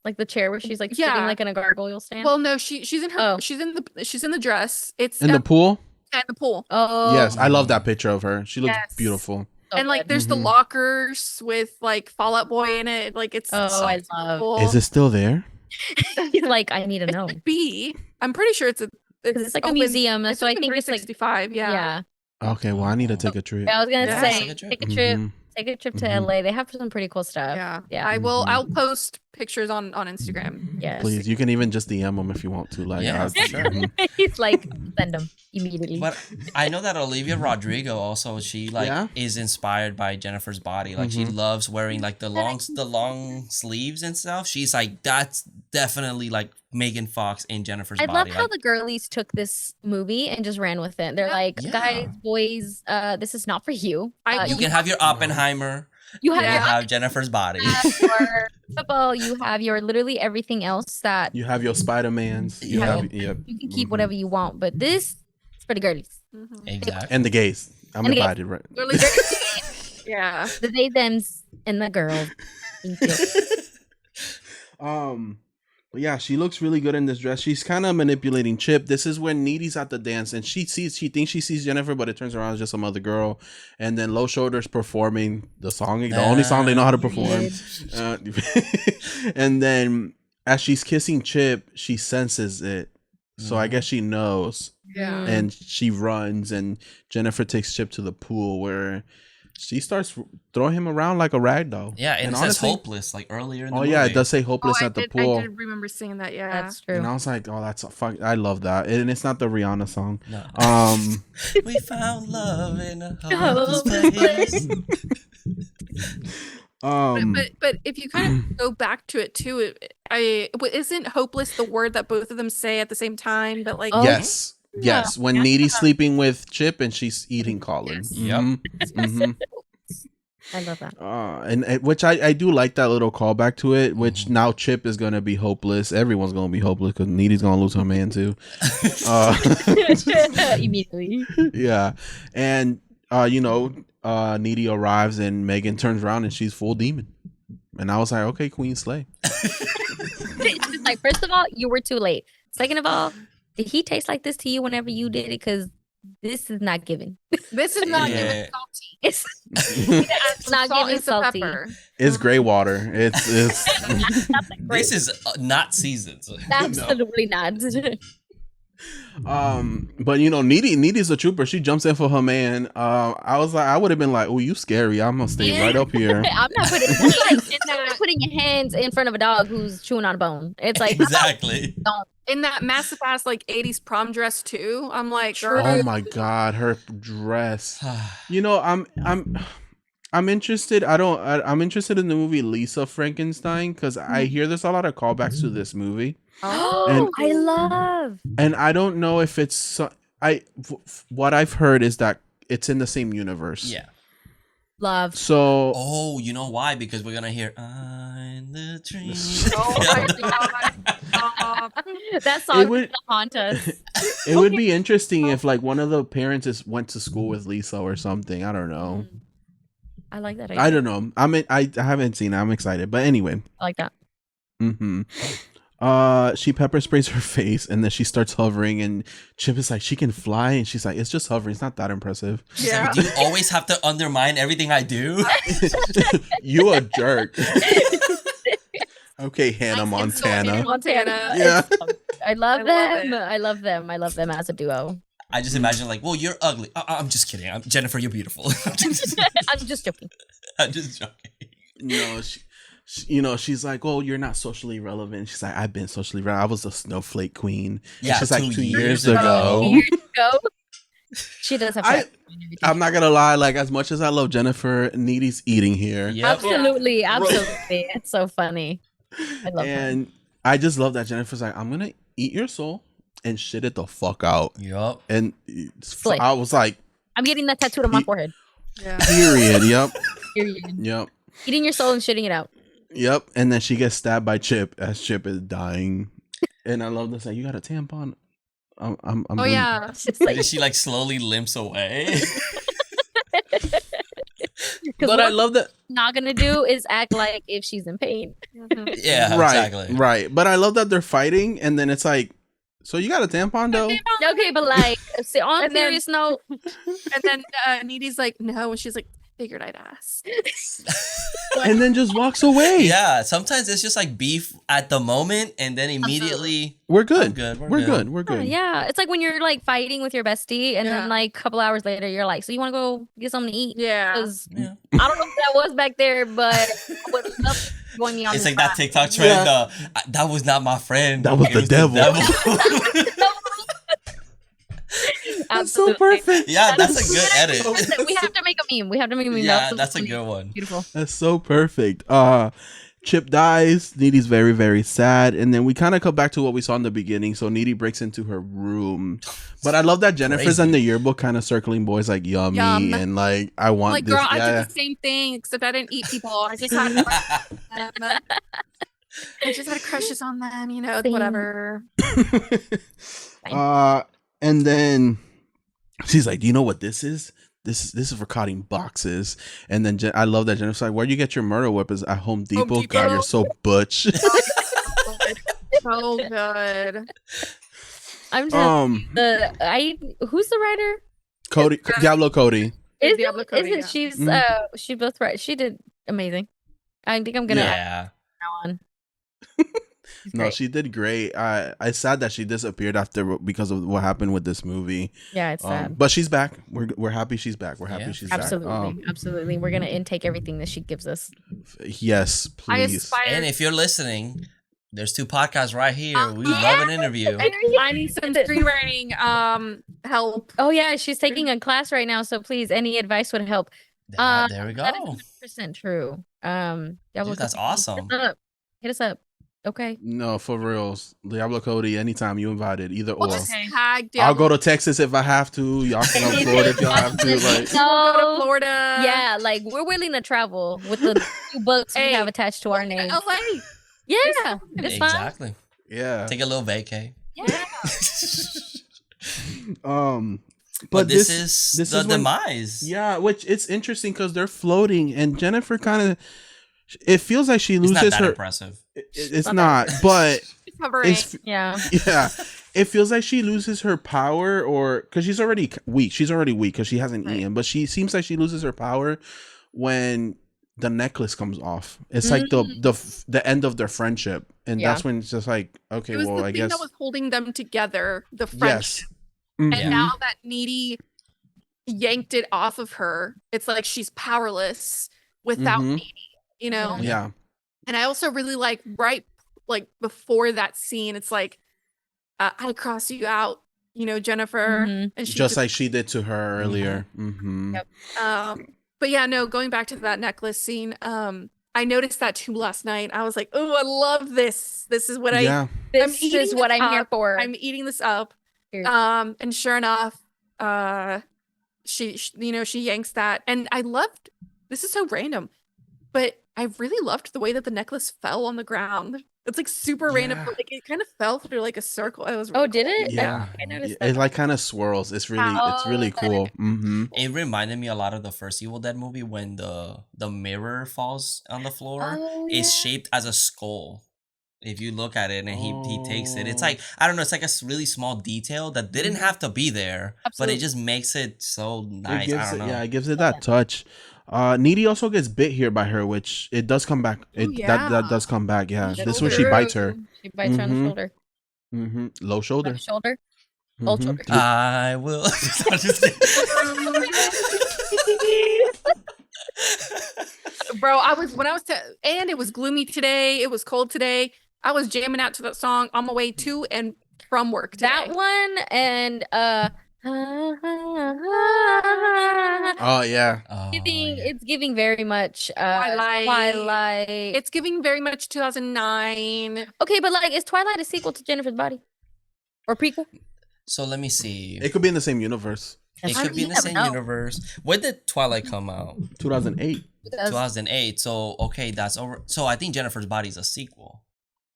Like the chair where she's like Yeah. sitting like in a gargoyle stand. well no, she's in her Oh. she's in the dress. It's In the pool? in the pool. oh Yes, I love that picture of her. She looks Yes. beautiful. so And like good. there's the Mhm. lockers with like Fall Out Boy in it. Like it's Oh, so I love- cool. Is it still there? He's like, I need to know. I'm pretty sure it's It's like a open- museum. It's So I open think it's like 365. Yeah. Okay, well, I need to take a trip. I was gonna Yeah. say Take a trip. take a trip. Mhm. Take a trip to Mhm. LA. They have some pretty cool stuff. Yeah. Yeah. I will. Mhm. I'll post pictures on Instagram. Yes. Please, you can even just DM them if you want to. Like, Yeah, for sure. mhm. He's like, send them immediately. But I know that Olivia Rodrigo also, she like Yeah? is inspired by Jennifer's body. Like she Mhm. loves wearing like the long sleeves and stuff. She's like, that's definitely like Megan Fox in Jennifer's I body. love how like, the girlies took this movie and just ran with it. They're like, Yeah. guys, boys, this is not for you. you can have your Oppenheimer. you have You Yeah. your have Jennifer's body. your football, you have your literally everything else that You have your Spider-Mans. You Yeah. have, yep. you can keep Mhm. whatever you want, but this is for the girlies. Mhm. Exactly. And the gays. I'm And the gays. invited, right? Literally, yeah. The they, thems, and the girls. Thank you. But yeah, she looks really good in this dress. She's kind of manipulating Chip. This is when Needy's at the dance and she thinks she sees Jennifer, but it turns around as just some other girl. And then Low Shoulders performing the song, the only song they know how to perform. And then as she's kissing Chip, she senses it. So I guess she knows. Yeah. And she runs, and Jennifer takes Chip to the pool where she starts throwing him around like a rag doll. Yeah, and it says honestly- hopeless like earlier in the Oh movie. yeah, it does say hopeless I at the did, pool. I did remember seeing that. Yeah. That's true. And I was like, oh, that's a fuck. I love that. And it's not the Rihanna song. No. We We found love in a Hopeless hopeless place. But if you kind of go back to it too, isn't hopeless the word that both of them say at the same time? But like, Oh. yes. Yes. When Needy's sleeping with Chip and she's eating Colin. Yep. Mhm. I love that. And which I do like that little callback to it, which now Chip is going to be hopeless. Everyone's going to be hopeless because Needy's going to lose her man too. Immediately. Yeah. And, Needy arrives and Megan turns around and she's full demon. And I was like, okay, Queen Slay. It's just like, first of all, you were too late. Second of all, did he taste like this to you whenever you did it? Because this is not given. this is not Yeah. even salty. It's It's not salt giving and the salty. pepper. It's gray water. It's not that great. This is not seasoned. Absolutely not. but Needy's a trooper. She jumps in for her man. I was like, I would have been like, oh, you scary. I'm gonna stay right up here. I'm not putting putting your hands in front of a dog who's chewing on a bone. It's like Exactly. In that massive ass like 80s prom dress too. I'm like, True. girl, Oh my god, her dress. I'm interested. I'm interested in the movie Lisa Frankenstein because I hear there's a lot of callbacks to this movie, Oh, I love. and I don't know if it's what I've heard is that it's in the same universe. Yeah. Love. So Oh, you know why? Because we're gonna hear "I'm the Dream." Oh my god. That song would- is gonna haunt us. it would be interesting if like one of the parents went to school with Lisa or something. I don't know. I like that. I don't know. I haven't seen it. I'm excited. But anyway. I like that. Mm-hmm. She pepper sprays her face and then she starts hovering and Chip is like, she can fly, and she's like, it's just hovering, it's not that impressive. She's Yeah. like, do you always have to undermine everything I do? You a jerk. Okay, Hannah Hannah Montana. Montana. Yeah. I love I love them. it. I love them. I love them as a duo. I just imagine like, well, you're ugly. I'm just kidding. Jennifer, you're beautiful. I'm just joking. joking. No, she's like, oh, you're not socially relevant. She's like, I've been socially relevant. I was a snowflake queen. And Yeah, she's like, 2 2 years years ago. ago. Years ago. She does have. I'm not gonna lie, like as much as I love Jennifer, Needy's eating here. Yep. Absolutely, absolutely. It's so funny. I love her. And I just love that Jennifer's like, I'm gonna eat your soul and shit it the fuck out. Yup. And Slay. I was like, I'm getting that tattooed on my forehead. Yeah. period. Yep. Period. Yep. Eating your soul and shitting it out. Yep. And then she gets stabbed by Chip as Chip is dying. And I love this. Like, you got a tampon I'm Oh yeah. It's just And like then she like slowly limps away. because But I love that. not gonna do is act like if she's in pain. Yeah, Right, exactly. right. But I love that they're fighting, and then it's like, so you got a tampon though? Okay, but like on And then- serious note, And then Needy's like, no, and she's like, figured I'd ask. And then just walks away. Yeah, sometimes it's just like beef at the moment, and then immediately We're good. I'm good, We're we're good. good. We're good. yeah, it's like when you're like fighting with your bestie, and Yeah. then like a couple hours later, you're like, so you want to go get something to eat? Yeah. 'Cause Yeah. I don't know if that was back there, but I would love to join me on It's this like that ride. TikTok trend. Yeah. That was not my friend. That was It the devil. That's so Absolutely. perfect. Yeah, that's a good edit. We have to make a meme. We have to make a meme. Yeah, so that's a funny. good one. Beautiful. That's so perfect. Chip dies. Needy's very, very sad. And then we kind of come back to what we saw in the beginning. So Needy breaks into her room. But I love that Jennifer's Crazy. in the yearbook kind of circling boys like yummy Yum. and like I want Like, this. girl, I Yeah, did the same thing, except I didn't eat people. I just had I just had crushes on them, you know, Same. whatever. And then she's like, "Do you know what this is? This is for cutting boxes." And then I love that Jennifer's like, "Where'd you get your murder weapons at Home Depot?" God, Depot. you're so butch. So good. I'm just who's the writer? Cody, Diablo Cody. Isn't, Diablo Cody, isn't yeah. she's Mhm. she both right? She did amazing. I think I'm gonna add Yeah. that on. She's No, great. she did great. It's sad that she disappeared after because of what happened with this movie. Yeah, it's sad. But she's back. We're happy she's back. We're happy Yeah. she's Absolutely, back. absolutely. We're gonna intake everything that she gives us. Yes, I please. aspire. And if you're listening, there's 2 podcasts right here. We yeah. love an interview. I need some screenwriting help. Oh yeah, she's taking a class right now, so please, any advice would help. There we That is go. 100% true. Diablo Dude, that's Cody, awesome. Hit us up. Okay. No, for reals. Diablo Cody, anytime you invited, either or. We'll just Okay. tag I'll go Diablo. to Texas if I have to. Y'all can go to Florida if y'all have to. Like, We'll go to No. Florida. Yeah, like we're willing to travel with the 2 books we Hey. have attached to our name. LA. Yeah, it's fine. Exactly. yeah. Take a little vacay. Yeah. But this is this the is when- demise. Yeah, which it's interesting because they're floating, and Jennifer kind of. It feels like she It's not loses that her. impressive. It's not, but Covering. it's Yeah. yeah. It feels like she loses her power, or because she's already weak. She's already weak because she hasn't Right. eaten. But she seems like she loses her power when the necklace comes off. It's like the end of their friendship, and Yeah. that's when it's just like, okay, It was well, the I thing guess that was holding them together, the yes. friendship. Mhm. And now that Needy yanked it off of her, it's like she's powerless without Mhm. Needy, you know? Yeah. And I also really like like before that scene, it's like, I cross you out, you know, Jennifer. Mhm. And she Just like she did to her earlier. Mm-hmm. Yep. but yeah, no, going back to that necklace scene, I noticed that too last night. I was like, oh, I love this. This is what Yeah. This eating is what this I'm here up. for. I'm eating this up. Here. And sure enough, she yanks that, and I loved. This is so random, but I really loved the way that the necklace fell on the ground. It's like super random, Yeah. but like it kind of fell through like a circle. It was Oh, really did cool. it? Yeah. I noticed It that. like kind of swirls. It's really cool. Mm-hmm. It reminded me a lot of the first Evil Dead movie when the mirror falls on the floor. Oh, It's yeah. shaped as a skull. If you look at it and he takes it, it's like, I don't know, it's like a really small detail that didn't have to be there, but Absolutely. it just makes it so nice. It gives I don't know. it gives it that touch. Needy also gets bit here by her, which it does come back. That yeah. does come back. Yeah, The this one she bites her. She bites her on the Mhm. shoulder. Mm-hmm. Low shoulder. Left shoulder. Old Mhm. shoulder. I will. I'm just kidding. Bro, and it was gloomy today. It was cold today. I was jamming out to that song on my way to and from work today. That one and Oh yeah. Oh, giving yeah. it's giving very much Twilight. Twilight. It's giving very much 2009. Okay, but like is Twilight a sequel to Jennifer's Body? Or prequel? So let me see. It could be in the same universe. It could be in the never same know. universe. When did Twilight come out? 2008. 2008. So okay, that's over. So I think Jennifer's Body is a sequel.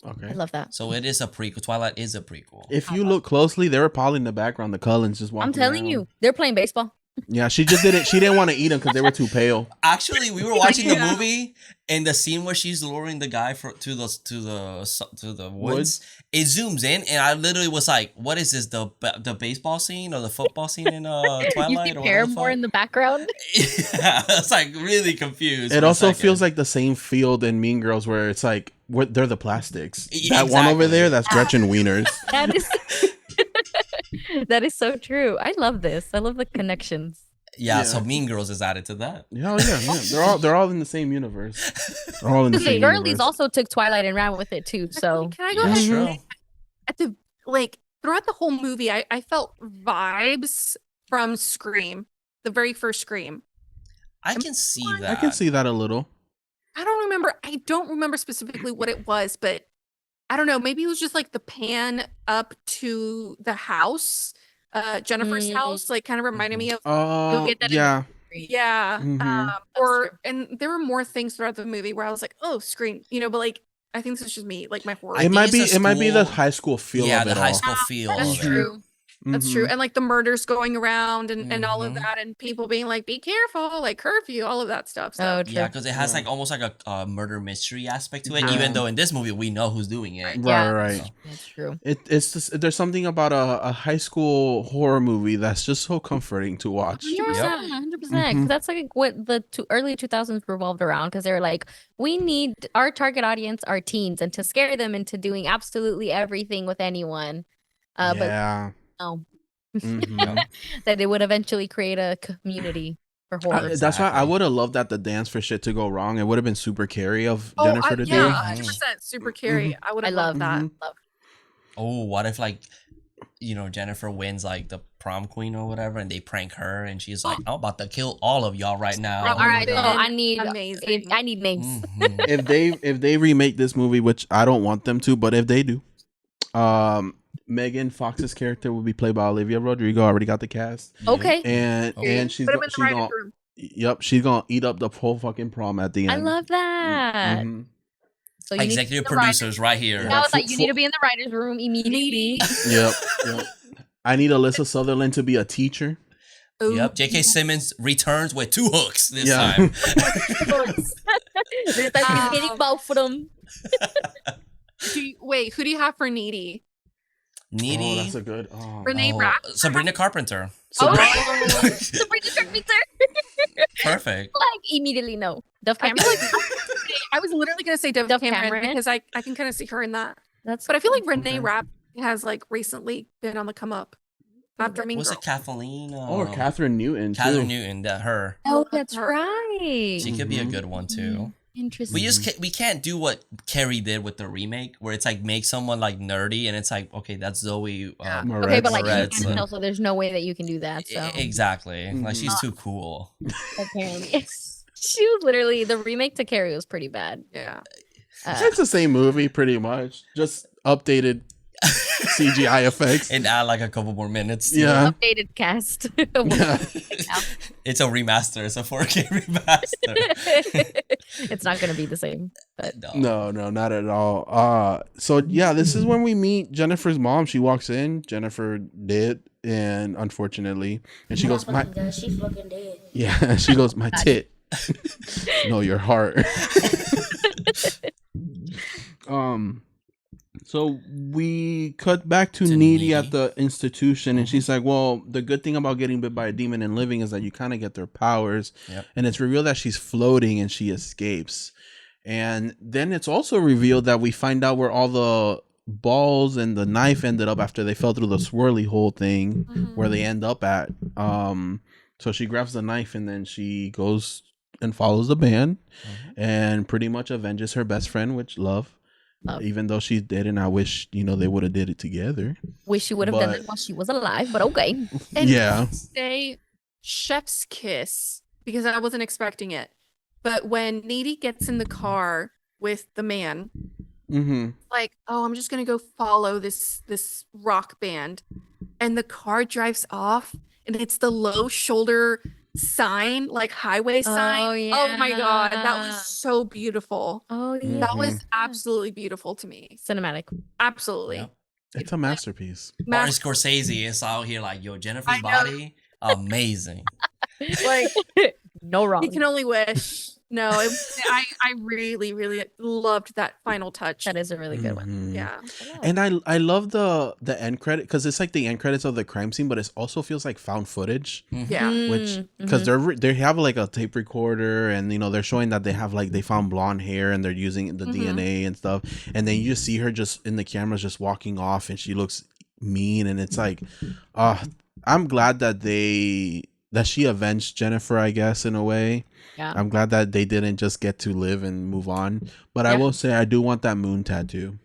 Okay. I love that. So it is a prequel. Twilight is a prequel. If you look closely, they were probably in the background. The Cullens just walking I'm telling around. you, they're playing baseball. Yeah, she just didn't. She didn't want to eat them because they were too pale. Actually, we were watching the Yeah. movie, and the scene where she's luring the guy to the woods, it zooms in, and I literally was like, "What is this? The baseball scene or the football scene in You Twilight?" see or Paramore in the background. Yeah, I was like really confused. It for a also second. feels like the same field in Mean Girls where it's like they're the plastics. Yeah, That one over exactly. there, that's Gretchen Wieners. That is that is so true. I love this. I love the connections. yeah. Yeah. So Mean Girls is added to that. Yeah, yeah. They're all in the same universe. They're all in the The same girlies universe. also took Twilight and ran with it too. So Can I go That's ahead? true. At the throughout the whole movie, I felt vibes from Scream, the very first Scream. I can see that. I can see that a little. I don't remember specifically what it was, but I don't know. Maybe it was just like the pan up to the house, Jennifer's house, like kind of reminded me of. Oh, get that in yeah. Yeah. Mhm. true. And there were more things throughout the movie where I was like, oh, Scream, but like I think this is just me, like my horror. I It think might be. it's a It might be the school- high school feel Yeah, of the it high all. school feel. That's of it. true. That's true. Mhm. And like the murders going around and all of Mhm. that, and people being like, be careful, like curfew, all of that stuff. So oh, true. Yeah, because it has Yeah. like almost like a murder mystery aspect to it. Yeah. Even though in this movie we know who's doing it. Right, Yeah. right. So- That's true. It's just, there's something about a high school horror movie that's just so comforting to watch. 100%, 100%. Mhm. 'Cause that's like what the early 2000s revolved around. Because they were like, we need our target audience are teens, and to scare them into doing absolutely everything with anyone. But Yeah. no, Mhm. that it would eventually create a community for horror. That's why I Exactly. would have loved that the dance for shit to go wrong. It would have been super carry of Oh, Jennifer to yeah, do. 100% super carry. I would I have love loved that. Mhm. Love. Oh, what if like Jennifer wins like the prom queen or whatever, and they prank her, and she's like, "I'm about to kill all of y'all right now." All right, so God. I need Amazing. I need names. Mhm. If they remake this movie, which I don't want them to, but if they do, Megan Fox's character will be played by Olivia Rodrigo. I already got the cast, Okay, and Okay. and she's Put him go- in the she's writer's gonna room. yep, she's gonna eat up the whole fucking prom at the end. I love that. Mhm. So you need Executive the writer- producers right here. I was For- like, you need to be in the writers' room immediately. Yep, yep. I need Alyssa Sutherland to be a teacher. Ooh. Yep, J.K. Simmons returns with 2 hooks this Yeah. time. This time he's getting both of them. Wait, who do you have for Needy? Needy. Oh, that's a good. Oh, Renee Oh, Rapp? Sabrina Carpenter. Sabrina Carpenter. Perfect. Like immediately no. Dove I Cameron. feel like I was literally gonna say Dove Dove Cameron, Cameron. because I can kind of see her in that. That's But I feel like Renee Okay. Rapp has like recently been on the come up after Mean Was Girls. it Kathleen? or Catherine Newton too. Catherine Newton, her. oh, that's her. right. She could be a Mhm. good one too. Interesting. We can't do what Carrie did with the remake, where it's like make someone like nerdy, and it's like, okay, that's Zoe. Yeah. Okay, but like you Moretz, can't tell, so there's no way that you can do that. So Exactly. Like Mhm. she's too cool. apparently, she was literally the remake to Carrie was pretty bad. Yeah. It's the same movie, pretty much, just updated CGI effects. And add like a couple more minutes. to Yeah. Updated cast. Yeah. it. It's a remaster. It's a 4K remaster. It's not gonna be the same. But No, not at all. So yeah, this is when we meet Jennifer's mom. She walks in. Jennifer did, and unfortunately, and she goes, "My, She fucking dead. yeah." She goes, "My tit." No, your heart. So we cut back to To Needy Needy. at the institution, and she's like, "Well, the good thing about getting bit by a demon and living is that you kind of get their powers." Yep. And it's revealed that she's floating and she escapes. And then it's also revealed that we find out where all the balls and the knife ended up after they fell through the swirly hole thing, where they end up at. So she grabs the knife and then she goes and follows the band and pretty much avenges her best friend, which Love. Love. Even though she's dead, and I wish they would have did it together. wish she would have done But- it while she was alive. But okay. And Yeah. say chef's kiss because I wasn't expecting it. But when Needy gets in the car with the man, Mm-hmm. like, oh, I'm just gonna go follow this rock band, and the car drives off, and it's the low shoulder sign, like highway sign. Oh my god, that yeah. was so beautiful. Oh yeah. That was Mhm. absolutely beautiful to me. Cinematic. Absolutely. Yep. It's a masterpiece. Martin Mas- Scorsese is out here like, yo, Jennifer's I know. body, amazing. Like, No you wrong. can only wish. No, I really, really loved that final touch. That is a really good one. Mhm. Yeah. And I love the end credit because it's like the end credits of the crime scene, but it also feels like found footage. Mhm. Yeah. Which because they have like a tape recorder and they're showing that they have like they found blonde hair and they're using the DNA and stuff, and then you just see her just in the cameras just walking off and she looks mean, and it's like I'm glad that she avenged Jennifer, I guess, in a way. Yeah. I'm glad that they didn't just get to live and move on, but I Yeah. will say I do want that moon tattoo.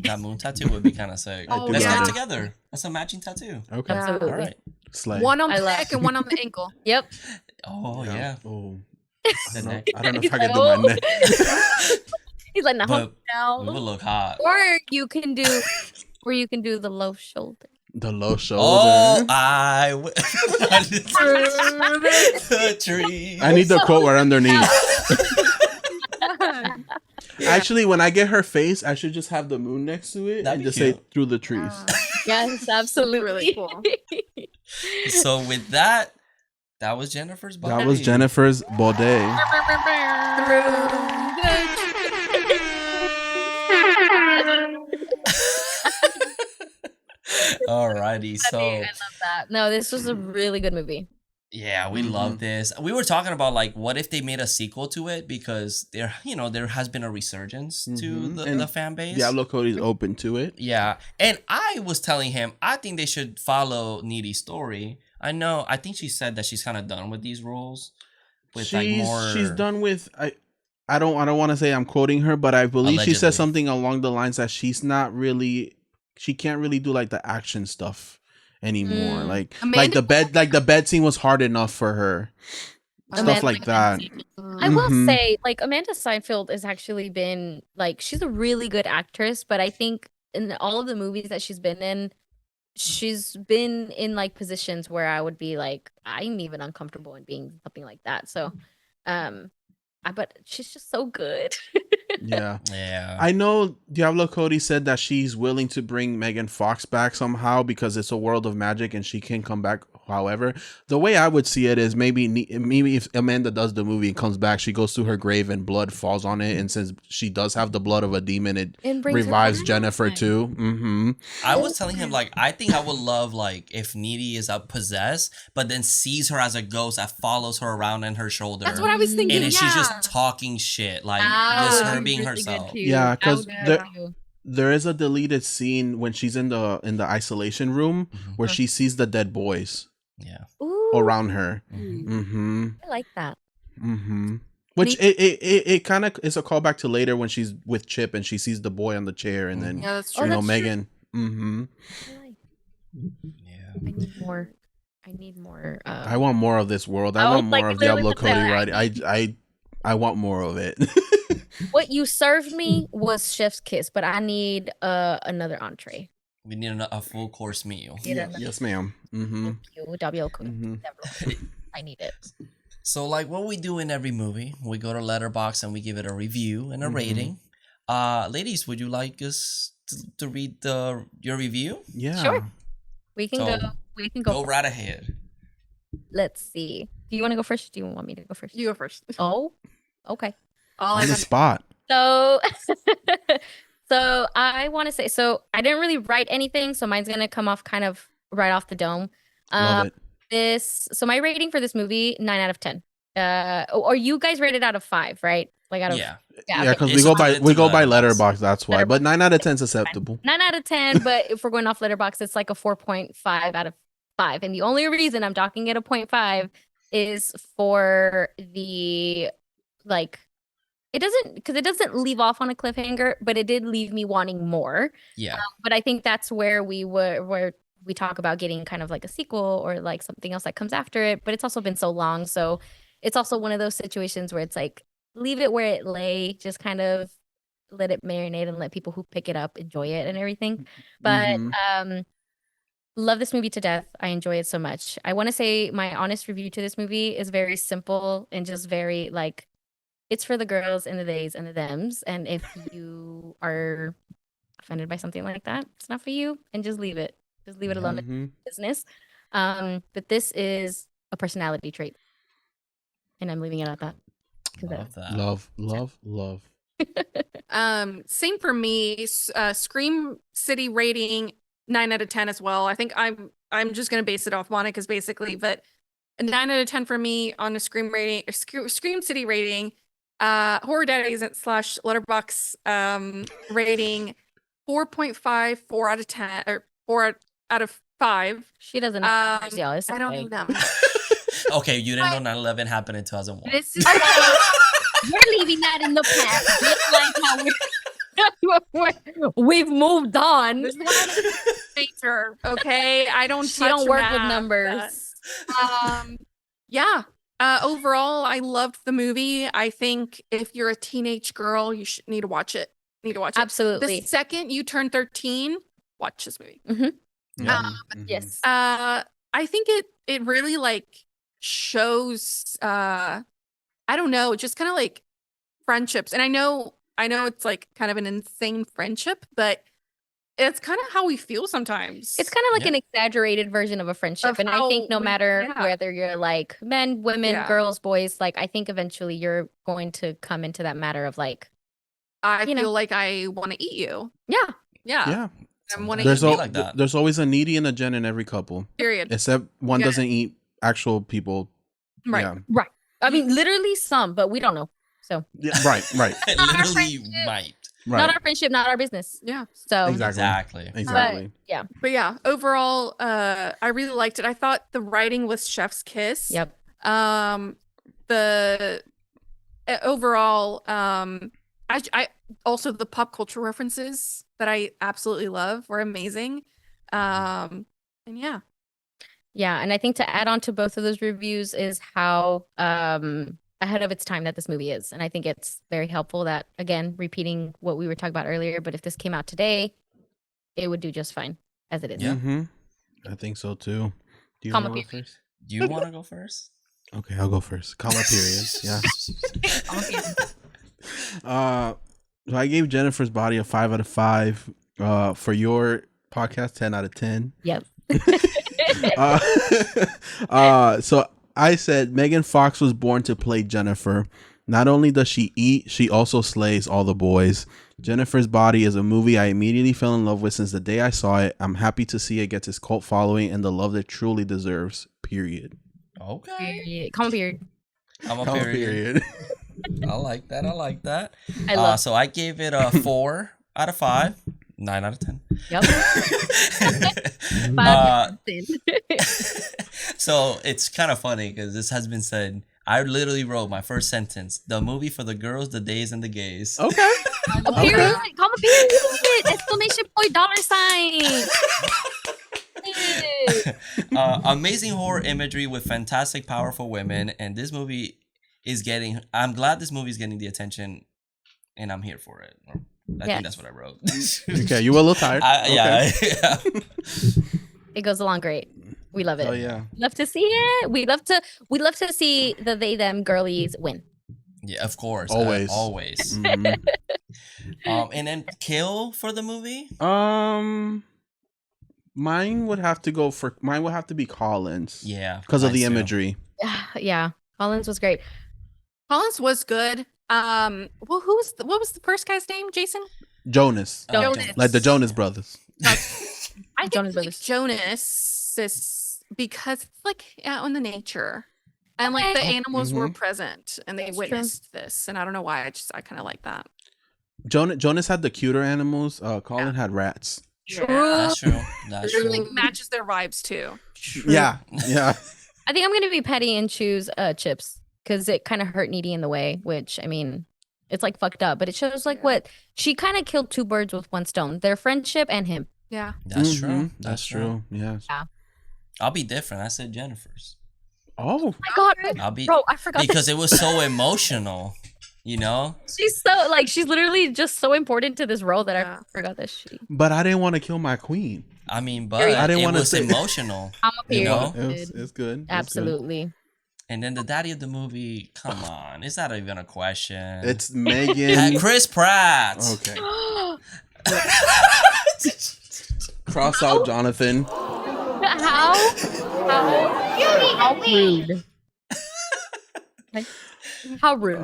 That moon tattoo would be kind of sick. I do Let's love get it it. together. That's a matching tattoo. Okay, Yeah. Absolutely. All right. slay. One on I the love- neck and one on the ankle. Yep. Oh yeah. Oh, The neck. I don't know He's if I can do like, my neck. He's like, no, But we no. would look hot. Or you can do the low shoulder. The low shoulder. Oh, I w- the tree. I need the quote right underneath. Actually, when I get her face, I should just have the moon next to it That'd and be just say cute. through the trees. Yes, absolutely. Really cool. So with that, that was Jennifer's body. That was Jennifer's body. Alrighty, so I love that. No, this was a really good movie. yeah, we love this. We were talking about like, what if they made a sequel to it, because there has been a resurgence to Mhm. And the fan base. Diablo Cody's open to it. Yeah, and I was telling him I think they should follow Needy's story. I think she said that she's kind of done with these roles. With like more, She's done with I don't want to say I'm quoting her, but I believe she said Allegedly. something along the lines that she can't really do like the action stuff anymore. Mm. Like Amanda- the bed scene was hard enough for her. Stuff Amanda like that. I will Mhm. say, like, Amanda Seinfeld has actually been like, she's a really good actress, but I think in all of the movies that she's been in like positions where I would be like, I'm even uncomfortable in being something like that. So, but she's just so good. Yeah. yeah. I know Diablo Cody said that she's willing to bring Megan Fox back somehow because it's a world of magic and she can come back. However, the way I would see it is maybe if Amanda does the movie and comes back, she goes to her grave and blood falls on it, and since she does have the blood of a demon, it And brings her revives back. Jennifer too. Mm-hmm. I was telling him like, I think I would love like if Needy is possessed, but then sees her as a ghost that follows her around in her shoulder. That's what I was thinking. and then yeah. she's just talking shit, like That just would her be being really good herself. too. Yeah, That 'cause would be the- good too. There is a deleted scene when she's in the isolation room Mhm. where she sees the dead boys Yeah. Ooh, around her. Mhm. Mm-hmm. I like that. Mm-hmm. Which it kind of is a callback to later when she's with Chip and she sees the boy on the chair, and then Yeah, that's Oh, true. that's true. Megan. Mm-hmm. I like. Yeah. I need more. I need more. I want more of this world. I I want was, like, more of literally Diablo put that. Cody, right? I want more of it. What you served me was chef's kiss, but I need another entree. We need a full course meal. Need another- Yes, ma'am. Mm-hmm. Thank you, W. Mhm. I need it. So like what we do in every movie, we go to Letterboxd and we give it a review and a Mhm. rating. Ladies, would you like us to read your review? Yeah. Sure. We can So, go. We can go. Go first. right ahead. Let's see. Do you want to go first? Or do you want me to go first? You go first. Oh, okay. All I On the got- spot. So, so I want to say. So I didn't really write anything, so mine's gonna come off kind of right off the dome. Love it. So my rating for this movie, 9 out of 10. Or you guys rated out of 5, right? Like out of Yeah. Yeah, okay. because It's we go by Letterboxd. letterbox. That's why. But Letterboxd. 9 out of 10 is acceptable. 9 out of 10, but if we're going off Letterboxd, it's like a 4.5 out of 5. And the only reason I'm docking it a 0.5 is for the like it doesn't leave off on a cliffhanger, but it did leave me wanting more. Yeah. But I think that's where where we talk about getting kind of like a sequel or like something else that comes after it. But it's also been so long, so it's also one of those situations where it's like leave it where it lay, just kind of let it marinate and let people who pick it up enjoy it and everything. But Mhm. Love this movie to death. I enjoy it so much. I want to say my honest review to this movie is very simple and just very like, it's for the girls and the theys and the thems. And if you are offended by something like that, it's not for you, and just leave it. Just leave it alone. It's Mhm. business. But this is a personality trait, and I'm leaving it at that. 'Cause Love that. Love. Same for me. Scream City rating 9 out of 10 as well. I think I'm just gonna base it off Monica's basically, but a 9 out of 10 for me on a Scream rating, Scream City rating. Horror Daddies / Letterbox rating 4.5, 4 out of 10, or 4 out of 5. She doesn't know numbers, y'all. It's I don't okay. know them. Okay, you didn't know 9/11 happened in 2001. This is we're leaving that in the past. Just like how we've moved on. There's one nature, okay? I don't. She don't work with math, numbers. Yeah. Overall, I loved the movie. I think if you're a teenage girl, you should need to watch it. Absolutely. The second you turn 13, watch this movie. Yeah. Yes. I think it really like shows I don't know, just kind of like friendships. And I know it's like kind of an insane friendship, but it's kind of how we feel sometimes. It's kind of like Yeah. an exaggerated version of a friendship. Of And I how think no we- matter yeah. whether you're like men, women, Yeah. girls, boys, like I think eventually you're going to come into that matter of like, I you know. feel like I want to eat you. yeah, Yeah. Yeah. I want to There's eat al- you. like that. There's always a needy and a Jen in every couple, Period. except one Yeah. doesn't eat actual people. Right. Yeah. I mean, literally some, but we don't know. So Yeah, right. It Not our literally friendship. might. Right. not our friendship, not our business. Yeah. So Exactly. Exactly. Exactly. But yeah, overall, I really liked it. I thought the writing was chef's kiss. yep. The overall, I also the pop culture references that I absolutely love were amazing. And yeah, Yeah, and I think to add on to both of those reviews is how ahead of its time that this movie is. And I think it's very helpful that, again, repeating what we were talking about earlier, but if this came out today, it would do just fine as it is. Yeah. I think so too. Do you Comma want to go period. first? Do you want to go first? Okay, I'll go first. Comma period. Yeah. So I gave Jennifer's Body a 5 out of 5. For your podcast, 10 out of 10. Yep. So I said Megan Fox was born to play Jennifer. Not only does she eat, she also slays all the boys. Jennifer's Body is a movie I immediately fell in love with since the day I saw it. I'm happy to see it gets its cult following and the love it truly deserves. Period. Okay. Period. Comma period. I'm a Comma period. I like that. I love So I gave it a 4 out of 5. 9 out of 10. Yep. Uh, 5%. So it's kind of funny because this has been said. I literally wrote my first sentence: the movie for the girls, the days, and the gays. Okay. Comma period. Comma period. Exclamation point, $sign. Amazing horror imagery with fantastic, powerful women, and this movie is getting. I'm glad this movie is getting the attention, and I'm here for it. I think that's what I wrote. Okay, you were a little tired. Yeah. It goes along great. We love it. Oh yeah. Love to see it. We love to see the they them girlies win. Yeah, of course. Always. Always. Mhm. And then kill for the movie. Mine would have to be Collins. Yeah, Because of the mine too. imagery. Yeah. Collins was great. Collins was good. Well, what was the first guy's name? Jason? Jonas. Oh, Jonas. Like the Jonas Brothers. I think Jonas like Brothers. Jonas is because it's like out in the nature. And like the animals were present and they That's true. witnessed this. And I don't know why. I kind of like that. Jonas had the cuter animals. Colin had rats. That's true. That's It true. like matches their vibes too. Yeah. Yeah. I think I'm gonna be petty and choose Chips because it kind of hurt Needy in the way, which I mean, it's like fucked up, but it shows like what she kind of killed 2 birds with 1 stone: their friendship and him. Yeah. That's true. Mhm. That's true. Yes. I'll be different. I said Jennifer's. Oh. My God, I'll be bro, I forgot because it was so emotional. You know. she's so she's literally just so important to this role that Yeah. I forgot that she. But I didn't want to kill my queen. I mean, but I didn't it wanna was say- emotional. I'm a You period. know? It's good. It's Absolutely. And then the daddy of the movie, come on, is that even a question? good. It's Megan. Chris Pratt. Okay. Cross out Jonathan. How rude. How rude.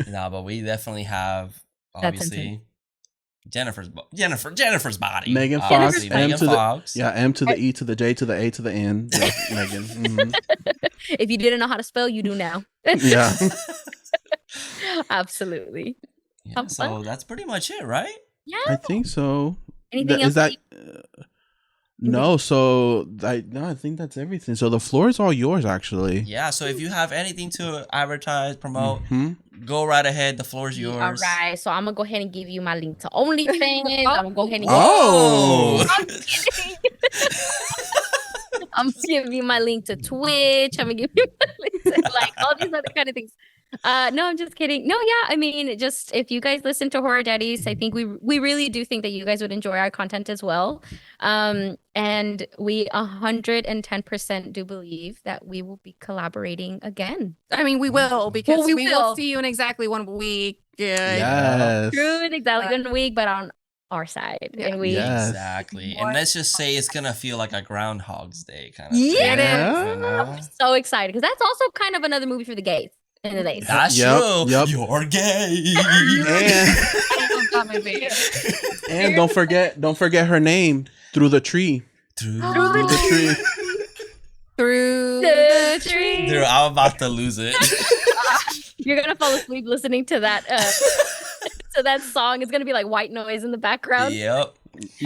No, but we definitely have That's obviously Jennifer's body. Megan Obviously, Fox, M Megan to the- Fox. Yeah, M to the E to the J to the A to the N. Yeah, Megan. Mhm. If you didn't know how to spell, you do now. Yeah. Absolutely. Yeah, so that's pretty much it, right? Yeah. I think so. Anything Is else? that no? So I think that's everything. So the floor is all yours, actually. Yeah. So if you have anything to advertise, promote, Mhm. go right ahead. The floor is yours. All right. So I'm gonna go ahead and give you my link to OnlyFans. I'm gonna go ahead and Oh. I'm kidding. I'm gonna give you my link to Twitch. I'm gonna give you my link to like all these other kind of things. No, I'm just kidding. No, yeah, I mean, just if you guys listen to Horror Daddies, I think we really do think that you guys would enjoy our content as well. And we 110% do believe that we will be collaborating again. I mean, we will because we we will. will see you in exactly 1 week. Yeah. Yes. True, exactly 1 week, but on our side. Yeah. And we Yes. Exactly. And let's just say it's gonna feel like a Groundhog's Day kind of Yeah. thing. Yeah. You know? so excited because that's also kind of another movie for the gays in the days. That's Yep, true. yep. You're gay. And don't forget her name, Through the Tree. Through Through the Tree. Through The tree. Dude, I'm about to lose it. You're gonna fall asleep listening to that to that song. It's gonna be like white noise in the background. Yep.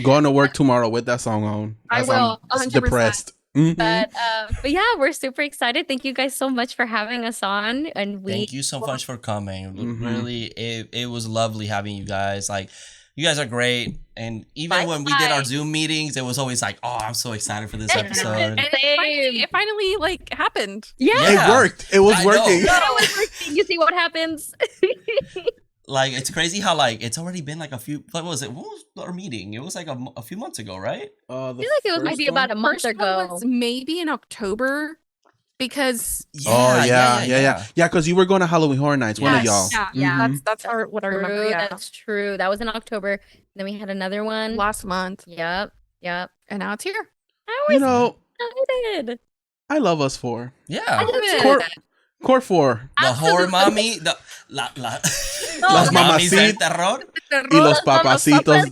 Going to work tomorrow with that song on. I as will, I'm 100%. depressed. Mhm. But yeah, we're super excited. Thank you guys so much for having us on. And Thank you so much for coming. Mhm. Really, it was lovely having you guys. Like, you guys are great. And even when we did our Likewise. Zoom meetings, it was always like, oh, I'm so excited for this episode. And it finally like happened. yeah. Yeah. It worked. It was I know. working. No, it was working. You see what happens? Like, it's crazy how, like, it's already been like a few, what was it? What was our meeting? It was like a few months ago, right? I feel like it was maybe about a month First one ago. was maybe in October because Oh yeah. Because you were going to Halloween Horror Nights, one of Yes. y'all. yeah, Mhm. that's what I remember. True, Yeah, that's true. That was in October. Then we had another one. last month, Yep. and now it's here. I You was know, excited. I love us four. Yeah. Core four. The horror mommy, the Las las mamis del mamacitas. terror. Y los papacitos.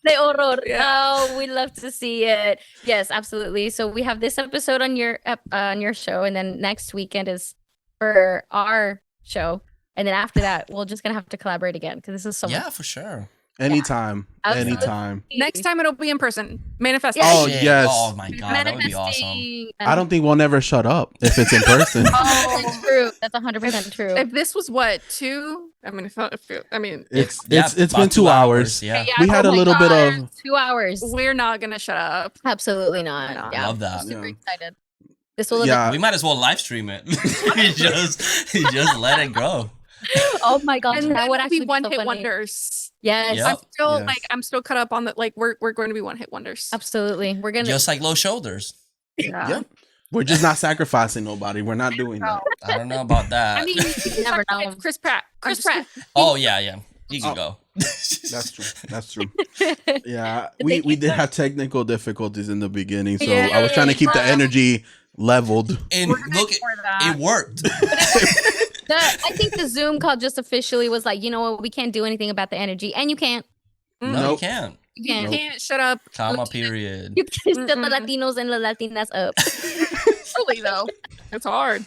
De horror. Yeah. Oh, we love to see it. Yes, absolutely. So we have this episode on your show, and then next weekend is for our show, and then after that, we're just gonna have to collaborate again because this is so Yeah, much. for sure. Anytime. Absolutely. Anytime. Next time it'll be in person. Manifest. Yeah. Oh, Shit. yes. Oh my god, that would be awesome. Manifesting. I don't think we'll never shut up if it's in person. Oh, that's true. That's 100% true. If this was what 2? I mean, I mean, It's about been 2 hours. Yeah. Yeah, We had a my little bit God, of 2 hours. we're not gonna shut up. Absolutely not. No. Yeah, Love that. super Yeah. excited. This will. Yeah. We might as well live stream it. just let it go. Oh my gosh, And that that would would actually be be one so hit funny. wonders. Yes, Yep. I'm still caught up on that. Like we're going to be one hit wonders. absolutely. We're gonna. Just like low shoulders. Yeah. Yep. We're just not sacrificing nobody. We're not doing that. I don't know about that. I mean, never know. it's Chris Pratt. Chris Pratt. oh yeah. You can Oh. go. That's true. That's true. Yeah. Thank We you did so have technical difficulties in the beginning, so Yeah. I was trying to keep the energy leveled. And look, it worked. I think the Zoom call just officially was like, you know what, we can't do anything about the energy, and you can't. No, Nope. you can't. You can't. You can't shut up. Comma period. You can't shut the Mm-mm. Latinos and the Latinas up. Really though, it's hard.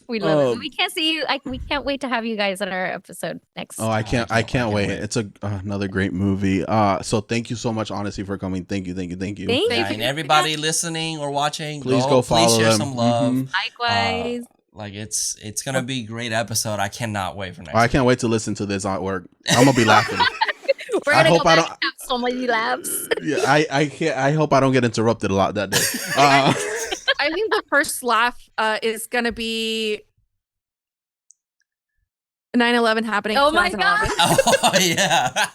We love it. Um, We can't see you. We can't wait to have you guys on our episode next. Oh, I can't I can't wait. wait. It's another great movie. So thank you so much, honestly, for coming. Thank you. Thank Yeah, you. and everybody listening or watching, Please go follow please share them. some love. Mhm. Likewise. Like it's gonna be a great episode. I cannot wait for next. I can't wait to listen to this at work. I'm gonna be laughing. We're I gonna hope go I back don't- and have so many laughs. Yeah, I can't. I hope I don't get interrupted a lot that day. I think the first laugh is gonna be 9/11 happening. Oh my 2011. Oh yeah.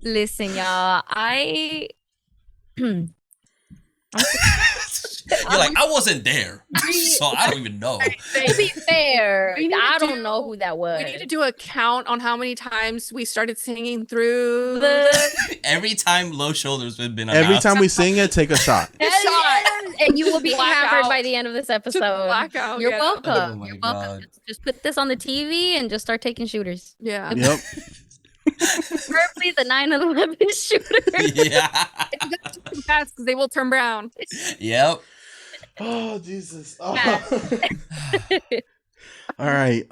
Listen, y'all. You're like, I wasn't there, so I don't even know. To be fair, We need to I don't do- know who that was. We need to do a count on how many times we started singing through Every time Low Shoulders has been Every announced. time we sing it, take a shot. shot. And you will be Blackout. hammered by the end of this episode. blackout, You're yeah. welcome. Oh my You're God. welcome. Just put this on the TV and just start taking shooters. Yeah. Yep. Preferably the 9/11 shooter. Yeah. Too fast because they will turn brown. Yep. Oh Jesus. Oh. All right.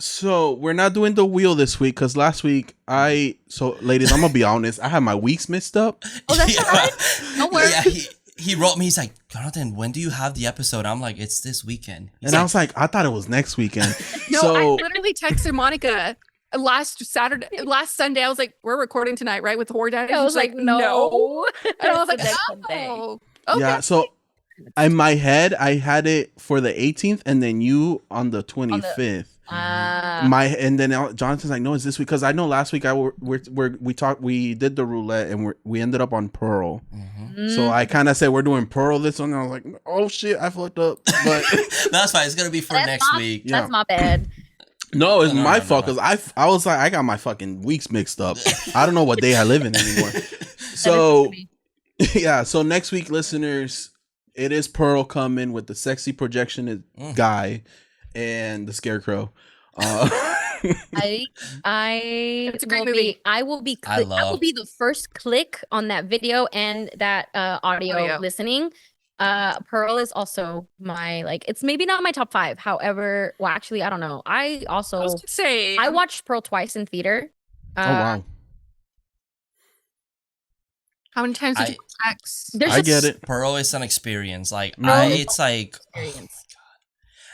So we're not doing the wheel this week because last week ladies, I'm gonna be honest, I had my weeks mixed up. Oh, that's all right. No worries. Yeah, he wrote me. He's like, Jonathan, when do you have the episode? I'm like, it's this weekend. He's And I like, was like, I thought it was next weekend. No, So I literally texted Monica last Sunday. I was like, we're recording tonight, right? With the Horror Daddies. I was like, no. And I was like, It's the next Sunday. oh, okay. yeah, so in my head I had it for the 18th and then you on the 25th. And then Jonathan's like, no, it's this week because I know last week we did the roulette and we ended up on Pearl. So I kind of said we're doing Pearl this one. And I was like, oh shit, I fucked up. But that's fine. It's gonna be for next week. Yeah. That's my bad. no, it's No, my no, fault no. because I was like, I got my fucking weeks mixed up. I don't know what day I live in anymore. So yeah, so next week, listeners, it is Pearl coming with the sexy projection guy and the Scarecrow. I It's a great will movie. I will be I will be the first click on that video and that audio listening. Pearl is also my it's maybe not my top 5. However, well, actually, I don't know. I was gonna say I watched Pearl twice in theater. Oh wow, how many times did you watch X? There's I just get it. Pearl is an experience. Like Mhm. it's like, experience.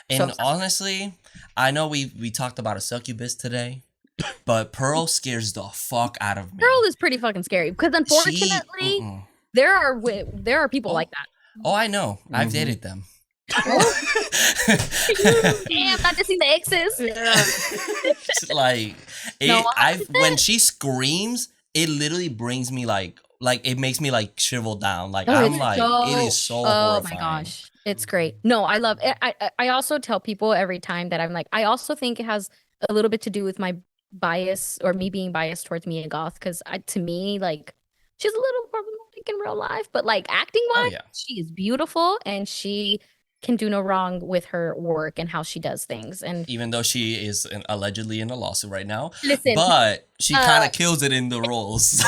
and So- honestly, I know we talked about a succubus today, but Pearl scares the fuck out of me. Pearl is pretty fucking scary because unfortunately there are people like that. Oh, I know. I've Mhm. dated them. Damn, not to see the exes. Like No, when she screams, it literally brings me like it makes me like shrivel down. Like Oh, I'm it's like so- it is so Oh horrifying. my gosh, it's great. No, I love it. I also tell people every time that I'm like, I also think it has a little bit to do with my bias or me being biased towards Mia Goth because to me, like, she's a little problematic in real life, but like acting wise, yeah. she is beautiful and she can do no wrong with her work and how she does things. And Even though she is allegedly in a lawsuit right now, listen, but she kind of kills it in the roles.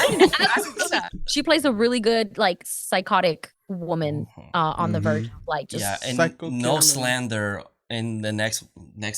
she plays a really good like psychotic woman on the verge of like just Yeah, and Psycho no killer. slander in the next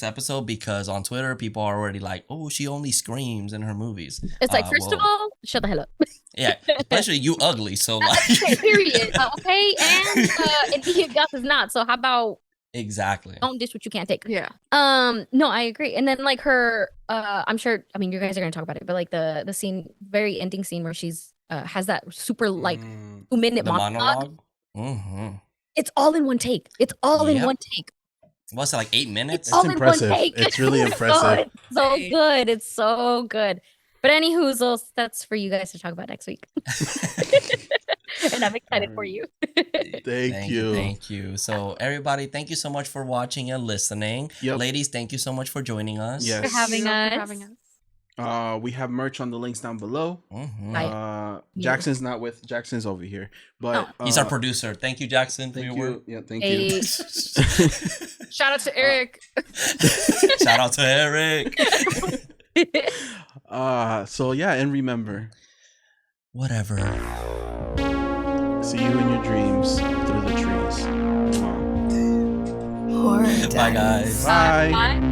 episode because on Twitter people are already like, "Oh, she only screams in her movies." it's like first of well, all, shut the hell up. yeah, especially you ugly. So like, Okay, period. Okay, and Mia Goth is not. So how about exactly. don't dish what you can't take? Yeah. No, I agree. And then like her, I'm sure. I mean, you guys are gonna talk about it, but like the scene, very ending scene where she's has that super like 2-minute The monologue. monologue. It's all in one take. It's all in Yep. one take. What's it, like 8 minutes? All in one impressive. take. It's really So impressive. it's so good. It's so good. But any hoozles, that's for you guys to talk about next week. And I'm excited for you. Thank you. Thank you. So everybody, thank you so much for watching and listening. Yep. Ladies, thank you so much for joining us. Yes. For having Thank you us. We have merch on the links down below. Mhm. Jackson's over here, but He's our producer. Thank you, Jackson, for your Thank work. you. Yeah, thank Hey. you. Shout out to Eric. Shout out to Eric. So yeah, and remember, Whatever. see you in your dreams through the trees. Horror Bye, guys. Bye. Bye.